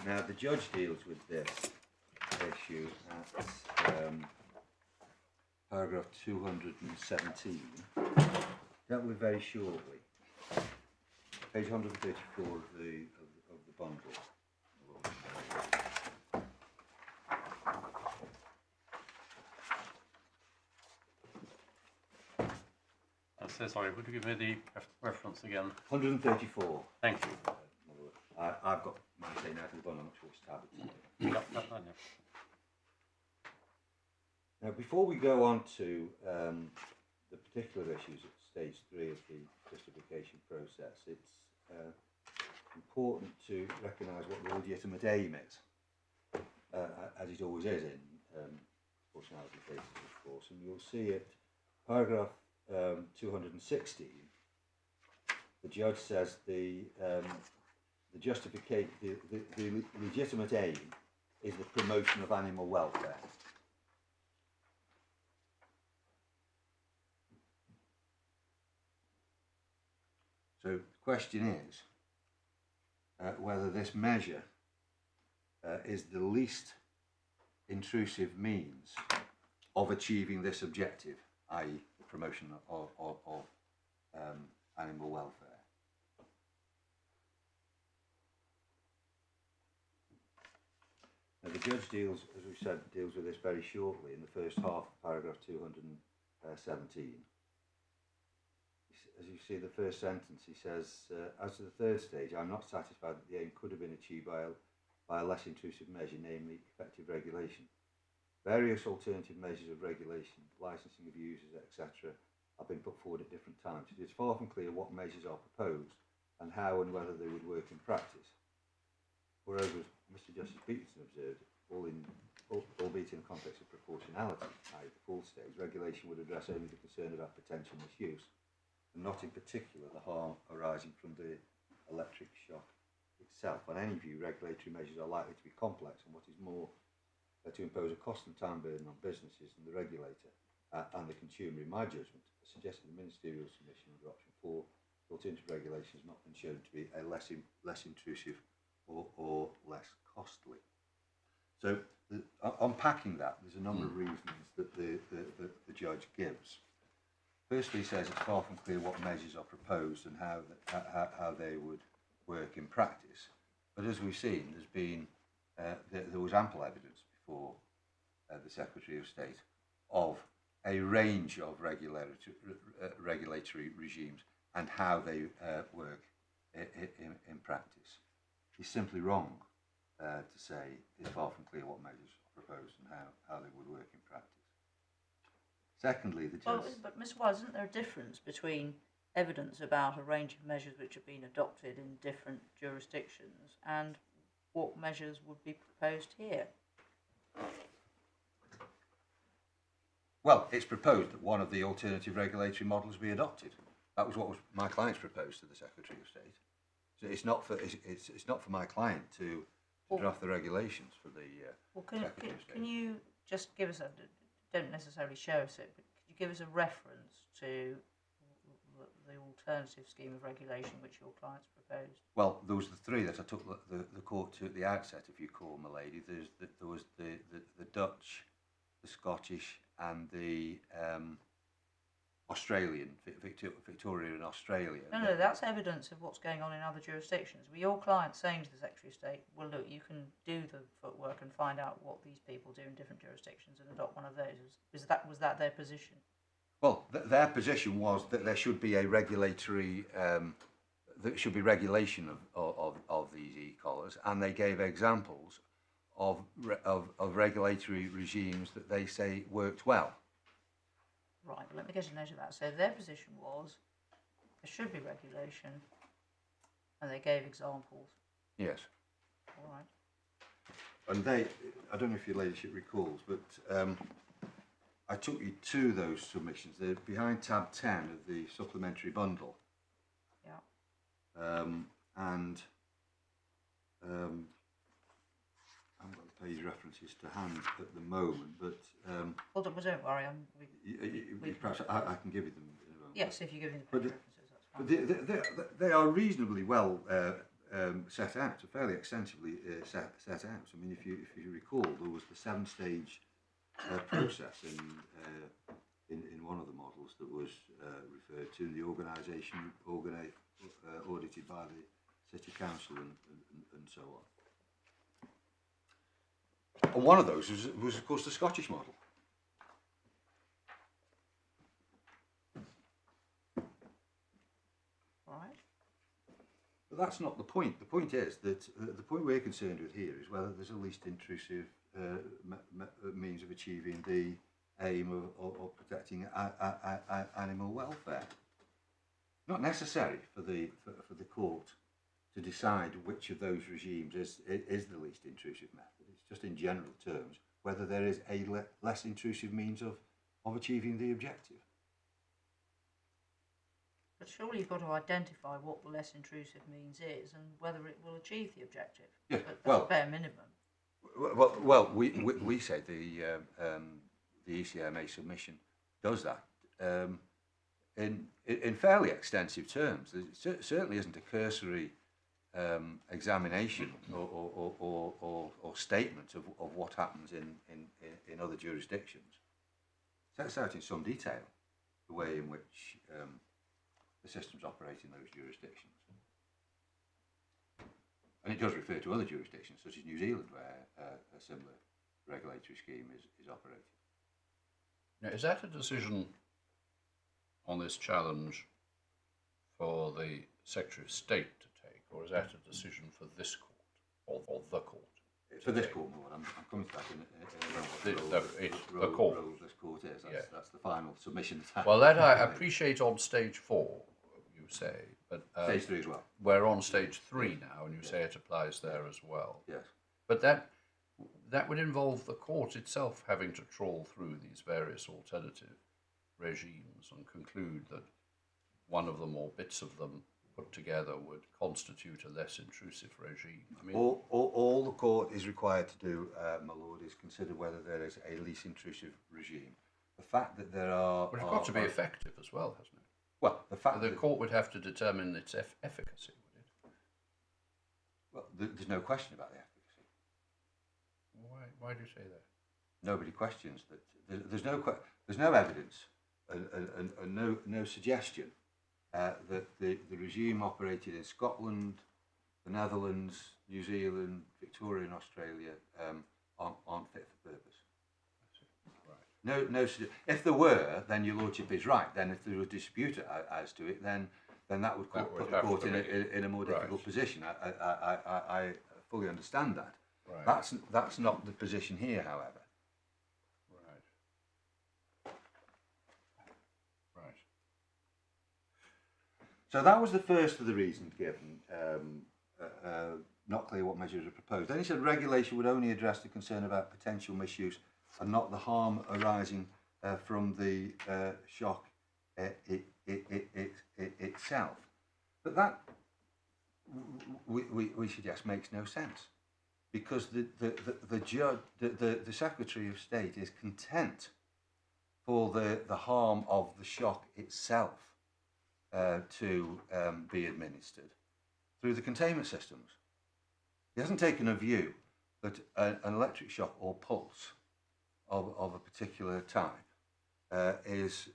Now, the judge deals with this issue at paragraph 217, dealt with very shortly. Page 134 of the bundle. So sorry, would you give me the reference again? 134. Thank you. I've got mine saying out of the bundle, I'm not sure it's tablet. Yeah. Now, before we go on to the particular issues at stage 3 of the justification process, it's important to recognise what the legitimate aim is, as it always is in proportionality cases, of course, and you'll see it, paragraph 216, the judge says the legitimate aim is the promotion of animal welfare. So the question is whether this measure is the least intrusive means of achieving this objective, i.e. the promotion of animal welfare. Now the judge deals, as we said, deals with this very shortly in the first half of paragraph 217. As you see the first sentence, he says, as to the third stage, I'm not satisfied that the aim could have been achieved by a less intrusive measure, namely effective regulation. Various alternative measures of regulation, licensing of users, etc., have been put forward at different times. It is far from clear what measures are proposed and how and whether they would work in practice. Moreover, as Mr. Justice Peterson observed, albeit in the context of proportionality, i.e. the full stage, regulation would address only the concern about potential misuse, and not in particular the harm arising from the electric shock itself. On any view, regulatory measures are likely to be complex, and what is more, to impose a cost and time burden on businesses and the regulator and the consumer, in my judgment, suggesting the ministerial submission under option 4, the alternative regulation has not been shown to be a less intrusive or less costly. So, unpacking that, there's a number of reasons that the judge gives. Firstly, he says it's far from clear what measures are proposed and how they would work in practice. But as we've seen, there's been there was ample evidence before the Secretary of State of a range of regulatory regimes and how they work in practice. He's simply wrong to say it's far from clear what measures are proposed and how they would work in practice. Secondly, the judge... But Ms. Wise, isn't there a difference between evidence about a range of measures which have been adopted in different jurisdictions and what measures would be proposed here? Well, it's proposed that one of the alternative regulatory models be adopted. That was what my clients proposed to the Secretary of State. So it's not for my client to draft the regulations for the Secretary of State. Can you just give us a, don't necessarily show us it, but could you give us a reference to the alternative scheme of regulation which your clients proposed? Well, there was the three that I took the court to at the outset, if you call, my lady. There was the Dutch, the Scottish, and the Australian, Victoria and Australia. No, that's evidence of what's going on in other jurisdictions. Were your clients saying to the Secretary of State, well, look, you can do the footwork and find out what these people do in different jurisdictions and adopt one of those? Was that their position? Well, their position was that there should be a regulatory, there should be regulation of these e-collars, and they gave examples of regulatory regimes that they say worked well. Right, well, let me get a note of that. So their position was there should be regulation, and they gave examples. Yes. All right. And they, I don't know if your ladyship recalls, but I took you to those submissions. They're behind tab 10 of the supplementary bundle. Yeah. And I haven't got the page references to hand at the moment, but... well, don't worry, perhaps I can give you them in a moment. Yes, if you give me the page references, that's fine. But they are reasonably well set out, fairly extensively set out. I mean, if you recall, there was the 7-stage process in one of the models that was referred to, the organisation audited by the City Council and so on. And one of those was of course, the Scottish model. Right. But that's not the point. The point is that the point we're concerned with here is whether there's a least intrusive means of achieving the aim of protecting animal welfare. Not necessary for the court to decide which of those regimes is the least intrusive method. It's just in general terms whether there is a less intrusive means of achieving the objective. But surely you've got to identify what the less intrusive means is and whether it will achieve the objective. Yeah, that's a bare minimum. Well, we say the ECMA submission does that in fairly extensive terms. There certainly isn't a cursory examination or statement of what happens in other jurisdictions. It sets out in some detail the way in which the systems operate in those jurisdictions. And it does refer to other jurisdictions, such as New Zealand, where a similar regulatory scheme is operated. Now, is that a decision on this challenge for the Secretary of State to take, or is that a decision for this court, or the court? It's for this court, more. I'm coming to that in a the court. Role this court is. That's the final submission. Well, that I appreciate on stage 4, you say, but stage 3 as well. We're on stage 3 now, and you say it applies there as well. Yes. But that would involve the court itself having to trawl through these various alternative regimes and conclude that one of them or bits of them put together would constitute a less intrusive regime. I mean, All the court is required to do, my lord, is consider whether there is a least intrusive regime. The fact that there are... but it's got to be effective as well, hasn't it? Well, the fact The that... court would have to determine its efficacy, would it? Well, there's no question about the efficacy. Why do you say that? Nobody questions that. There's no evidence and no suggestion that the regime operated in Scotland, the Netherlands, New Zealand, Victoria and Australia aren't fit for purpose. No. If there were, then your lordship is right. Then if there was a dispute as to it, then that would put the court in a more difficult position. I fully understand that. Right. That's not the position here, however. Right. So that was the first of the reasons given. Not clear what measures are proposed. Then he said regulation would only address the concern about potential misuse and not the harm arising from the shock itself. But that, we suggest, makes no sense, because the judge, the Secretary of State is content for the harm of the shock itself to be administered through the containment systems. He hasn't taken a view that an electric shock or pulse of a particular type is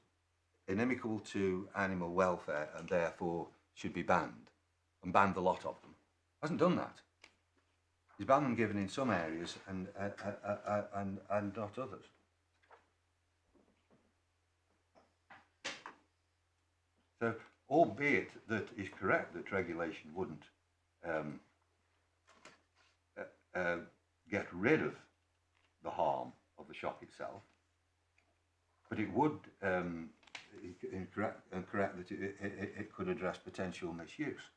inimical to animal welfare and therefore should be banned, and banned a lot of them. Hasn't done that. He's banned them given in some areas and not others. So, albeit that is correct that regulation wouldn't get rid of the harm of the shock itself, but it would correct that it could address potential misuse.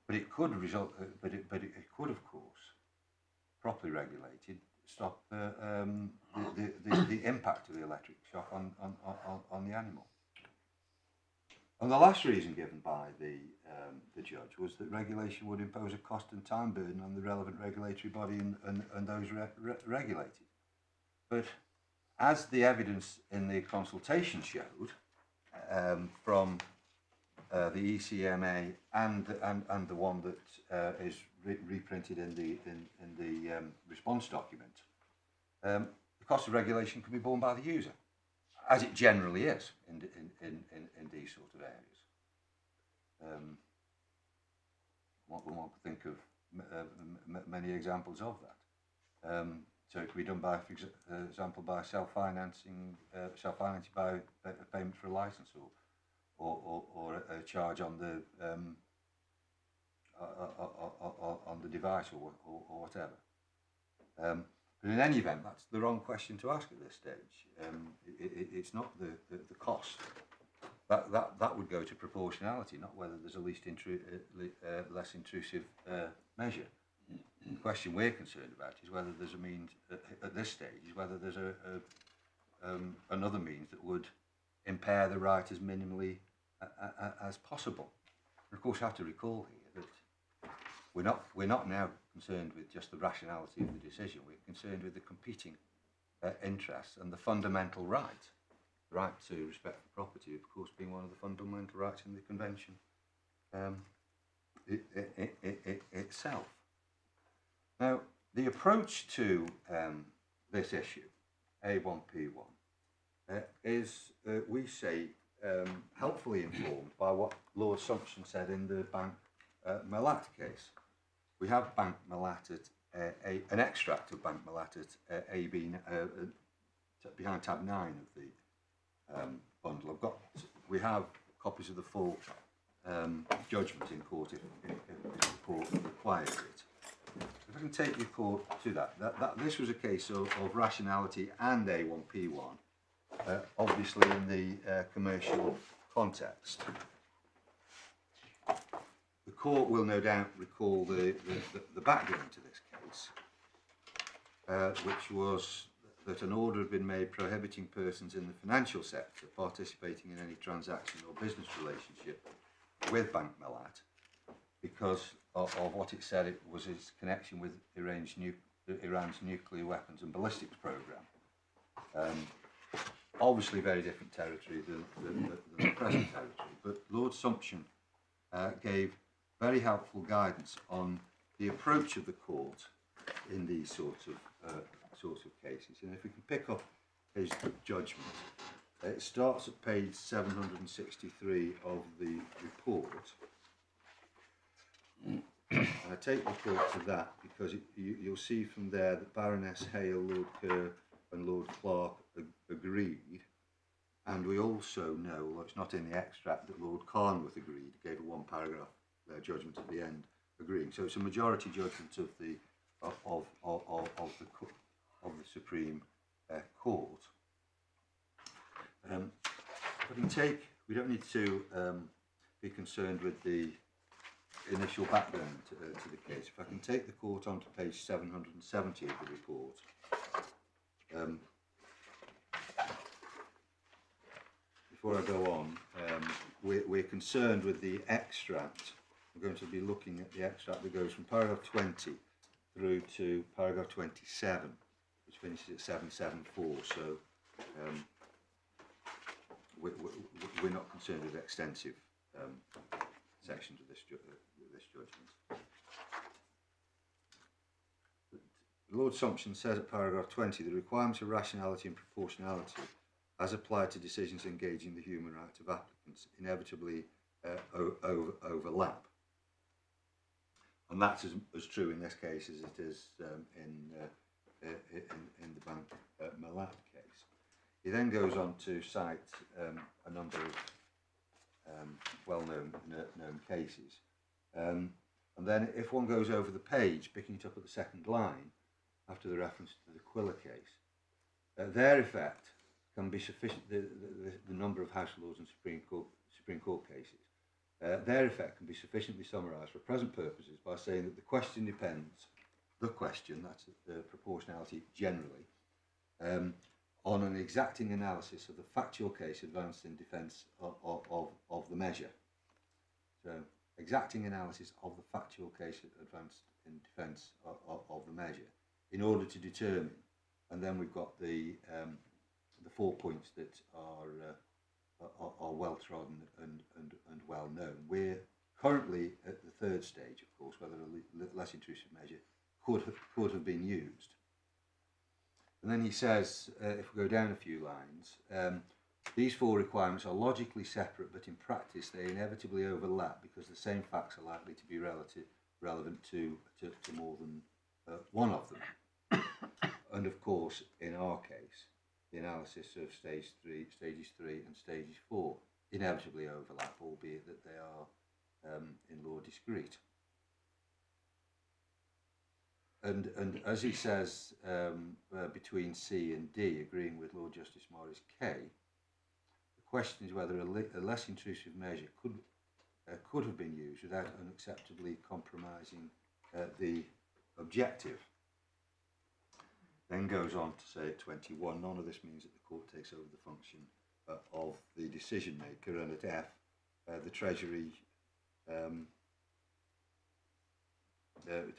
But it could result. But it could, of course, properly regulated, stop the impact of the electric shock on the animal. And the last reason given by the judge was that regulation would impose a cost and time burden on the relevant regulatory body and those regulated. But as the evidence in the consultation showed, from the ECMA and the one that is reprinted in the response document, the cost of regulation can be borne by the user, as it generally is in these sort of areas. One could think of many examples of that. So it could be done by, for example, by self-financing by a payment for a license, or a charge on the device, or whatever. But in any event, that's the wrong question to ask at this stage. It's not the cost. That would go to proportionality, not whether there's a less intrusive measure. The question we're concerned about is whether there's a means at this stage, is whether there's another means that would impair the right as minimally as possible. And of course, you have to recall here that we're not now concerned with just the rationality of the decision. We're concerned with the competing interests and the fundamental right. The right to respect for property, of course, being one of the fundamental rights in the Convention itself. Now, the approach to this issue, A1P1, is, we say, helpfully informed by what Lord Sumption said in the Bank Mellat case. We have Bank Mellat at an extract of Bank Mellat at AB behind tab 9 of the bundle. We have copies of the full judgment in court if the court requires it. If I can take your court to that this was a case of rationality and A1P1, obviously in the commercial context. The court will no doubt recall the background to this case, which was that an order had been made prohibiting persons in the financial sector participating in any transaction or business relationship with Bank Mellat because of what it said it was its connection with Iran's nuclear weapons and ballistics programme. Obviously very different territory than the present territory, but Lord Sumption gave very helpful guidance on the approach of the court in these sorts of cases. And if we can pick up his judgment, it starts at page 763 of the report. And I take the court to that because you'll see from there that Baroness Hale, Lord Kerr and Lord Clark agreed, and we also know, although it's not in the extract, that Lord Carnworth agreed, gave a one paragraph judgment at the end agreeing. So it's a majority judgment of the Supreme Court. We don't need to be concerned with the initial background to the case. If I can take the court on to page 770 of the report. Before I go on, we're concerned with the extract. We're going to be looking at the extract that goes from paragraph 20 through to paragraph 27, which finishes at 774. So we're not concerned with extensive sections of this judgment. Lord Sumption says at paragraph 20, the requirements of rationality and proportionality as applied to decisions engaging the human rights of applicants inevitably overlap. And that's as true in this case as it is in the Bank Mellat case. He then goes on to cite a number of well-known cases. And then if one goes over the page, picking it up at the second line, after the reference to the Quiller case, their effect can be sufficient, the number of House of Lords and Supreme Court cases, their effect can be sufficiently summarised for present purposes by saying that the question depends, that's proportionality generally, on an exacting analysis of the factual case advanced in defence of the measure. So, exacting analysis of the factual case advanced in defence of the measure in order to determine, and then we've got the 4 points that are well trodden and well known. We're currently at the third stage, of course, whether a less intrusive measure could have been used. And then he says, if we go down a few lines, these four requirements are logically separate, but in practice they inevitably overlap because the same facts are likely to be relevant to more than one of them. And of course, in our case, the analysis of stages 3 and stages 4 inevitably overlap, albeit that they are in law discrete. And as he says, between C and D, agreeing with Lord Justice Morris K, the question is whether a less intrusive measure could have been used without unacceptably compromising the objective. Then goes on to say at 21, none of this means that the court takes over the function of the decision maker, and at F, the Treasury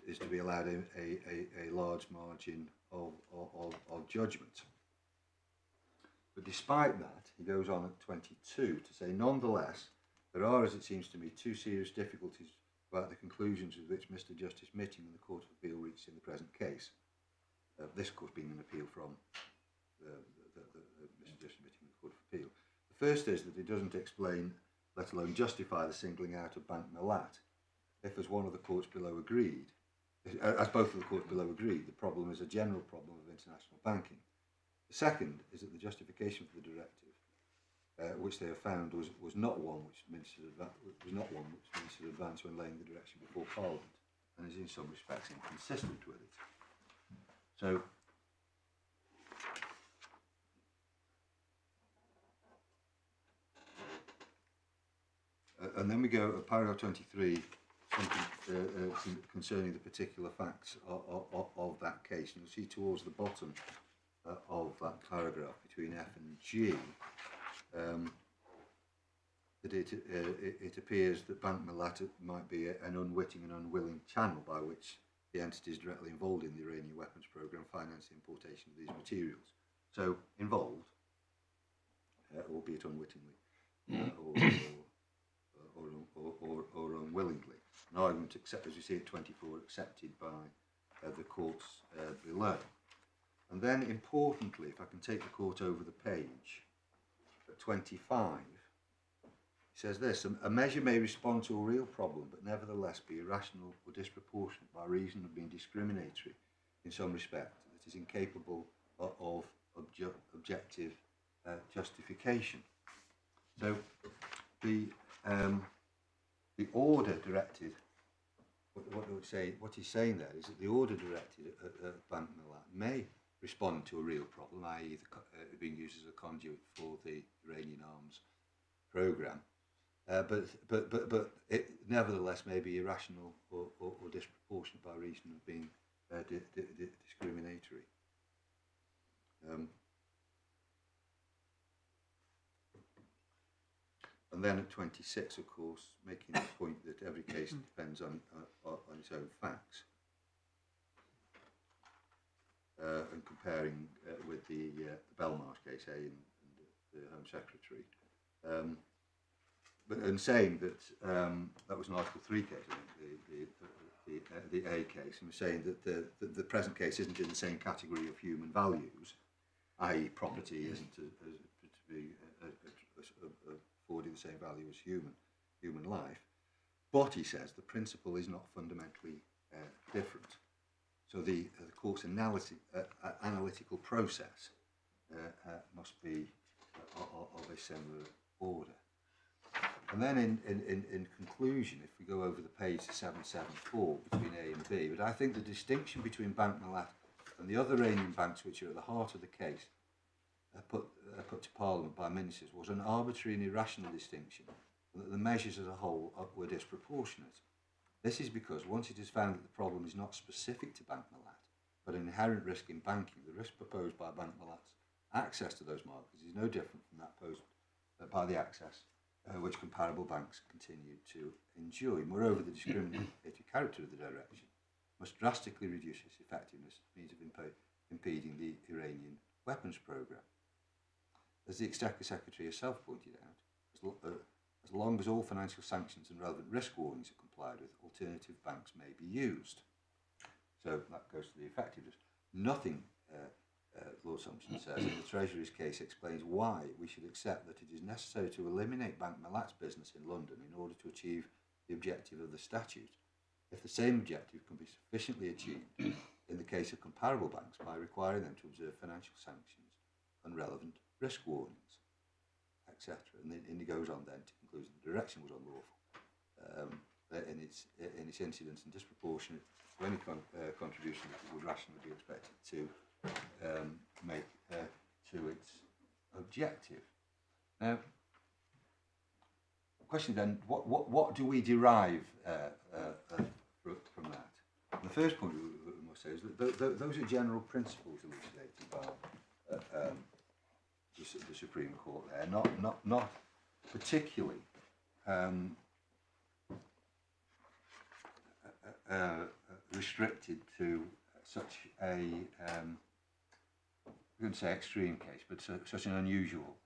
is to be allowed a large margin of judgment. But despite that, he goes on at 22 to say, nonetheless, there are, as it seems to me, two serious difficulties about the conclusions with which Mr. Justice Mitting and the Court of Appeal reached in the present case. This, of course, being an appeal from Mr. Justice Mitting and the Court of Appeal. The first is that it doesn't explain, let alone justify, the singling out of Bank Mellat. If, as one of the courts below agreed, as both of the courts below agreed, the problem is a general problem of international banking. The second is that the justification for the directive, which they have found, was not one which Minister advanced when laying the direction before Parliament, and is in some respects inconsistent with it. So, and then we go at paragraph 23, something concerning the particular facts of that case. And you'll see towards the bottom of that paragraph between F and G, that it appears that Bank Mellat might be an unwitting and unwilling channel by which the entities directly involved in the Iranian weapons programme finance the importation of these materials. So involved, albeit unwittingly, or unwillingly. An argument, as we see at 24, accepted by the courts below. And then, importantly, if I can take the court over the page, at 25, it says this: a measure may respond to a real problem, but nevertheless be irrational or disproportionate by reason of being discriminatory in some respect, that is incapable of objective justification. So the order directed, what he's saying there is that the order directed at Bank Mellat may respond to a real problem, i.e. being used as a conduit for the Iranian arms programme, but it nevertheless may be irrational or disproportionate by reason of being discriminatory. And then at 26, of course, making the point that every case depends on its own facts, and comparing with the Belmarsh case, and the Home Secretary, and saying that that was an Article 3 case, I think, the A case, and saying that the present case isn't in the same category of human values, i.e. property isn't to be affording the same value as human life, but he says the principle is not fundamentally different. So the court's analytical process must be of a similar order. And then in conclusion, if we go over the page to 774 between A and B, but I think the distinction between Bank Mellat and the other Iranian banks which are at the heart of the case put to Parliament by ministers was an arbitrary and irrational distinction, and that the measures as a whole were disproportionate. This is because once it is found that the problem is not specific to Bank Mellat, but an inherent risk in banking, the risk proposed by Bank Mellat's access to those markets is no different from that posed by the access which comparable banks continue to enjoy. Moreover, the discriminatory character of the direction must drastically reduce its effectiveness as means of impeding the Iranian weapons programme. As the Exchequer Secretary herself pointed out, as long as all financial sanctions and relevant risk warnings are complied with, alternative banks may be used. So that goes to the effectiveness. Nothing, Lord Sumption says, in the Treasury's case explains why we should accept that it is necessary to eliminate Bank Mellat's business in London in order to achieve the objective of the statute, if the same objective can be sufficiently achieved in the case of comparable banks by requiring them to observe financial sanctions and relevant risk warnings, etc. And he goes on then to conclude that the direction was unlawful in its incidence and disproportionate to any contribution that it would rationally be expected to make to its objective. Now, the question then, what do we derive from that? And the first point we must say is that those are general principles elucidated by the Supreme Court there, not particularly restricted to such a we wouldn't say extreme case, but such an unusual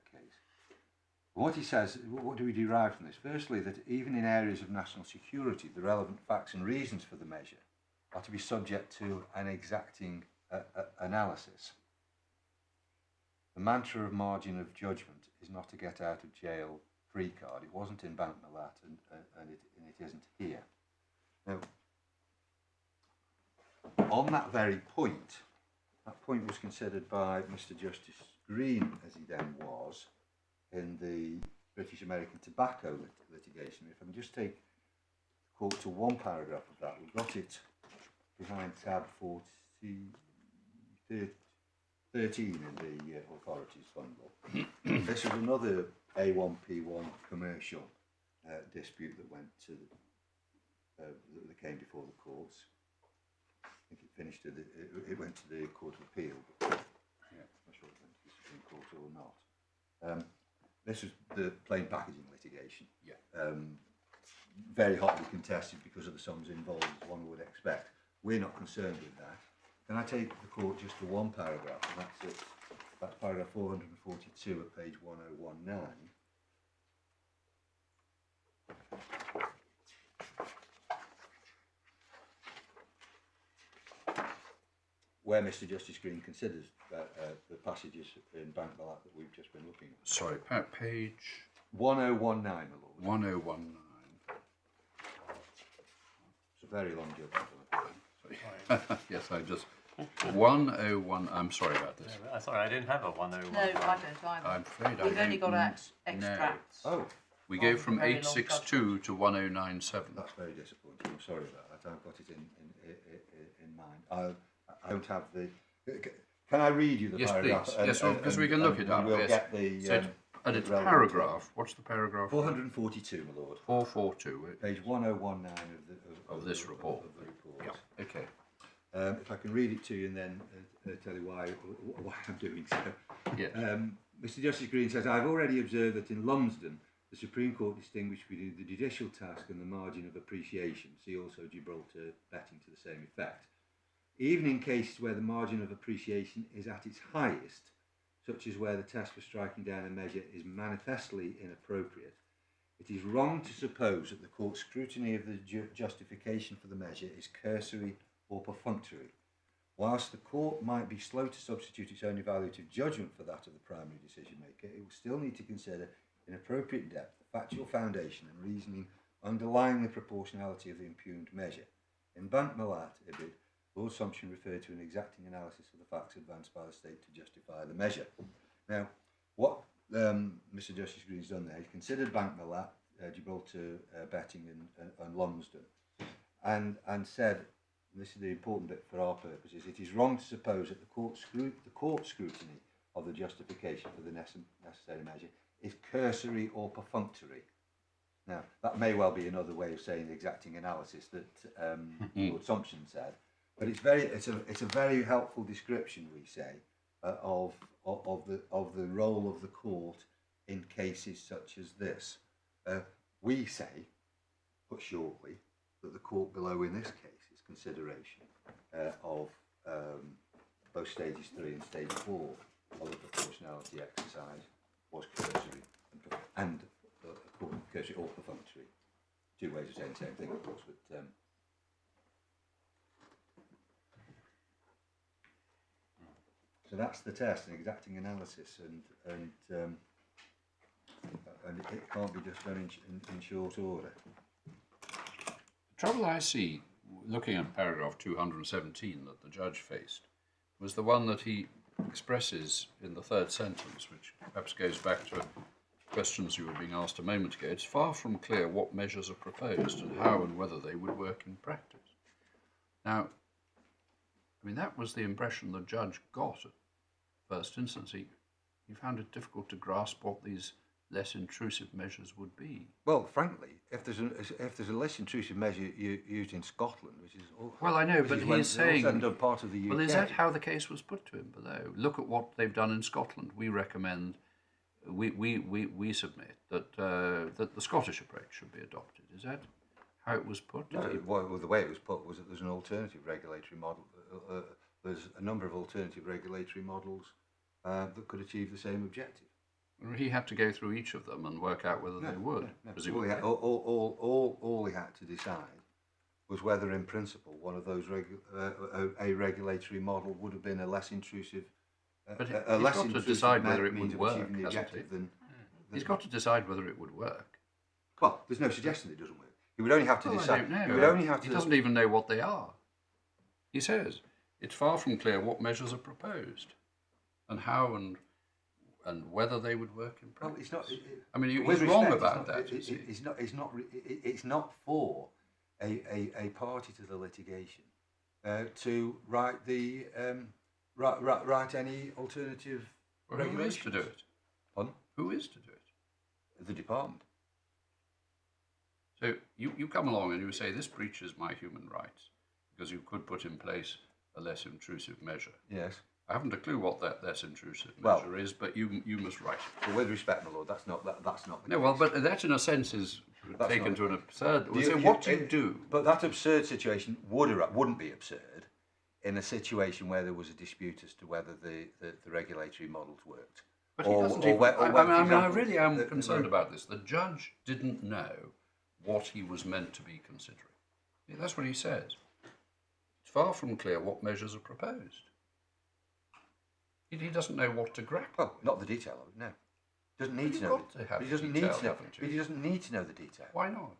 case. What he says, what do we derive from this? Firstly, that even in areas of national security, the relevant facts and reasons for the measure are to be subject to an exacting analysis. The mantra of margin of judgment is not a get out of jail free card. It wasn't in Bank Mellat, and it isn't here. Now, on that very point, that point was considered by Mr. Justice Green, as he then was, in the British American tobacco litigation. If I can just take the quote to one paragraph of that, we've got it behind tab 13 in the authorities bundle. This is another A1P1 commercial dispute that went to that came before the courts. I think it finished it went to the Court of Appeal, but yeah, I'm not sure it went to the Supreme Court or not. this was the plain packaging litigation. Yeah. Very hotly contested because of the sums involved, as one would expect. We're not concerned with that. Can I take the court just to one paragraph, and that's it. That's paragraph 442 at page 1019. Where Mr. Justice Green considers the passages in Bank Mallat that we've just been looking at. Sorry, page 1019, my lord. 1019. It's a very long judgment. Yes, I just 101. I'm sorry about this. No, sorry, I didn't have a 101. No, I don't either. I'm afraid We've only got no. extracts. Oh, We Rather go from than very long 862 to 1097. that's very disappointing. I'm sorry about that. I've got it in mind. I don't have the. Can I read you the Yes, paragraph? please. Yes, because we can look it up. We'll Yes. get the. So and it's relevant paragraph. What's the paragraph? 442, my lord. 442 Page 1019 of this report. Of the report. Yeah. Okay. If I can read it to you and then tell you why I'm doing so. Yeah. Mr. Justice Green says, I've already observed that in Lumsden, the Supreme Court distinguished between the judicial task and the margin of appreciation. See also Gibraltar betting to the same effect. Even in cases where the margin of appreciation is at its highest, such as where the test for striking down a measure is manifestly inappropriate, it is wrong to suppose that the court's scrutiny of the justification for the measure is cursory or perfunctory. Whilst the court might be slow to substitute its own evaluative judgment for that of the primary decision maker, it will still need to consider in appropriate depth the factual foundation and reasoning underlying the proportionality of the impugned measure. In Bank Mallat, Ibid, Lord Sumption referred to an exacting analysis of the facts advanced by the state to justify the measure. Now, what Mr. Justice Green's done there, he's considered Bank Mallat, Gibraltar betting and Lumsden, and said, and this is the important bit for our purposes, it is wrong to suppose that the court scrutiny of the justification for the necessary measure is cursory or perfunctory. Now, that may well be another way of saying the exacting analysis that Lord Sumption said, but it's a very helpful description, we say, of the role of the court in cases such as this. We say, put shortly, that the court below in this case consideration of both stages 3 and stage 4 of the proportionality exercise was cursory and cursory or perfunctory. Two ways of saying the same thing, of course, but so that's the test, an exacting analysis, and it can't be just done in short order. The trouble I see, looking at paragraph 217 that the judge faced, was the one that he expresses in the third sentence, which perhaps goes back to questions you were being asked a moment ago. It's far from clear what measures are proposed and how and whether they would work in practice. Now, I mean, that was the impression the judge got at first instance. He found it difficult to grasp what these less intrusive measures would be. Well, frankly, if there's a less intrusive measure used in Scotland, which is well, I know, but he's saying part of the UK. Well, is that how the case was put to him below? Look at what they've done in Scotland. We recommend, we submit that that the Scottish approach should be adopted. Is that how it was put? No, well, the way it was put was that there's an alternative regulatory model. There's a number of alternative regulatory models that could achieve the same objective. He had to go through each of them and work out whether they would. No. All he had to decide was whether, in principle, one of those a regulatory model would have been a less intrusive. But he's got to decide whether it would work, hasn't he? He's got to decide whether it would work. Well, there's no suggestion it doesn't work. He would only have to decide. I don't know. He would only have to. He doesn't even know what they are. He says it's far from clear what measures are proposed, and how and whether they would work in practice. Well, it's not. I mean, he's wrong about that. It's not for a party to the litigation to write the write any alternative. Well, who is to do it? Pardon? Who is to do it? The department. So you come along and you say this breaches my human rights because you could put in place a less intrusive measure. Yes. I haven't a clue what that less intrusive Well- measure is, but you must write it. Well, with respect, my lord, that's not the No, case. well, but that in a sense is That's taken not- to an absurd. You- So you- what do you it- do? But that absurd situation wouldn't be absurd in a situation where there was a dispute as to whether the regulatory models worked. But he Or- doesn't or even. where- or I where, for I example, really am the- concerned about this. The judge didn't know what he was meant to be considering. Yeah, that's what he says. It's far from clear what measures are proposed. He doesn't know what to grapple. Well, not the detail of it, no. Doesn't need You've to know. got to have He doesn't detail, need to know. haven't you? He doesn't need to know the detail. Why not?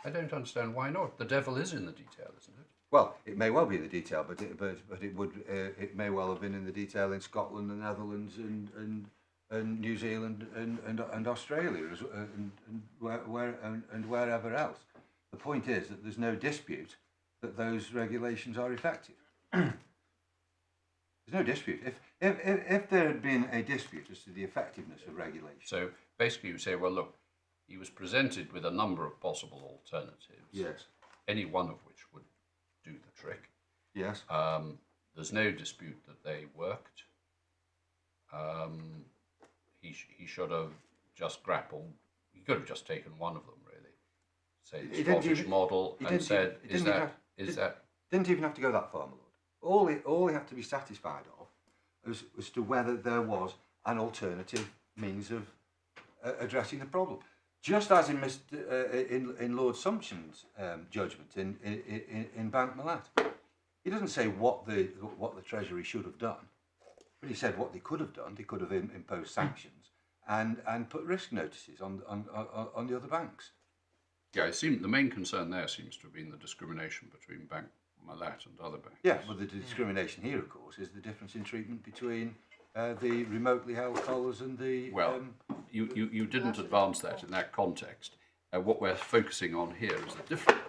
I don't understand why not. The devil is in the detail, isn't it? Well, it may well be in the detail, but it may well have been in the detail in Scotland, the Netherlands, and New Zealand, and Australia, and wherever else. The point is that there's no dispute that those regulations are effective. There's no dispute. If there had been a dispute as to the effectiveness of regulation, So basically, you say, well, look, he was presented with a number of possible alternatives. yes, Any one of which would do the trick. yes, There's no dispute that they worked. He should have just grappled. He could have just taken one of them, really. Say the He didn't Scottish even- model he and didn't said, even- he is didn't that even that didn't even have to go that far, my lord. All he had to be satisfied of was to whether there was an alternative means of addressing the problem. Just as in Lord Sumption's judgment in Bank Malat, he doesn't say what the Treasury should have done, but he said what they could have done. They could have imposed sanctions and put risk notices on the other banks. Yeah, it seemed the main concern there seems to have been the discrimination between Bank Malat and other banks. Yeah, but the discrimination here, of course, is the difference in treatment between the remotely held collars and the... Well, you didn't advance that in that context. What we're focusing on here is a different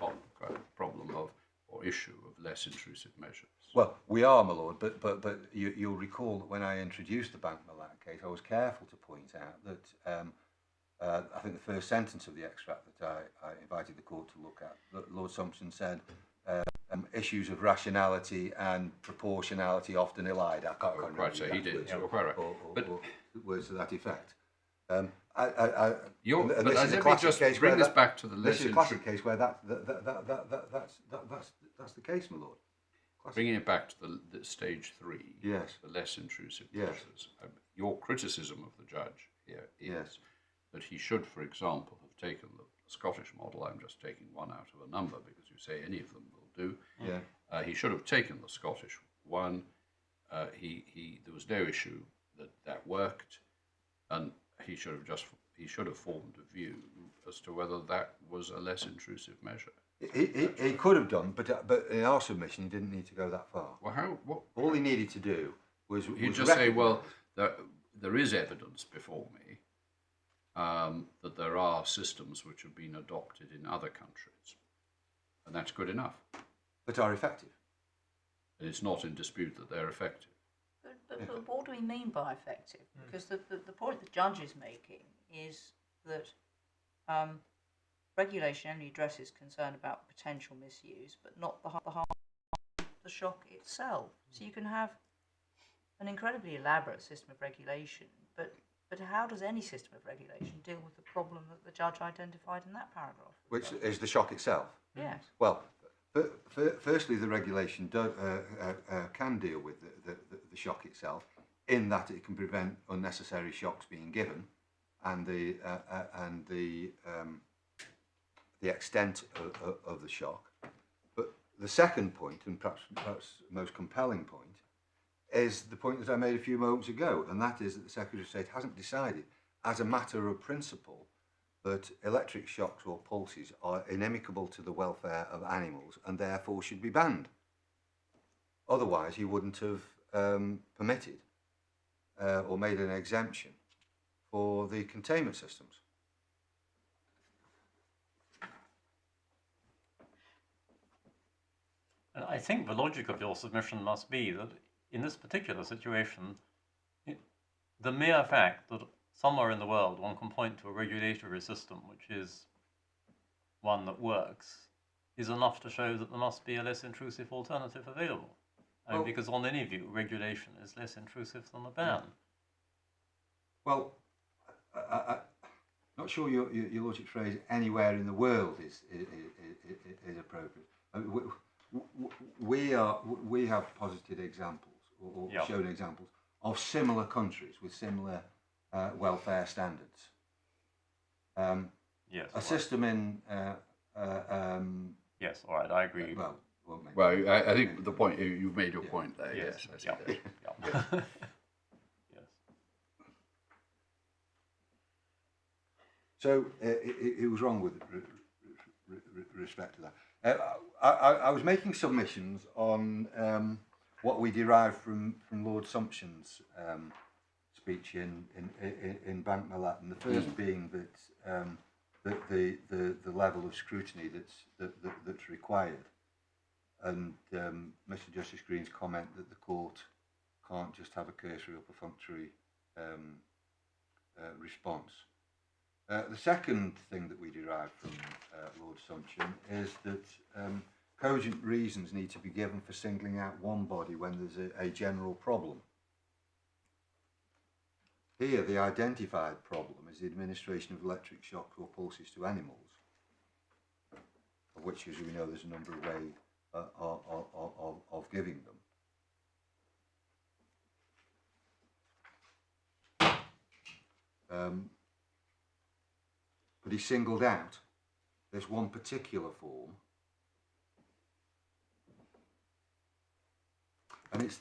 problem of or issue of less intrusive measures. Well, we are, my lord, but you'll recall that when I introduced the Bank Malat case, I was careful to point out that I think the first sentence of the extract that I invited the court to look at, that Lord Sumption said, issues of rationality and proportionality often elide. I can't remember Quite so, he did. You're quite right. or words to that effect. But this is a let me classic just case bring where this that- back to the This less is a classic case where that's the case, my lord. Classic. bringing it back to the stage 3. Yes. The less intrusive Yes. measures. Your criticism of the judge here is Yes. that he should, for example, have taken the Scottish model. I'm just taking one out of a number because you say any of them will do. Yeah. He should have taken the Scottish one. There was no issue that worked, and he should have formed a view as to whether that was a less intrusive measure. He could have done, but in our submission, he didn't need to go that far. Well, All he needed to do was he'd just say, well, there is evidence before me that there are systems which have been adopted in other countries, and that's good enough. but are effective. And it's not in dispute that they're effective. But what do we mean by effective? Because the point the judge is making is that regulation only addresses concern about potential misuse, but not the harm of the shock itself. So you can have an incredibly elaborate system of regulation, but how does any system of regulation deal with the problem that the judge identified in that paragraph? Which is the shock itself. Yes. Well, firstly, the regulation can deal with the shock itself, in that it can prevent unnecessary shocks being given, and the extent of the shock. But the second point, and perhaps most compelling point, is the point that I made a few moments ago, and that is that the Secretary of State hasn't decided, as a matter of principle, that electric shocks or pulses are inimical to the welfare of animals and therefore should be banned. Otherwise, he wouldn't have permitted or made an exemption for the containment systems. And I think the logic of your submission must be that in this particular situation, the mere fact that somewhere in the world one can point to a regulatory system which is one that works is enough to show that there must be a less intrusive alternative available. I mean, because on any view, regulation is less intrusive than a ban. Well, I'm not sure your lordship's phrase "anywhere in the world" is appropriate. I mean, we have posited examples or shown examples of similar countries with similar welfare standards. Yes. A system in yes. All right. I agree. Well, I think the point you've made your point there. Yes, I see that. Yeah. Yes. So he was wrong with respect to that. I was making submissions on what we derived from Lord Sumption's speech in Bank Malat, and the first being that the level of scrutiny that's required, and Mr. Justice Green's comment that the court can't just have a cursory or perfunctory response. The second thing that we derive from Lord Sumption is that cogent reasons need to be given for singling out one body when there's a general problem. Here, the identified problem is the administration of electric shocks or pulses to animals, of which, as we know, there's a number of ways of giving them. But he singled out this one particular form, and it's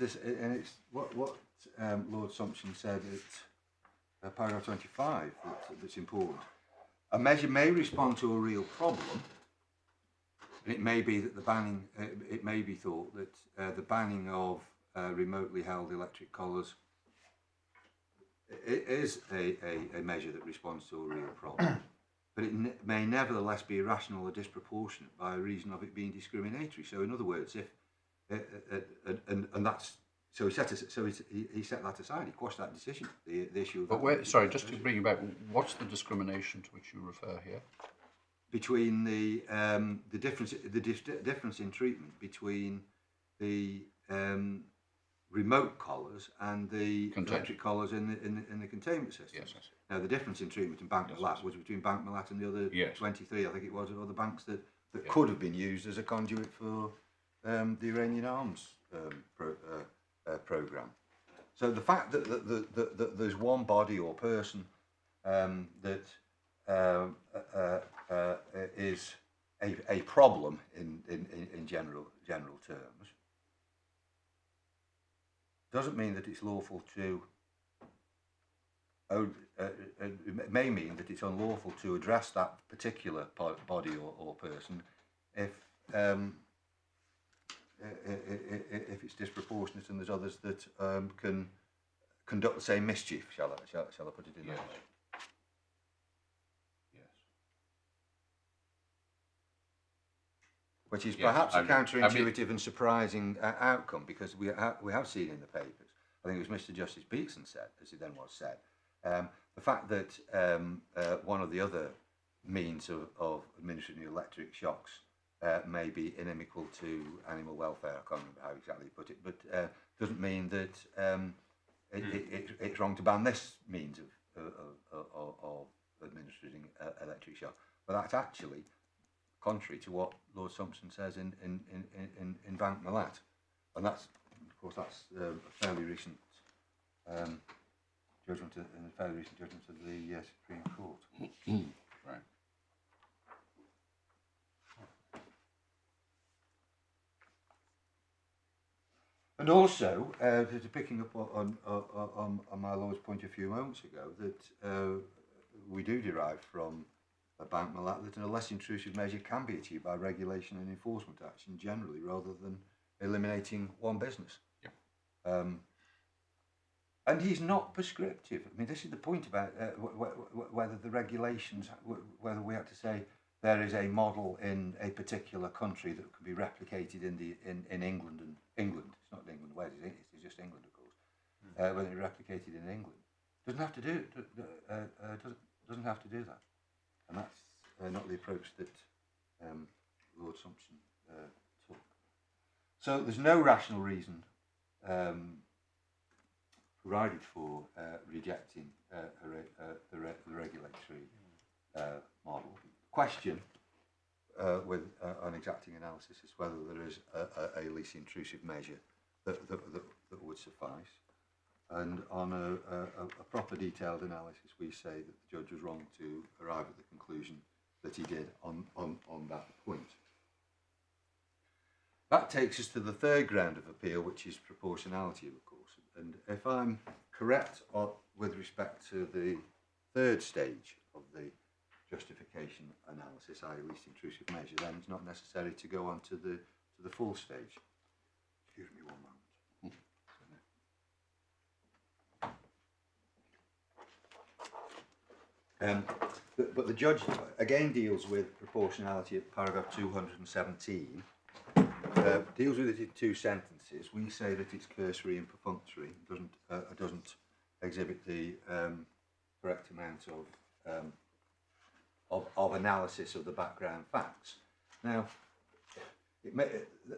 what Lord Sumption said at paragraph 25 that's important. A measure may respond to a real problem, and it may be that it may be thought that the banning of remotely held electric collars is a measure that responds to a real problem. But it may nevertheless be irrational or disproportionate by reason of it being discriminatory. So, in other words, if and that's so he set that aside. He quashed that decision. The issue. But sorry, just to bring you back, what's the discrimination to which you refer here? Between the difference in treatment between the remote collars and the electric collars in the containment system. Yes, yes. Now, the difference in treatment in Bank Malat was between Bank Malat and the other 23, I think it was, of other banks that could have been used as a conduit for the Iranian arms program. So the fact that there's one body or person that is a problem in general terms doesn't mean that it's lawful to. It may mean that it's unlawful to address that particular body or person if it's disproportionate and there's others that can conduct the same mischief. Shall I put it in that way? Yes. Which is perhaps a counterintuitive and surprising outcome, because we have seen in the papers, I think it was Mr. Justice Beatson said, as he then was said, the fact that one of the other means of administering electric shocks may be inimical to animal welfare. I can't remember how exactly he put it, but doesn't mean that it's wrong to ban this means of administering electric shock. But that's actually contrary to what Lord Sumption says in Bank Malat, and that's, of course, that's a fairly recent judgment, in a fairly recent judgment of the Supreme Court. Right. And also, picking up on my Lord's point a few moments ago, that we do derive from Bank Malat that a less intrusive measure can be achieved by regulation and enforcement action generally, rather than eliminating one business. Yeah. And he's not prescriptive. I mean, this is the point about whether the regulations, whether we have to say there is a model in a particular country that can be replicated in England and England. It's not England, Wales. It's just England, of course. Whether it's replicated in England, doesn't have to do doesn't have to do that, and that's not the approach that Lord Sumption took. So there's no rational reason provided for rejecting the regulatory model. Question with an exacting analysis is whether there is a least intrusive measure that would suffice. And on a proper detailed analysis, we say that the judge was wrong to arrive at the conclusion that he did on that point. That takes us to the third ground of appeal, which is proportionality, of course. And if I'm correct with respect to the third stage of the justification analysis, i.e. least intrusive measure, then it's not necessary to go on to the full stage. Excuse me one moment. But the judge again deals with proportionality at paragraph 217. Deals with it in two sentences. We say that it's cursory and perfunctory. It doesn't exhibit the correct amount of analysis of the background facts. Now,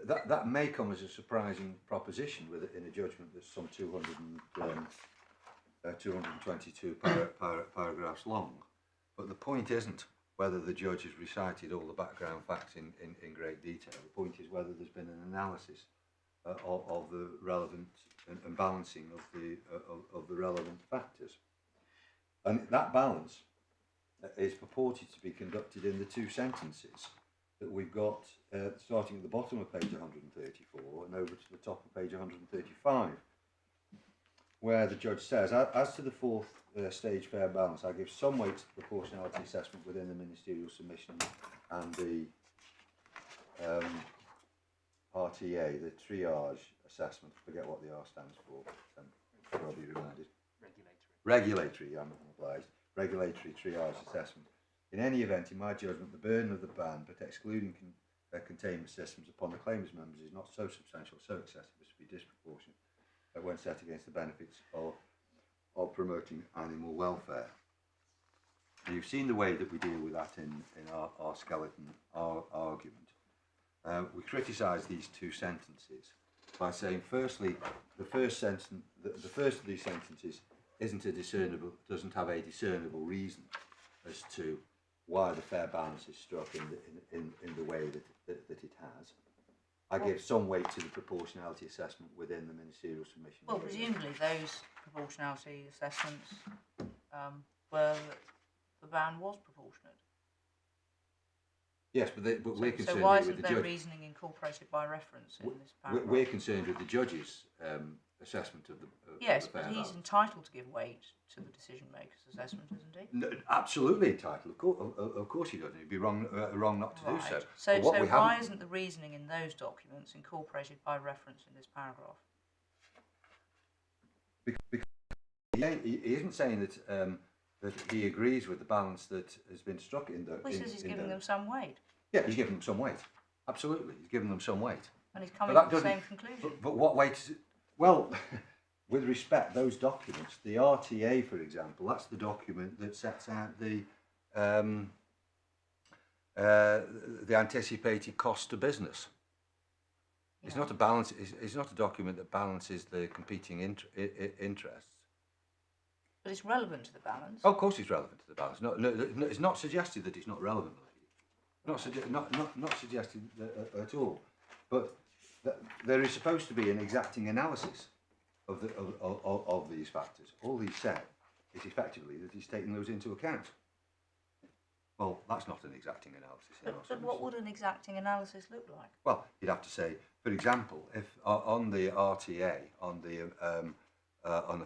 that may come as a surprising proposition in a judgment that's some 222 paragraphs long. But the point isn't whether the judge has recited all the background facts in great detail. The point is whether there's been an analysis of the relevant and balancing of the relevant factors. And that balance is purported to be conducted in the two sentences that we've got starting at the bottom of page 134 and over to the top of page 135, where the judge says, as to the fourth stage fair balance, I give some weight to the proportionality assessment within the ministerial submission and the RTA, the triage assessment. I forget what the R stands for, I'll be reminded. Regulatory, I'm obliged. Regulatory triage assessment. In any event, in my judgment, the burden of the ban, but excluding containment systems upon the claimants' members, is not so substantial, so excessive as to be disproportionate when set against the benefits of promoting animal welfare. And you've seen the way that we deal with that in our skeleton argument. We criticise these two sentences by saying, firstly, the first of these sentences doesn't have a discernible reason as to why the fair balance is struck in the way that it has. I give some weight to the proportionality assessment within the ministerial submission. Well, presumably those proportionality assessments were that the ban was proportionate. Yes, but we're concerned so why with isn't the there judge. Reasoning incorporated by reference in this paragraph? We're concerned with the judge's assessment of the yes, the fair but he's balance. entitled to give weight to the decision maker's assessment, isn't he? No, absolutely entitled. Of course he doesn't. It'd be wrong not to do so. So But what we why haven't- isn't the reasoning in those documents incorporated by reference in this paragraph? Because he isn't saying that that he agrees with the balance that has been struck in the. Well, he says he's giving them some weight. Yeah, he's giving them some weight. Absolutely, he's giving them some weight. And he's coming But to that the same doesn't- conclusion. But what weight is it? Well, with respect, those documents, the RTA, for example, that's the document that sets out the anticipated cost to business. It's not a balance. It's not a document that balances the competing interests. But it's relevant to the balance. Oh, of course, it's relevant to the balance. No, it's not suggested that it's not relevant. Not suggested at all. But there is supposed to be an exacting analysis of these factors. All he's said is effectively that he's taking those into account. Well, that's not an exacting analysis. But what would an exacting analysis look like? Well, you'd have to say, for example, if on the RTA, on the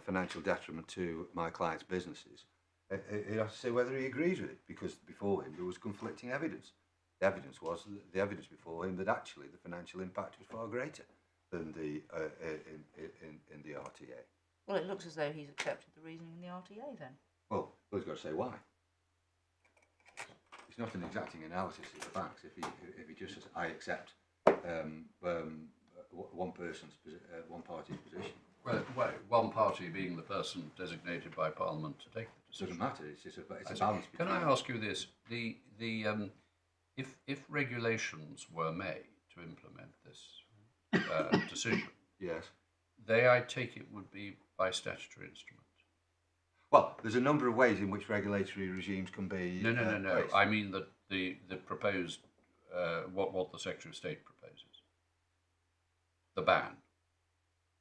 financial detriment to my client's businesses, he'd have to say whether he agrees with it, because before him there was conflicting evidence. The evidence before him that actually the financial impact was far greater than the in the RTA. Well, it looks as though he's accepted the reasoning in the RTA then. Well, he's got to say why. It's not an exacting analysis of the facts. If he just says I accept one party's position. Well, one party being the person designated by Parliament to take the decision. Doesn't matter. It's just it's a balance. Can I ask you this? If regulations were made to implement this decision, Yes. they, I take it, would be by statutory instrument. Well, there's a number of ways in which regulatory regimes can be. No. placed. I mean that the proposed what the Secretary of State proposes, the ban,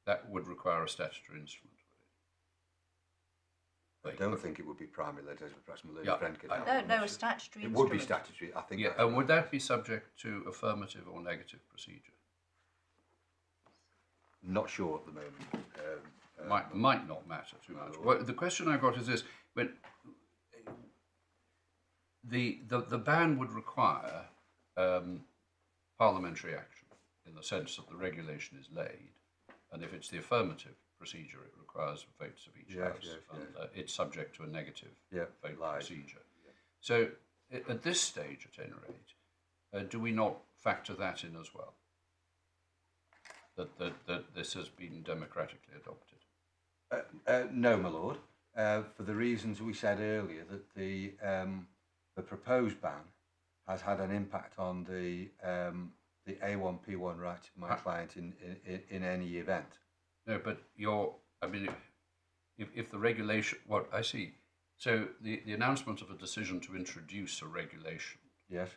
that would require a statutory instrument. I don't think it would be primary legislation. Perhaps my learned Yeah, friend could I- help. No, a statutory It instrument. would be statutory. I think. Yeah, that's and would right. that be subject to affirmative or negative procedure? Not sure at the moment. Might not matter too much. Well, the question I've got is this: when the ban would require parliamentary action in the sense that the regulation is laid, and if it's the affirmative procedure, it requires votes of each Yes, house, yes, and it's subject to a negative Yeah, vote live. procedure. So, at this stage, at any rate, do we not factor that in as well? That this has been democratically adopted. No, my lord. For the reasons we said earlier, that the proposed ban has had an impact on the A1P1 rights of my client in any event. No, but if the regulation, what I see, so the announcement of a decision to introduce a regulation Yes.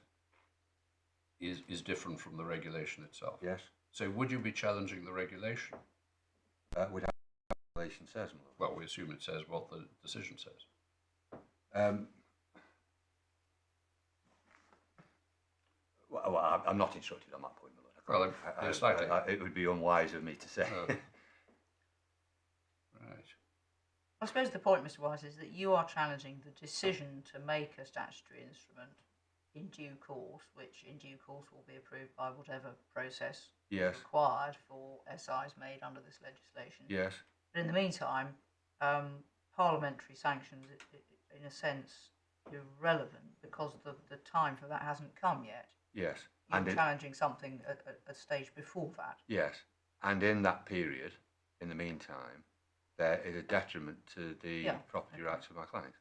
is different from the regulation itself. Yes. So would you be challenging the regulation? Would have regulation says, my lord. Well, we assume it says what the decision says. Well, I'm not instructed on that point, my lord. Well, slightly. It would be unwise of me to say. Right. I suppose the point, Mr. Wise, is that you are challenging the decision to make a statutory instrument in due course, which in due course will be approved by whatever process Yes. is required for SIs made under this legislation. Yes. But in the meantime, parliamentary sanctions, in a sense, irrelevant because the time for that hasn't come yet. Yes. You're challenging something at a stage before that. Yes. And in that period, in the meantime, there is a detriment to the property rights of my client.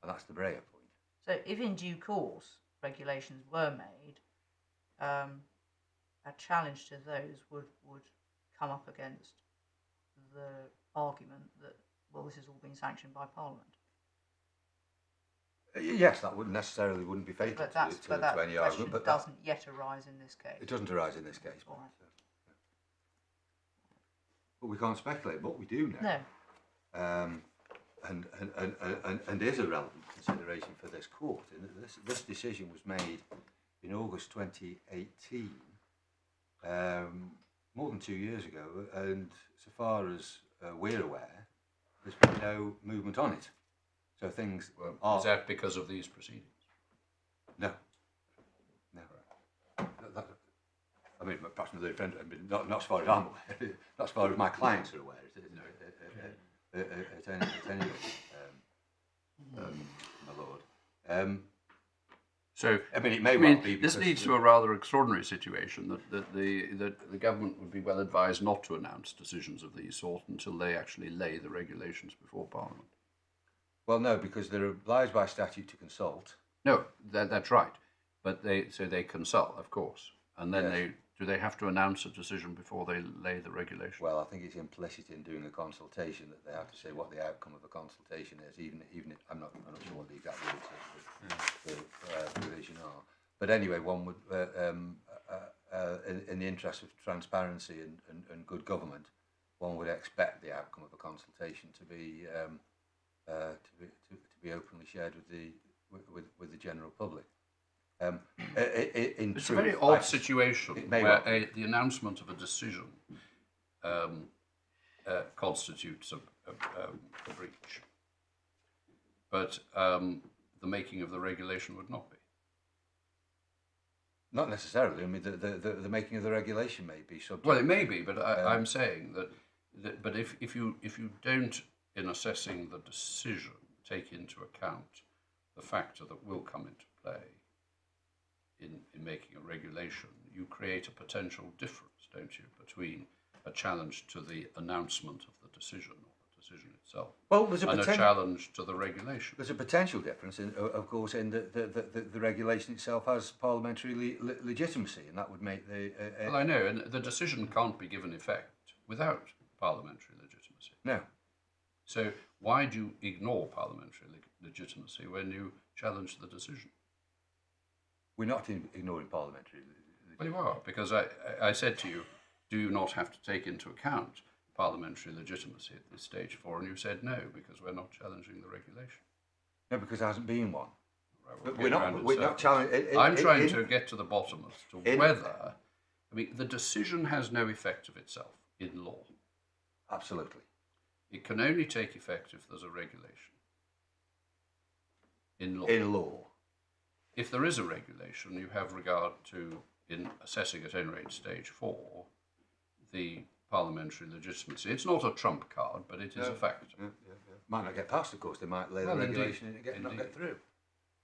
And that's the Breyer point. So if in due course regulations were made, a challenge to those would come up against the argument that, well, this has all been sanctioned by Parliament. Yes, that wouldn't be fatal But that to any question argument. But doesn't yet arise in this case. it doesn't arise in this case. All right. But we can't speculate. What we do know, No. and is a relevant consideration for this court. And this decision was made in August 2018, more than 2 years ago, and so far as we're aware, there's been no movement on it. So things are. Is that because of these proceedings? No. I mean, perhaps my little friend, I mean, not as far as I'm aware, not as far as my clients are aware, at any rate, my lord. So, I mean, it may well be this because leads to a rather extraordinary situation that the government would be well advised not to announce decisions of these sort until they actually lay the regulations before Parliament. Well, no, because they're obliged by statute to consult. No, that's right, but they consult, of course, and then Yes. do they have to announce a decision before they lay the regulation? Well, I think it's implicit in doing a consultation that they have to say what the outcome of the consultation is, even if I'm not sure what the exact words of the provision are. But anyway, one would, in the interest of transparency and good government, one would expect the outcome of a consultation to be openly shared with the general public. It's a very odd situation where the announcement of a decision constitutes a breach, but the making of the regulation would not be. Not necessarily. I mean, the making of the regulation may be subject. Well, it may be, but I'm saying that. But if you don't, in assessing the decision, take into account the factor that will come into play in making a regulation, you create a potential difference, don't you, between a challenge to the announcement of the decision or the decision itself, Well, there's a and a potential. challenge to the regulation. There's a potential difference, of course, in the regulation itself has parliamentary legitimacy, and that would make the. Well, I know, and the decision can't be given effect without parliamentary legitimacy. No. So why do you ignore parliamentary legitimacy when you challenge the decision? We're not ignoring parliamentary legitimacy. Well, you are, because I said to you, do you not have to take into account parliamentary legitimacy at this stage 4? And you said no, because we're not challenging the regulation. No, because there hasn't been one. Right, But we'll we're not challenging. I'm trying to get to the bottom as to whether, I mean, the decision has no effect of itself in law. Absolutely. It can only take effect if there's a regulation in law. In law. If there is a regulation, you have regard to, in assessing at any rate stage 4, the parliamentary legitimacy. It's not a trump card, but it is a factor. Yeah. Might not get passed, of course. They might lay the regulation in and not get through.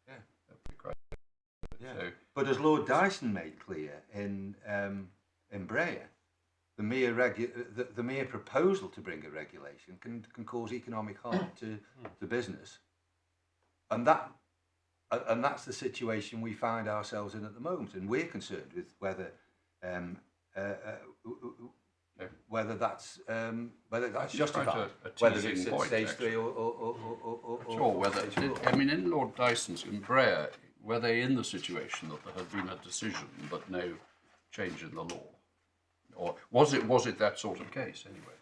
Yeah. That'd be great. Yeah. So, But as Lord Dyson made clear in Breyer, the mere proposal to bring a regulation can cause economic harm to business, and that's the situation we find ourselves in at the moment, and we're concerned with whether that's justified, whether it's at stage 3 or sure, whether stage 4. I mean, in Lord Dyson's in Breyer, were they in the situation that there had been a decision but no change in the law, or was it that sort of case anyway?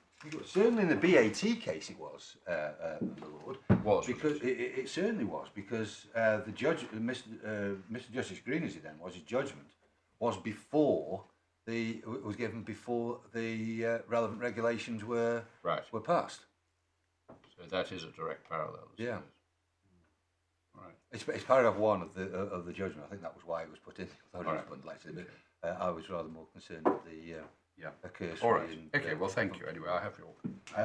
Certainly in the BAT case it was, my Lord. Was because it certainly was, because the judge, Mr. Justice Green as he then was, his judgment was given before the relevant regulations were passed. So that is a direct parallel. Yeah. Right. It's paragraph 1 of the judgment. I think that was why it was put in the authority letter. But I was rather more concerned with the cursory. All right. Okay. Well, thank you. Anyway, I have your.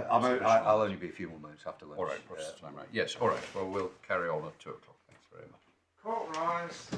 I'll only be a few more moments after lunch. All right. Process time. Right. Yes. All right. Well, we'll carry on at 2:00. Thanks very much. Court rise.